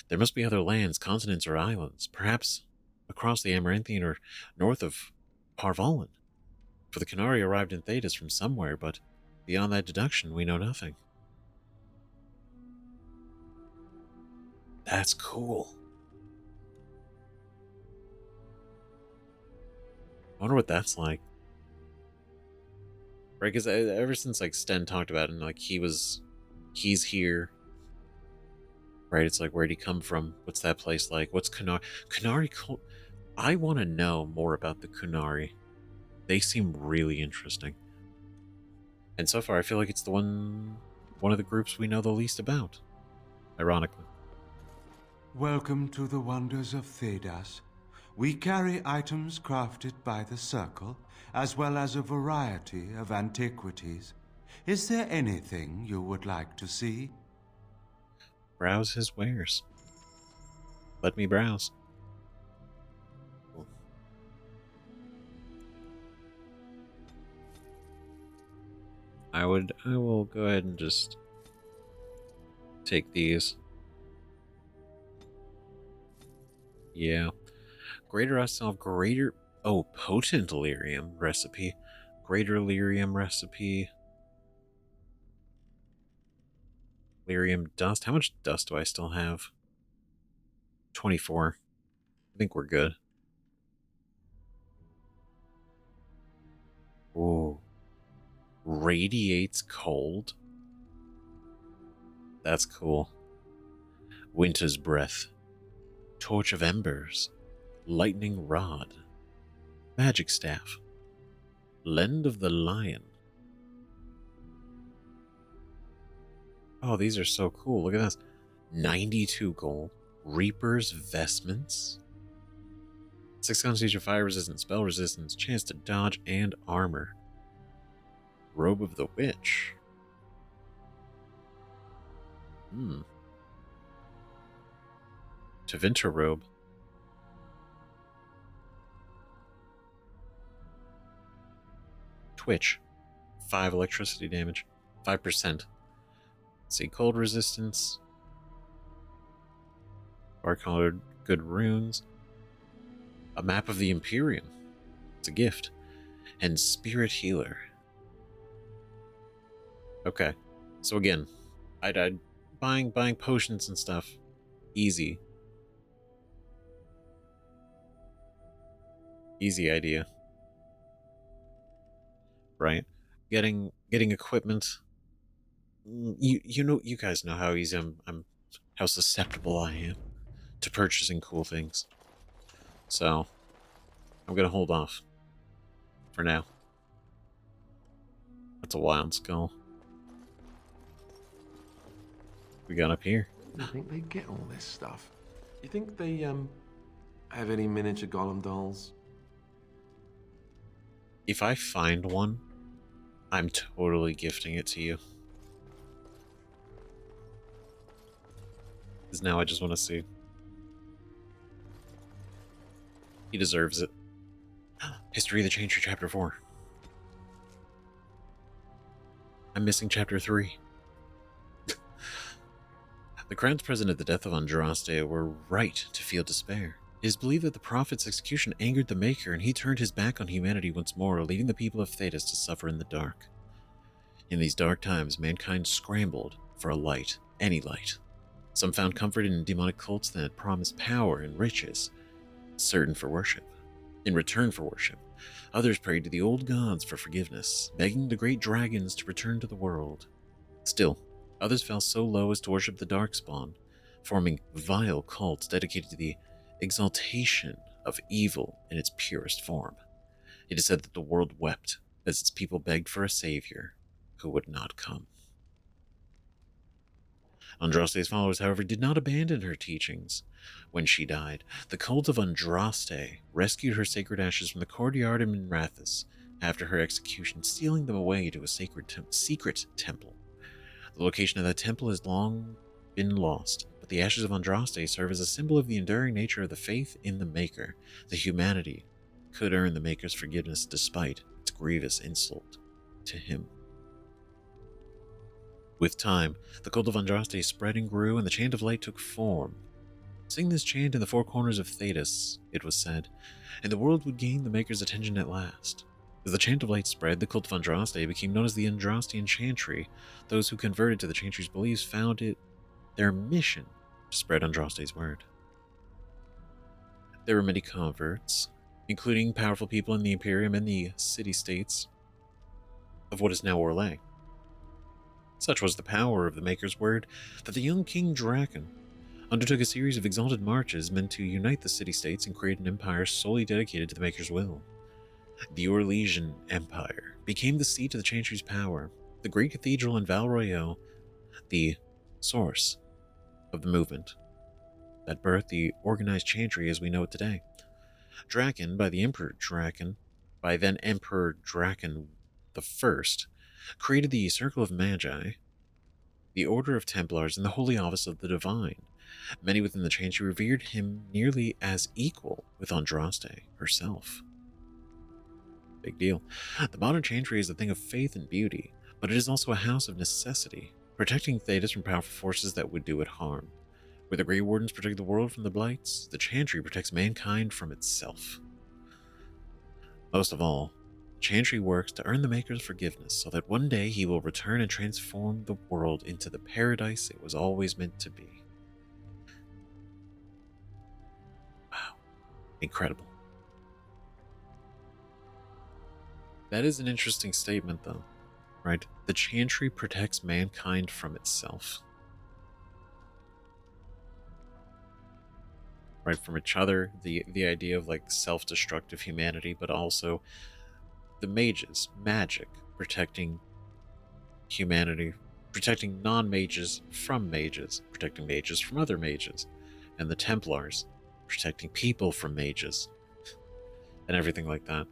There must be other lands, continents, or islands, perhaps across the Amaranthian or north of Parvalan. For the Qunari arrived in Thedas from somewhere, but beyond that deduction, we know nothing. That's cool. I wonder what that's like. Right, because ever since like Sten talked about it, and like he's here. Right, it's like, where'd he come from? What's that place like? What's Qunari? I want to know more about the Qunari. They seem really interesting. And so far, I feel like it's the one of the groups we know the least about. Ironically. Welcome to the wonders of Thedas. We carry items crafted by the Circle, as well as a variety of antiquities. Is there anything you would like to see? Browse his wares. Let me browse. Cool. I will go ahead and just take these. Yeah. Greater Ourself, potent lyrium recipe. Greater lyrium recipe. Lyrium dust. How much dust do I still have? 24. I think we're good. Ooh. Radiates cold. That's cool. Winter's breath. Torch of embers. Lightning rod. Magic staff. Lend of the lion. Oh, these are so cool. Look at this. 92 gold. Reaper's vestments. 6 constitution fire resistance, spell resistance, chance to dodge, and armor. Robe of the Witch. Tevinter robe. Twitch. 5 electricity damage. 5%. See, cold resistance. Bar-colored good runes. A map of the Imperium. It's a gift. And Spirit Healer. Okay. So again, I'd buying potions and stuff. Easy. Easy idea. Right? Getting equipment. You guys know how easy I'm how susceptible I am to purchasing cool things. So I'm gonna hold off for now. That's a wild skull. We got up here. You think they get all this stuff? You think they have any miniature golem dolls? If I find one, I'm totally gifting it to you. Because now I just want to see. He deserves it. History of the Chantry, Chapter 4. I'm missing Chapter 3. The Crown's present at the death of Andraste were right to feel despair. It is believed that the Prophet's execution angered the Maker, and he turned his back on humanity once more, leaving the people of Thedas to suffer in the dark. In these dark times, mankind scrambled for a light, any light. Some found comfort in demonic cults that promised power and riches, certain for worship. In return for worship, others prayed to the old gods for forgiveness, begging the great dragons to return to the world. Still, others fell so low as to worship the Darkspawn, forming vile cults dedicated to the exaltation of evil in its purest form. It is said that the world wept as its people begged for a savior who would not come. Andraste's followers, however, did not abandon her teachings. When she died, the cult of Andraste rescued her sacred ashes from the courtyard in Minrathous after her execution, stealing them away to a secret temple. The location of that temple has long been lost, but the ashes of Andraste serve as a symbol of the enduring nature of the faith in the Maker, that humanity could earn the Maker's forgiveness despite its grievous insult to him. With time, the cult of Andraste spread and grew, and the Chant of Light took form. Sing this chant in the four corners of Thedas, it was said, and the world would gain the Maker's attention at last. As the Chant of Light spread, the cult of Andraste became known as the Andrastian Chantry. Those who converted to the Chantry's beliefs found it their mission to spread Andraste's word. There were many converts, including powerful people in the Imperium and the city-states of what is now Orlais. Such was the power of the Maker's word that the young King Draken undertook a series of exalted marches meant to unite the city-states and create an empire solely dedicated to the Maker's will. The Orlesian Empire became the seat of the Chantry's power, the great cathedral in Val Royeaux, the source of the movement that birthed the organized Chantry as we know it today. Draken, by then Emperor Draken I, created the Circle of Magi, the Order of Templars, and the Holy Office of the Divine. Many within the Chantry revered him nearly as equal with Andraste herself. Big deal. The modern Chantry is a thing of faith and beauty, but it is also a house of necessity, protecting Thedas from powerful forces that would do it harm. Where the Grey Wardens protect the world from the Blights, the Chantry protects mankind from itself. Most of all, Chantry works to earn the Maker's forgiveness so that one day he will return and transform the world into the paradise it was always meant to be. Wow. Incredible. That is an interesting statement, though, right? The Chantry protects mankind from itself. Right, from each other, the idea of like self-destructive humanity, but also the mages, magic, protecting humanity, protecting non-mages from mages, protecting mages from other mages, and the Templars, protecting people from mages, and everything like that.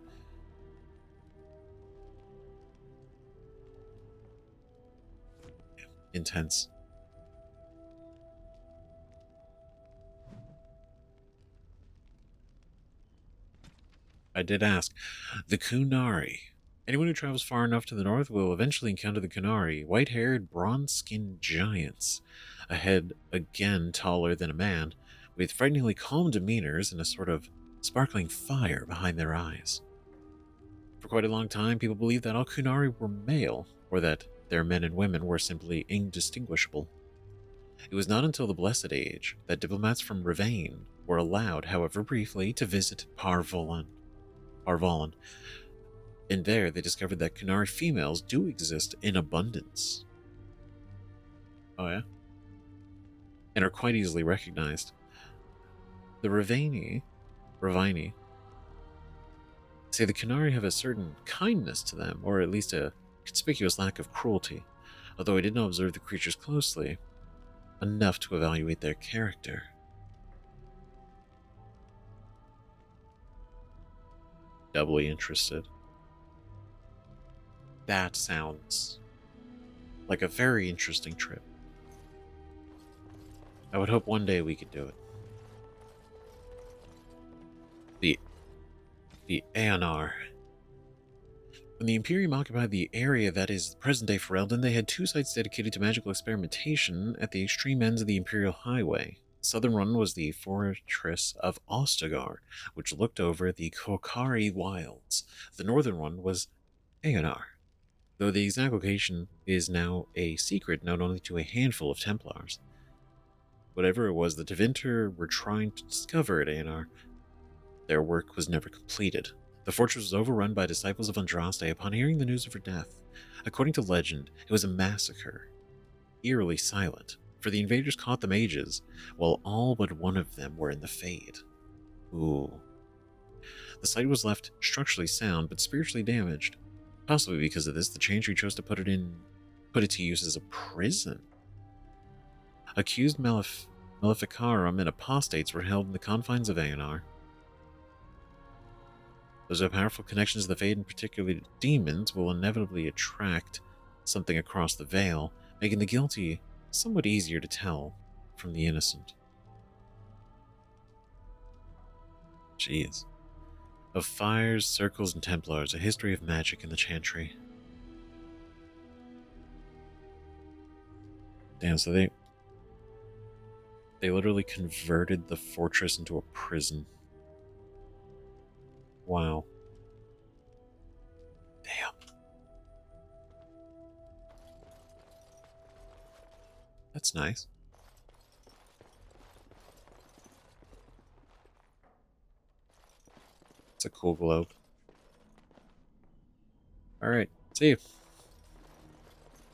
Intense. I did ask. The Kunari. Anyone who travels far enough to the north will eventually encounter the Kunari, white-haired, bronze-skinned giants, a head again taller than a man, with frighteningly calm demeanors and a sort of sparkling fire behind their eyes. For quite a long time, people believed that all Kunari were male, or that their men and women were simply indistinguishable. It was not until the Blessed Age that diplomats from Rivain were allowed, however briefly, to visit Parvolan. And there they discovered that Qunari females do exist in abundance. Oh yeah? And are quite easily recognized. The Rivaini say the Qunari have a certain kindness to them, or at least a conspicuous lack of cruelty, although I did not observe the creatures closely enough to evaluate their character. Doubly interested. That sounds like a very interesting trip. I would hope one day we could do it. The Aeonar. When the Imperium occupied the area that is present-day Ferelden, they had 2 sites dedicated to magical experimentation at the extreme ends of the Imperial Highway. The southern one was the fortress of Ostagar, which looked over the Kokari Wilds. The northern one was Aeonar, though the exact location is now a secret known only to a handful of Templars. Whatever it was the Tevinter were trying to discover at Aeonar, their work was never completed. The fortress was overrun by disciples of Andraste upon hearing the news of her death. According to legend, it was a massacre, eerily silent, for the invaders caught the mages, while all but one of them were in the Fade. Ooh. The site was left structurally sound, but spiritually damaged. Possibly because of this, the Chantry chose to put it to use as a prison. Accused Maleficarum and apostates were held in the confines of Aeonar. Those who have powerful connections to the Fade, and particularly demons, will inevitably attract something across the veil, making the guilty somewhat easier to tell from the innocent. Jeez. Of fires, circles, and Templars, a history of magic in the Chantry. Damn, so they literally converted the fortress into a prison. Wow. Damn. That's nice. It's a cool globe. Alright, see you.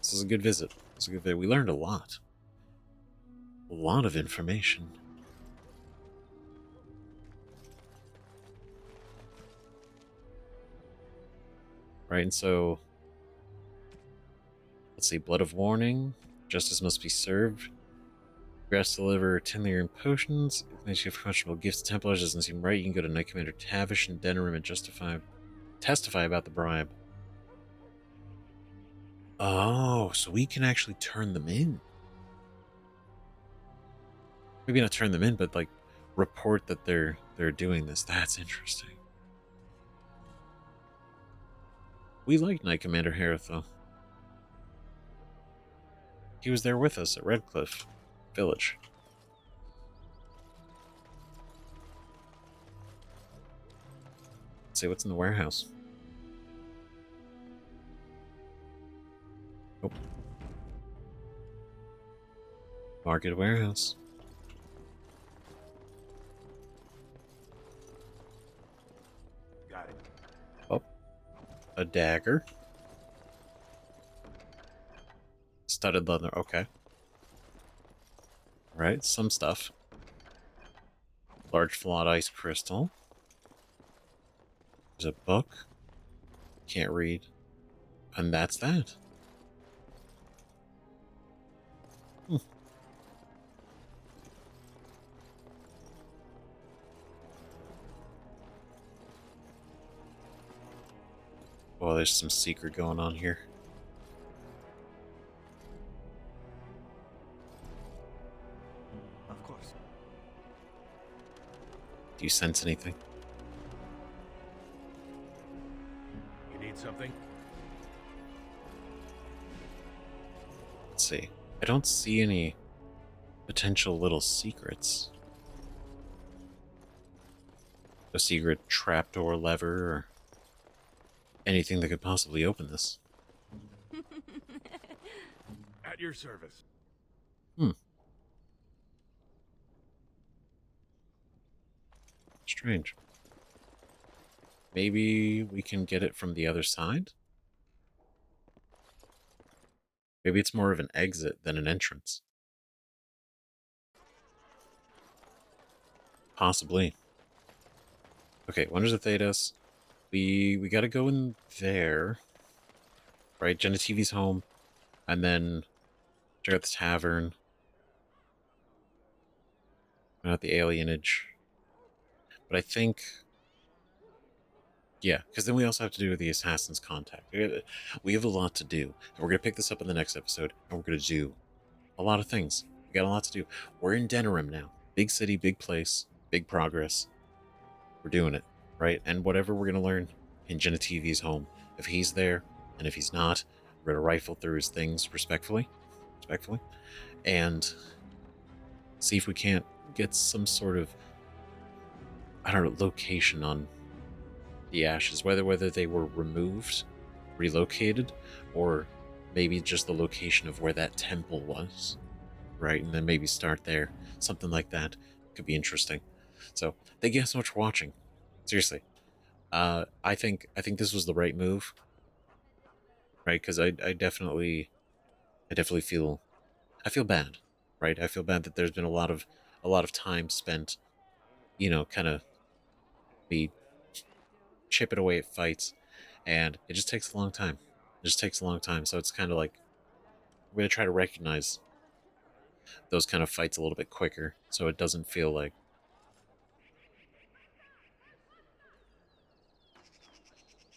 This is a good visit. This is a good visit. We learned a lot. A lot of information. Right, and so let's see, Blood of Warning, justice must be served. Grass to deliver 10 Lyrian potions. If makes you have questionable gifts to Templars doesn't seem right. You can go to Knight Commander Tavish and Denerim and testify about the bribe. Oh, so we can actually turn them in. Maybe not turn them in, but like report that they're doing this. That's interesting. We like Knight Commander Harith, though. He was there with us at Redcliffe Village. Let's see what's in the warehouse. Oh. Market warehouse. Got it. Oh. A dagger. Studded leather, okay. Right, some stuff. Large flawed ice crystal. There's a book. Can't read. And that's that. Well, there's some secret going on here. Of course. Do you sense anything? You need something? Let's see. I don't see any potential little secrets. A secret trapdoor lever or anything that could possibly open this. At your service. Strange. Maybe we can get it from the other side? Maybe it's more of an exit than an entrance. Possibly. Okay, Wonders of Thedas. We gotta go in there. Right, Genetivi's home. And then check out the tavern. Check out the alienage. But I think... Yeah, because then we also have to do the Assassin's Contact. We have a lot to do. And we're going to pick this up in the next episode. And we're going to do a lot of things. We got a lot to do. We're in Denerim now. Big city, big place, big progress. We're doing it, right? And whatever we're going to learn in Genetivi's home. If he's there, and if he's not, we're going to rifle through his things respectfully. And see if we can't get some sort of, I don't know, location on the ashes, whether they were removed, relocated, or maybe just the location of where that temple was, right? And then maybe start there. Something like that could be interesting. So thank you so much for watching. Seriously, I think this was the right move, right? Because I definitely feel bad, right? I feel bad that there's been a lot of time spent, you know, kind of me chipping away at fights, and it just takes a long time. So it's kind of like we're gonna try to recognize those kind of fights a little bit quicker, so it doesn't feel like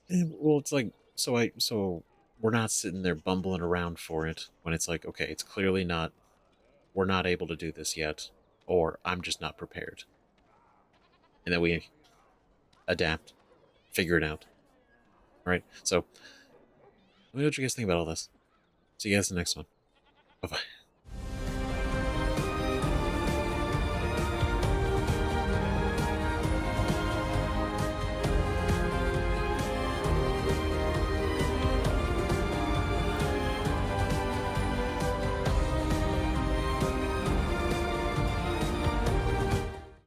well, it's like so we're not sitting there bumbling around for it when it's like, okay, it's clearly not, we're not able to do this yet, or I'm just not prepared, and then we adapt, figure it out. Right? So, let me know what you guys think about all this. See you guys in the next one. Bye-bye.